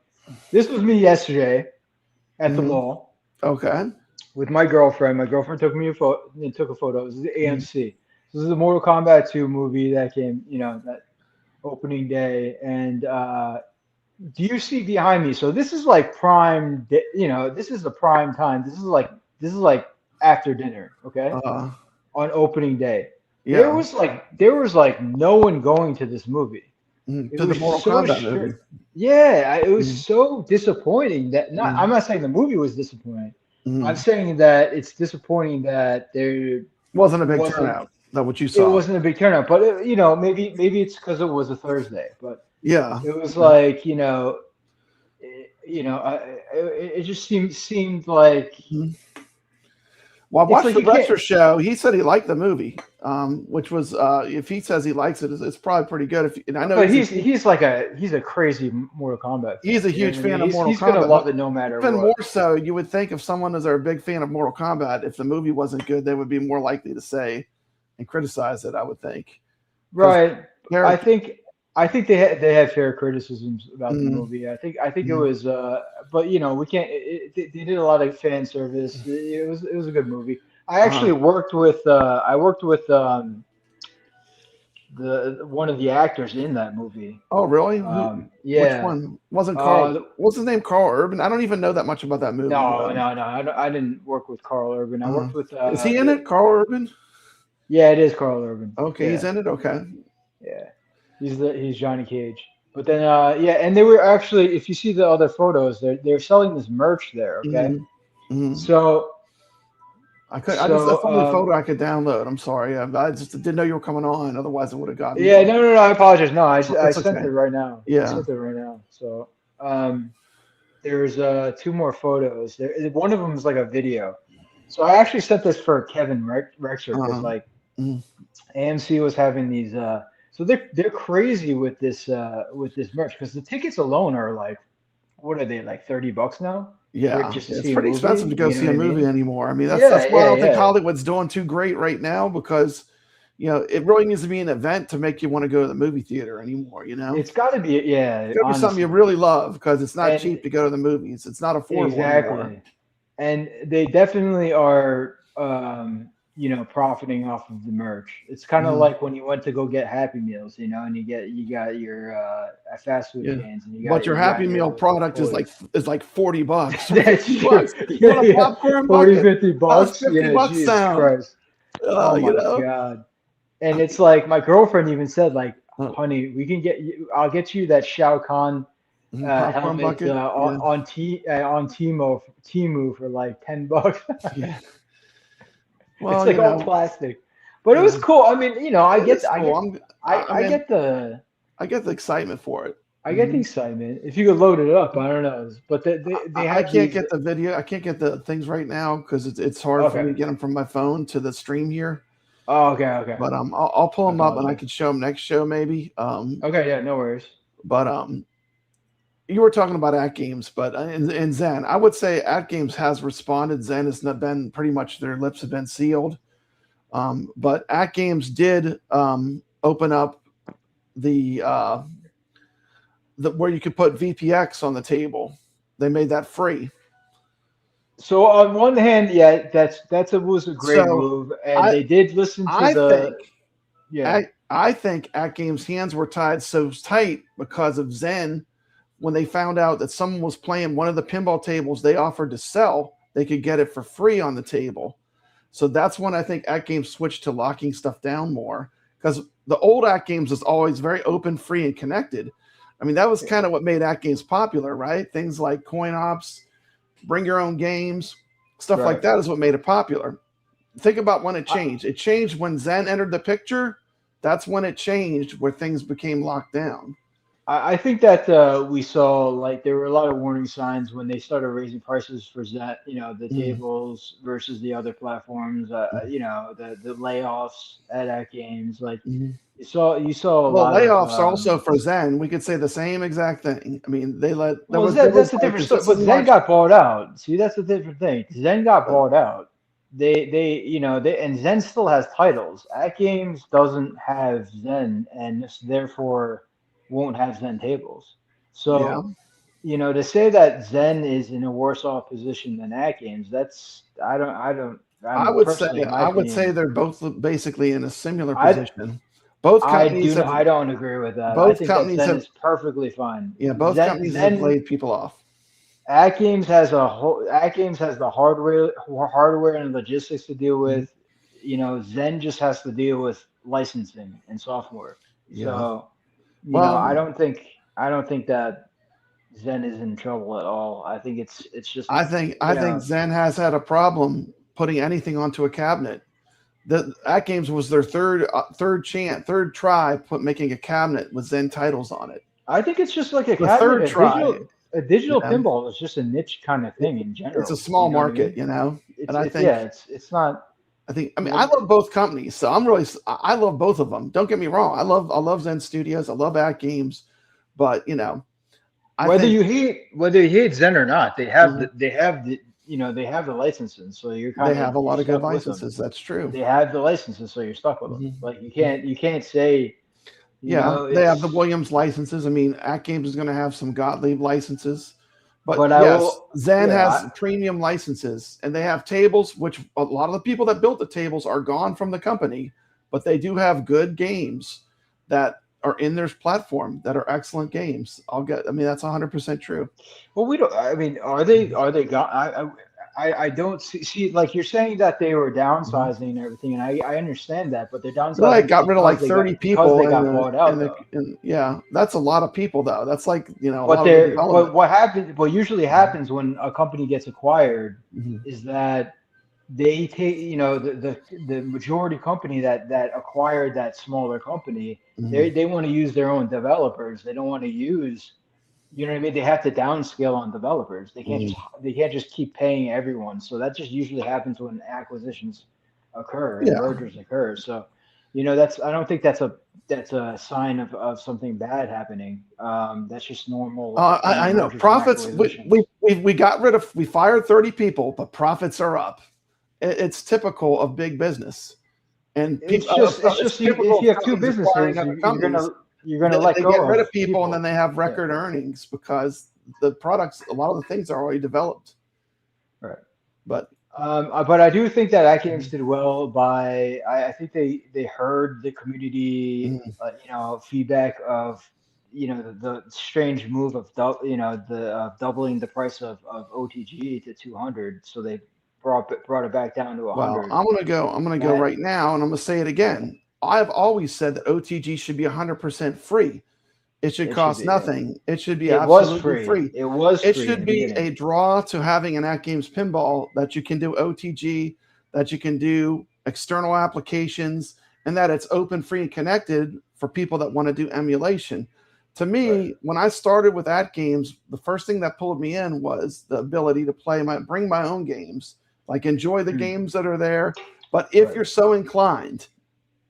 this was me yesterday at the mall. Okay. With my girlfriend. My girlfriend took me a photo. Took a photo. It was the AMC. This is the Mortal Kombat 2 movie that came, that opening day. And do you see behind me? So this is like prime. This is the prime time. This is like after dinner. Okay. On opening day. Yeah. There was like no one going to this movie. To the Mortal Kombat movie. Yeah, it was so disappointing that I'm not saying the movie was disappointing. I'm saying that it's disappointing that there wasn't a big turnout. That what you saw. It wasn't a big turnout, but maybe it's because it was a Thursday. But yeah, it was like it just seemed like. Well, I watched the Retro show. He said he liked the movie, which was if he says he likes it, it's probably pretty good. And I know, but he's a crazy Mortal Kombat fan. He's a huge fan of Mortal Kombat. He's gonna love it no matter what. Even more so, you would think if someone is a big fan of Mortal Kombat, if the movie wasn't good, they would be more likely to say and criticize it. I would think. Right. I think they had fair criticisms about the movie. I think it was, but we can't. They did a lot of fan service. It was a good movie. I actually worked with the one of the actors in that movie. Oh, really? Yeah. Which one? Wasn't Carl? What's his name? Carl Urban? I don't even know that much about that movie. No. I didn't work with Carl Urban. I worked with. Is he in it? Carl Urban? Yeah, it is Carl Urban. Okay, yeah. He's in it. Okay. Yeah. He's Johnny Cage. But then and they were actually, if you see the other photos, they're selling this merch there, okay? So that's the only photo I could download. I'm sorry. I just didn't know you were coming on, otherwise it would have gotten me. No, I apologize. No, I sent it right now. Yeah. I sent it right now. So there's 2 more photos. One of them is like a video. So I actually sent this for Kevin Rexer because AMC was having these so they're crazy with this merch because the tickets alone are like, what are they, like $30 now? Yeah, it's pretty expensive to go see a movie anymore. I mean, that's why I don't think Hollywood's doing too great right now because it really needs to be an event to make you want to go to the movie theater anymore. It's got to be it's got to be something you really love because it's not cheap to go to the movies. It's not affordable anymore. And they definitely are. Profiting off of the merch. It's kind of like when you went to go get Happy Meals, and you got your fast food cans, and but your Happy Meal product is like $40. That's true. You want a popcorn bucket? $40, $50. $50 Jesus Christ. Oh my God. And it's like my girlfriend even said, like, honey, we can I'll get you that Shao Kahn helmet on Temu for like $10. Yeah. Well, it's like all plastic, but it was cool. I mean, I get the excitement for it. I get the excitement. If you could load it up, I don't know, but I can't get the video. I can't get the things right now because it's hard for me to get them from my phone to the stream here. Oh, okay. But I'll pull them up and I can show them next show maybe. Okay, yeah, no worries. But you were talking about AtGames, but in Zen, I would say AtGames has responded. Zen has not been pretty much, their lips have been sealed. But AtGames did open up the where you could put VPX on the table. They made that free. So on one hand, yeah, that was a great move, and they did listen to I think AtGames' hands were tied so tight because of Zen. When they found out that someone was playing one of the pinball tables they offered to sell, they could get it for free on the table. So that's when I think AtGames switched to locking stuff down more, because the old AtGames was always very open, free, and connected. I mean, that was kind of what made AtGames popular, right? Things like coin ops, bring your own games, stuff like that is what made it popular. Think about when it changed. It changed when Zen entered the picture. That's when it changed, where things became locked down. I think that we saw like there were a lot of warning signs when they started raising prices for that, the tables versus the other platforms. The layoffs at AtGames. Like you saw a Well, lot of. layoffs also for Zen. We could say the same exact thing. I mean, they let there Well, was there was that's a like different this story. But is Zen much. got bought out. See, that's a different thing. Zen got bought out. And Zen still has titles. AtGames doesn't have Zen, and therefore won't have Zen tables. Yeah, So, to say that Zen is in a worse off position than AtGames, that's I I mean, would say personally, in my I would say opinion, they're both basically in a similar I position. Both companies have I don't agree with that. I both think that companies Zen have is perfectly fine. yeah both companies have Zen laid people off. AtGames has the hardware and logistics to deal Mm-hmm. with. Zen just has to deal with licensing and software. Yeah. So, Well, I don't think that Zen is in trouble at all. I think it's just I think Zen has had a problem putting anything onto a cabinet. The AtGames was their third try making a cabinet with Zen titles on it. I think it's just like a The cabinet. third try. A digital You know? pinball is just a niche kind of thing in general. It's a small You know what I market, mean? and I think it's not. I mean I love both companies, so I love both of them. Don't get me wrong, I love Zen Studios, I love AtGames, but Whether you hate Zen or not, they have they have the licenses, so you're kind they of have a lot of good stuck with them. licenses. That's true. They have the licenses, so you're stuck with them. Like you can't say. They have the Williams licenses. I mean, AtGames is going to have some Gottlieb licenses, but I yes, will. Zen has premium licenses, and they have tables. Which a lot of the people that built the tables are gone from the company, but they do have good games that are in their platform that are excellent games. I mean, that's 100% true. Well, we don't. I mean, are they gone? I don't see like you're saying that they were downsizing and everything, and I understand that, but they're downsizing. They got rid of like 30 people. Because they got bought out. Yeah, that's a lot of people though. That's like what happens? What usually happens when a company gets acquired is that they take the majority company that acquired that smaller company. They want to use their own developers. They don't want to use. You know what I mean? They have to downscale on developers. They can't just keep paying everyone. So that just usually happens when acquisitions occur and mergers occur. So, I don't think that's a sign of something bad happening. That's just normal. I know profits. We fired 30 people, but profits are up. It's typical of big business. And it's just if you have two businesses, you're gonna let go. They get rid of people and then they have record earnings because the products, a lot of the things are already developed. Right. But I do think that AtGames did well by I think they heard the community feedback of the strange move of doubling the price of OTG to 200, so they brought it back down to 100. Well, I'm gonna go right now, and I'm gonna say it again. I've always said that OTG should be 100% free. It should cost nothing. It should be absolutely free. It was. It should be a draw to having an AtGames Pinball that you can do OTG, that you can do external applications, and that it's open, free, and connected for people that want to do emulation. To me, when I started with AtGames, the first thing that pulled me in was the ability to bring my own games, like enjoy the games that are there. But if you're so inclined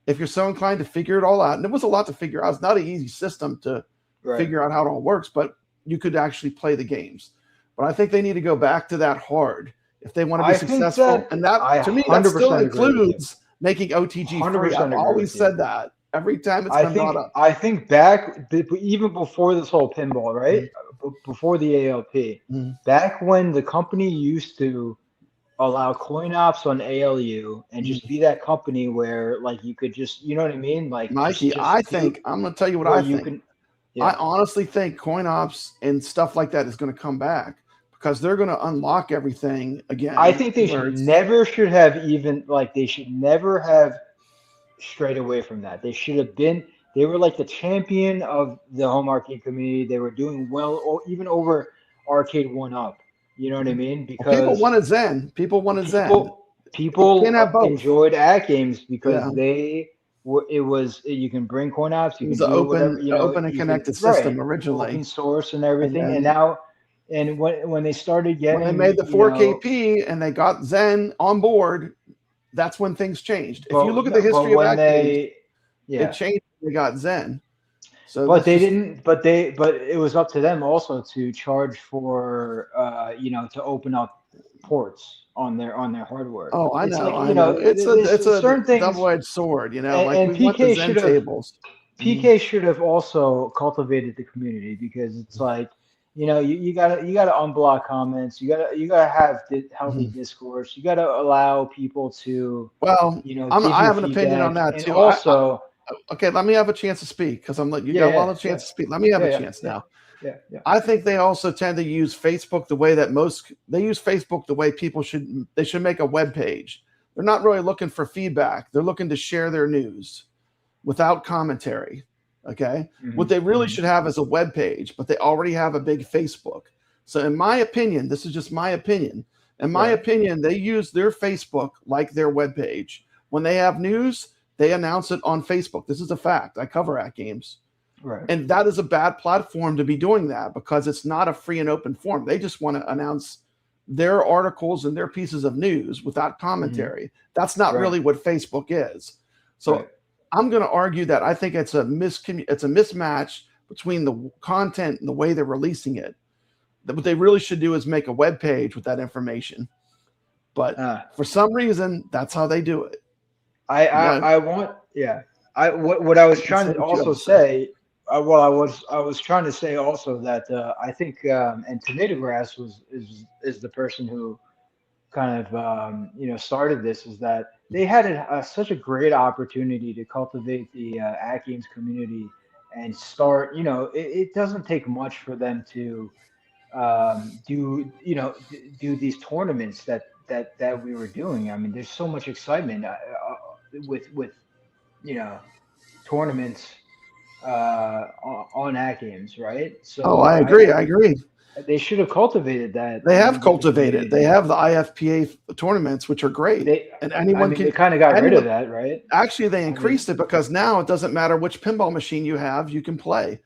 to figure it all out, and it was a lot to figure out. It's not an easy system to figure out how it all works, but you could actually play the games. But I think they need to go back to that hard if they want to be successful. And that, to me, that still includes making OTG free. I've always said that every time it's been brought up. I think even before this whole pinball, right? Before the ALP, back when the company used to allow coin ops on ALU and just be that company where like you could just, you know what I mean? Like Mikey, I'm going to tell you what I think. I honestly think coin ops and stuff like that is going to come back because they're going to unlock everything again. I think they should never have strayed away from that. They were like the champion of the home arcade community. They were doing well, even over Arcade 1UP. You know what I mean? Because people wanted Zen. People enjoyed AtGames because you can bring coin apps, you It was can an do whatever, open and connected system originally. open source and everything. And And then- now, and when they started getting, When they made the 4KP and they got Zen on board, that's when things changed. If you look at the history of AtGames, it changed when they got Zen. So but they didn't. But it was up to them also to charge for to open up ports on their hardware. Oh, I It's know. like, I know. It's a certain things, double-edged sword, you know. and, like and we want the PK Zen should have tables. PK should have also cultivated the community, because it's like, you gotta unblock comments. You gotta have healthy discourse. You gotta allow people to, Well, I have an opinion on that and too. Also, okay, let me have a chance to speak, because I'm letting you got a lot of chance to speak. Let me have a chance now. Yeah. I think they also tend to use Facebook the way that they use Facebook the way people should. They should make a web page. They're not really looking for feedback. They're looking to share their news without commentary. Okay. What they really should have is a web page, but they already have a big Facebook. So in my opinion, this is just my opinion. In my opinion, they use their Facebook like their web page. When they have news, they announce it on Facebook. This is a fact. I cover AtGames. Right. And that is a bad platform to be doing that, because it's not a free and open forum. They just want to announce their articles and their pieces of news without commentary. That's not really what Facebook is. So I'm going to argue that I think it's a mismatch between the content and the way they're releasing it. What they really should do is make a web page with that information. But for some reason, that's how they do it. What I was trying to also say, I was trying to say also that I think and Tomato Grass is the person who kind of started this, is that they had such a great opportunity to cultivate the AtGames community and start. It doesn't take much for them to do these tournaments that we were doing. I mean, there's so much excitement with tournaments on AtGames, right? So I agree. I agree. They should have cultivated that. They have cultivated. They have the IFPA tournaments, which are great. They kind of got rid of that, right? Actually, they increased it, because now it doesn't matter which pinball machine you have, you can play.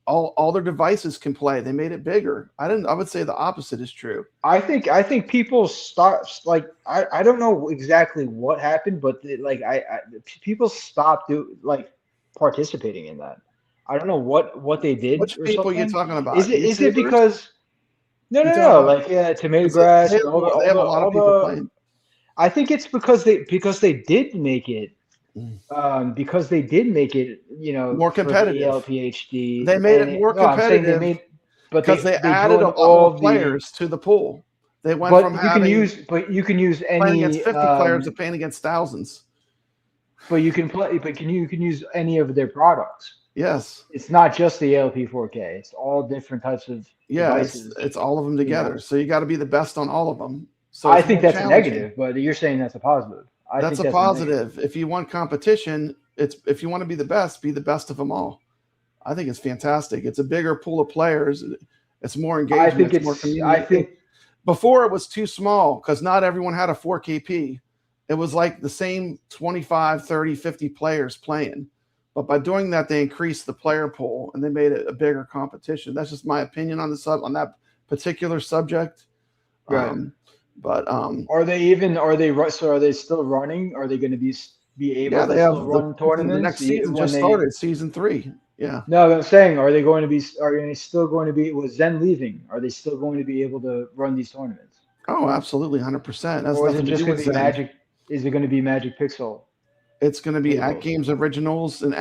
All their devices can play. They made it bigger. I would say the opposite is true. I think people start, like, I don't know exactly what happened, but people stopped participating in that. I don't know what they did. Which people are you talking about? Is it because no, like Tomato Grass and all they have a lot of people playing. I think it's because they did make it because they did make it, more competitive. For the ELPHD. They made it more competitive because they added all the players to the pool. They went from you can use any playing against 50 players to playing against thousands. But you can use any of their products. Yes. It's not just the ALP4K. It's all different types of devices. It's all of them together. So you got to be the best on all of them. So I think that's a negative, but you're saying that's a positive. That's a positive. If you want competition, if you want to be the best of them all. I think it's fantastic. It's a bigger pool of players. It's more engagement. I think it's more community. I think before it was too small because not everyone had a 4KP. It was like the same 25, 30, 50 players playing. But by doing that, they increased the player pool and they made it a bigger competition. That's just my opinion on on that particular subject. Right. Are they still running? Are they going to be able to still run tournaments? The next season just started, season 3. Yeah. No, I'm saying, are they still going to be, with Zen leaving, are they still going to be able to run these tournaments? Oh, absolutely, 100%. Or is it just going to be Magic? Is it going to be Magic Pixel? It's going to be AtGames Originals and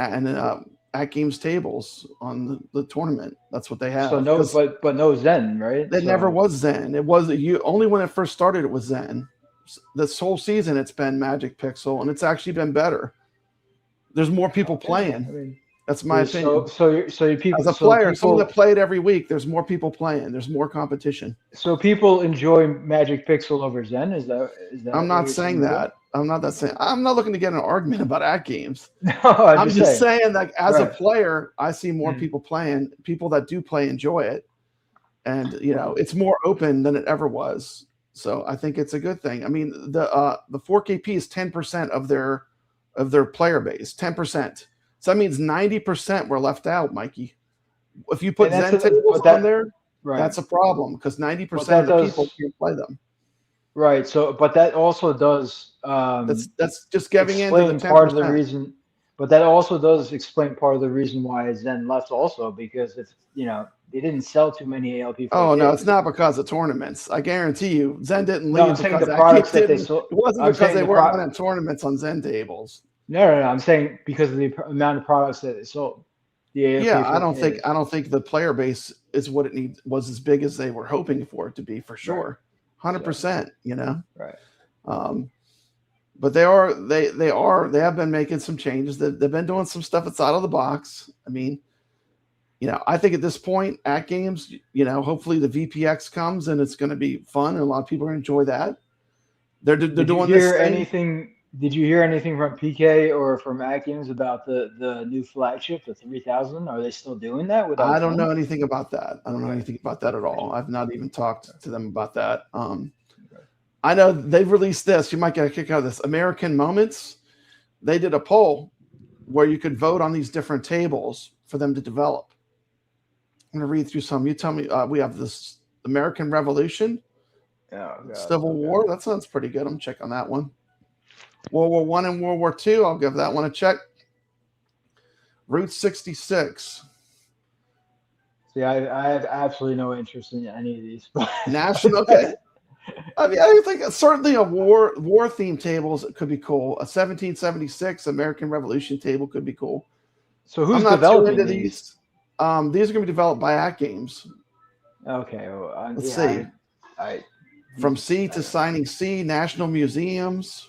AtGames tables on the tournament. That's what they have. So but no Zen, right? It never was Zen. It was only when it first started. It was Zen. This whole season, it's been Magic Pixel, and it's actually been better. There's more people playing. That's my opinion. So people, as a player, someone that played every week, there's more people playing. There's more competition. So people enjoy Magic Pixel over Zen. Is that? I'm not saying that. I'm not looking to get an argument about AtGames. No, I'm just saying that as a player, I see more people playing. People that do play enjoy it, and it's more open than it ever was. So I think it's a good thing. I mean, the 4KP is 10% of their of their player base, 10%. So that means 90% were left out, Mikey. If you put Zen tables on there, that's a problem because 90% of the people can't play them. Right. So, but that also does that's just giving in to the 10%. Part of the reason. But that also does explain part of the reason why Zen left, also because it's they didn't sell too many ALP. Oh no, it's not because of tournaments. I guarantee you, Zen didn't leave. No, I'm saying the products that they sold. It wasn't because they weren't running tournaments on Zen tables. No. I'm saying because of the amount of products that they sold. Yeah, I don't think the player base is what it was as big as they were hoping for it to be, for sure. 100%, Right. But they have been making some changes. They've been doing some stuff that's out of the box. I mean, I think at this point, AtGames, hopefully the VPX comes and it's going to be fun and a lot of people are going to enjoy that. They're doing this thing. Did you hear anything from PK or from AtGames about the new flagship, the 3000? Are they still doing that? I don't know anything about that. I don't know anything about that at all. I've not even talked to them about that. I know they've released this. You might get a kick out of this. American Moments. They did a poll where you could vote on these different tables for them to develop. I'm going to read through some. You tell me. We have this American Revolution, Civil War. That sounds pretty good. I'm checking that one. World War I and World War II. I'll give that one a check. Route 66. See, I have absolutely no interest in any of these. National. Okay. I mean, I think certainly a war themed tables could be cool. A 1776 American Revolution table could be cool. So who's developing these? These are going to be developed by AtGames. Okay. Well, let's see. From sea to signing sea, national museums,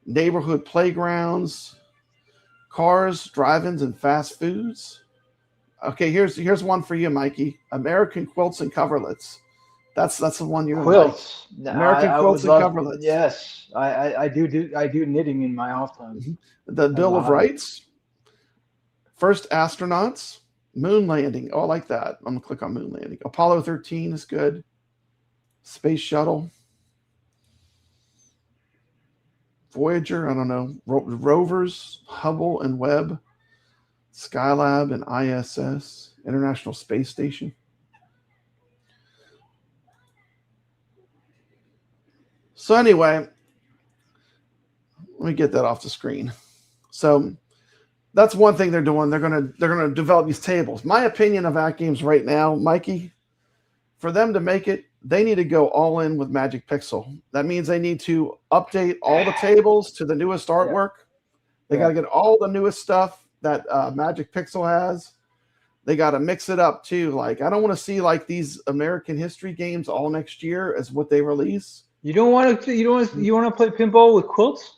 neighborhood playgrounds, cars, drive-ins, and fast foods. Okay, here's one for you, Mikey. American quilts and coverlets. That's the one you're quilts. Like. American quilts and coverlets. Yes, I do knitting in my off time. Mm-hmm. The Bill of Rights. First astronauts. Moon landing. Oh, I like that. I'm gonna click on moon landing. Apollo 13 is good. Space shuttle. Voyager. I don't know. Rovers. Hubble and Webb. Skylab and ISS. International Space Station. So anyway, let me get that off the screen. So that's one thing they're doing. They're gonna develop these tables. My opinion of AtGames right now, Mikey, for them to make it, they need to go all in with Magic Pixel. That means they need to update all the tables to the newest artwork. They got to get all the newest stuff that Magic Pixel has. They got to mix it up too. Like, I don't want to see like these American history games all next year as what they release. You want to play pinball with quilts?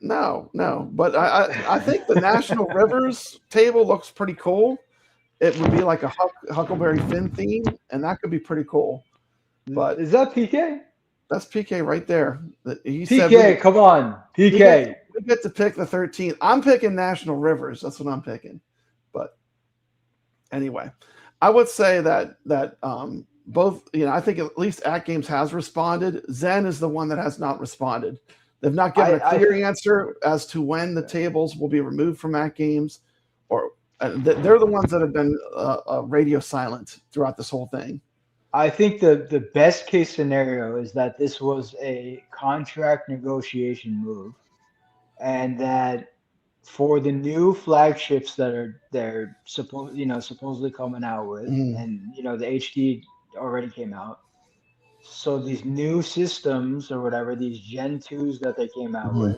No. But I think the National Rivers table looks pretty cool. It would be like a Huckleberry Finn theme, and that could be pretty cool. But is that PK? That's PK right there. PK, come on, PK. We get to pick the 13th. I'm picking National Rivers. That's what I'm picking. But anyway, I would say that both, I think at least AtGames has responded. Zen is the one that has not responded. They've not given a clear answer as to when the tables will be removed from AtGames, or they're the ones that have been radio silent throughout this whole thing. I think the best case scenario is that this was a contract negotiation move, and that for the new flagships that they're supposedly coming out with, and the HD already came out. So these new systems or whatever, these Gen 2s that they came out with,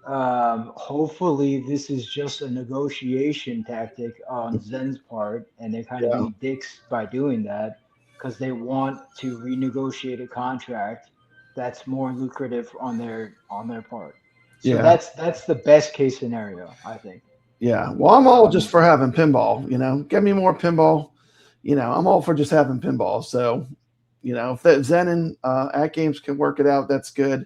hopefully this is just a negotiation tactic on Zen's part, and they're kind of being dicks by doing that because they want to renegotiate a contract that's more lucrative on their part. So that's the best case scenario, I think. Yeah. Well, I'm all just for having pinball, Give me more pinball. I'm all for just having pinball. So, if Zen and AtGames can work it out, that's good.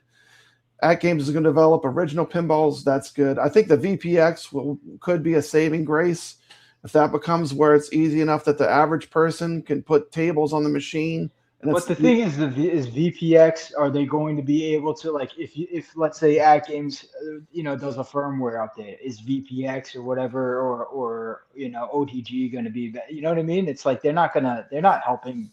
AtGames is going to develop original pinballs. That's good. I think the VPX could be a saving grace if that becomes where it's easy enough that the average person can put tables on the machine and And But the thing is, is VPX. Are they going to be able to, like, if let's say AtGames, does a firmware update, is VPX or whatever, or OTG going to be, you know what I mean? It's like they're not helping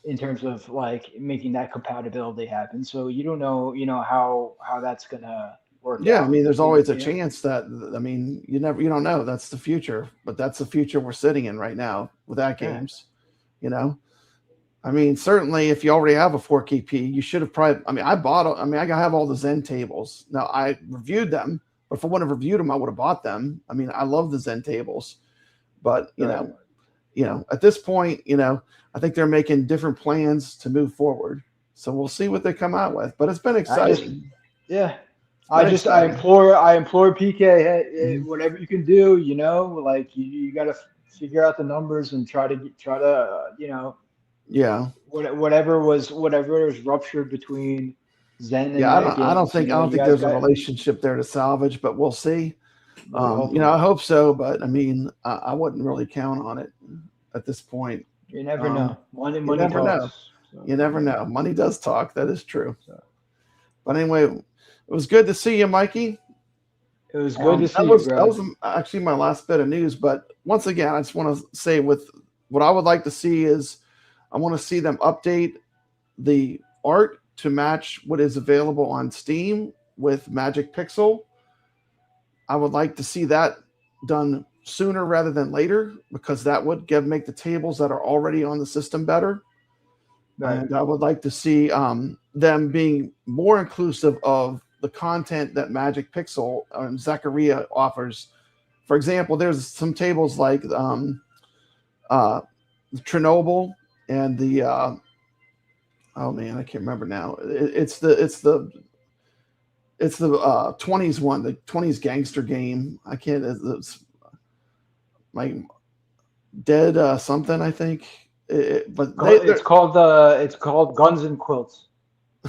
in terms of like making that compatibility happen. So you don't know, how that's gonna work. Yeah, out. I mean, there's always a chance that, I mean, you don't know. That's the future, but that's the future we're sitting in right now with AtGames. I mean, certainly if you already have a 4KP, you should have probably, I have all the Zen tables. Now I reviewed them, but if I wouldn't have reviewed them, I would have bought them. I mean, I love the Zen tables, but at this point, I think they're making different plans to move forward. So we'll see what they come out with, but it's been exciting. I implore PK, hey, whatever you can do, like you got to figure out the numbers and try to, whatever was ruptured between Zen and I don't think there's a relationship there to salvage, but we'll see. I hope so, but I mean, I wouldn't really count on it at this point. You never know. Money you never talks. know. You never know. Money does talk. That is true. But anyway, it was good to see you, Mikey. It was good to see you, bro. That was actually my last bit of news. But once again, I just want to say with what I would like to see is I want to see them update the art to match what is available on Steam with Magic Pixel. I would like to see that done sooner rather than later, because that would make the tables that are already on the system better. Right. And I would like to see them being more inclusive of the content that Magic Pixel and Zaccaria offers. For example, there's some tables like Chernobyl and the oh man, I can't remember now. It's the 20s one, the 20s gangster game. I can't. It's like Dead something, I think. But it's called Guns and Quilts.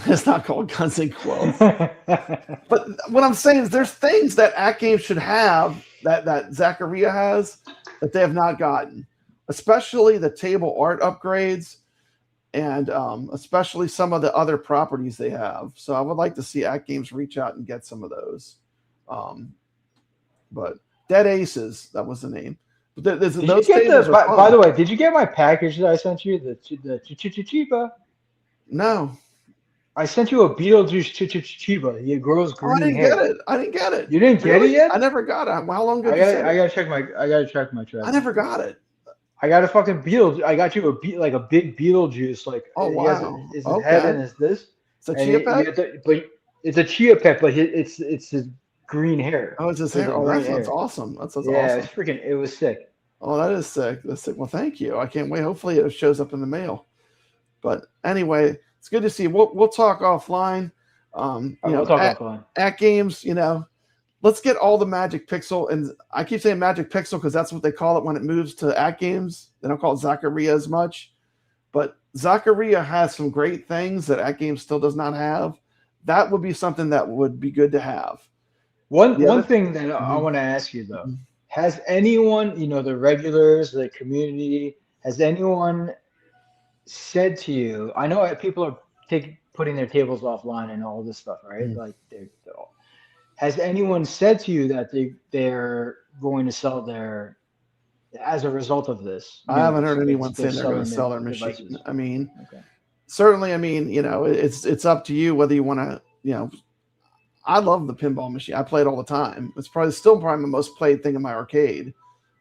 It's not called Guns and Quilts. But what I'm saying is, there's things that AtGames should have that Zaccaria has that they have not gotten, especially the table art upgrades, and especially some of the other properties they have. So I would like to see AtGames reach out and get some of those. But Dead Aces, that was the name. But by the way, did you get my package that I sent you? The Chiba? No. I sent you a Beetlejuice Chiba. It grows green hair. I didn't get it. You didn't get it yet? I never got it. How long ago? I gotta check my track. I never got it. I got a fucking Beetlejuice. I got you a big Beetlejuice. Like, oh wow, his head and is this? It's a chia pet. But it's a chia pet, but it's his green hair. Oh, it's his hair. Oh, that's awesome. That's awesome. Yeah, it was sick. Oh, that is sick. That's sick. Well, thank you. I can't wait. Hopefully, it shows up in the mail. But anyway, it's good to see you. We'll talk offline. We'll talk offline. AtGames, let's get all the Magic Pixel, and I keep saying Magic Pixel because that's what they call it when it moves to AtGames. They don't call it Zaccaria as much, but Zaccaria has some great things that AtGames still does not have. That would be something that would be good to have. One thing that I want to ask you though, has anyone, the regulars, the community, has anyone said to you? I know people are putting their tables offline and all this stuff, right? Like has anyone said to you that they're going to sell their, as a result of this? I haven't heard anyone say they're going to sell their machine. I mean, certainly, it's up to you whether you want to, I love the pinball machine. I play it all the time. It's still my most played thing in my arcade.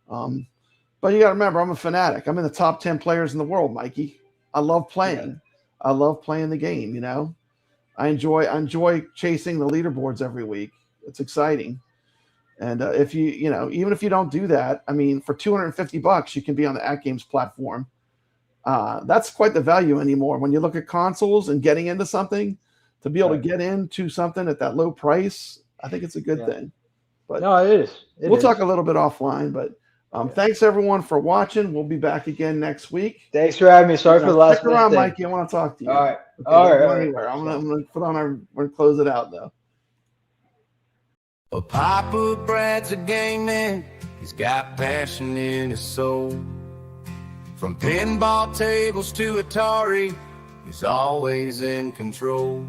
But you got to remember, I'm a fanatic. I'm in the top 10 players in the world, Mikey. I love playing. Yeah. I love playing the game, I enjoy chasing the leaderboards every week. It's exciting. And if you, even if you don't do that, for $250, you can be on the AtGames platform. That's quite the value anymore. When you look at consoles and getting into something, to be able to get into something at that low price, I think it's a good thing. But no, it is. We'll talk a little bit offline, but thanks everyone for watching. We'll be back again next week. Thanks for having me. Sorry for the last Stick around, Mikey. I want to talk to you. All right. Okay, all right. I'm going to put on we're going to close it out though. Well, Papa Brad's a game man. He's got passion in his soul. From pinball tables to Atari, is always in control.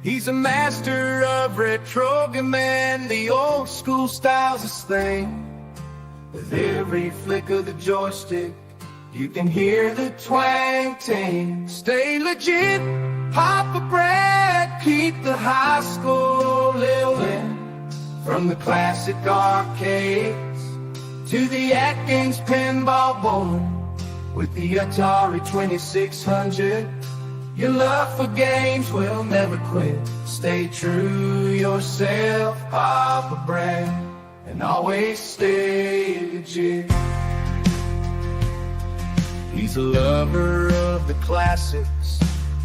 He's a master of retro command, the old school style's his thing. With every flick of the joystick, you can hear the twang ting. Stay legit, Papa Brad, keep the high school living. From the classic arcades to the AtGames Pinball board, with the Atari 2600, your love for games will never quit. Stay true yourself, Papa Brad, and always stay legit. He's a lover of the classics,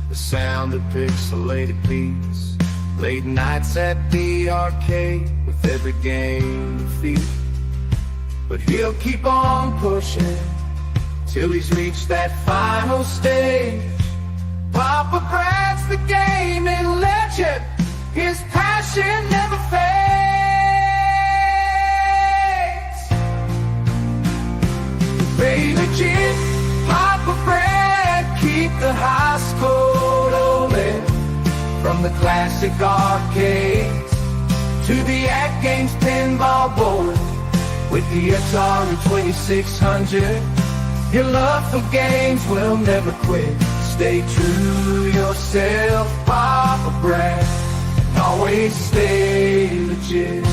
the sound of pixelated beats, late nights at the arcade with every game defeat. But he'll keep on pushing till he's reached that final stage. Papa Brad's the gaming legend, his passion never fades. Stay legit, Papa Brad, keep the high school rolling. From the classic arcades to the AtGames Pinball board, with the Atari 2600, your love for games will never quit. Stay true yourself, Papa Brad, and always stay legit.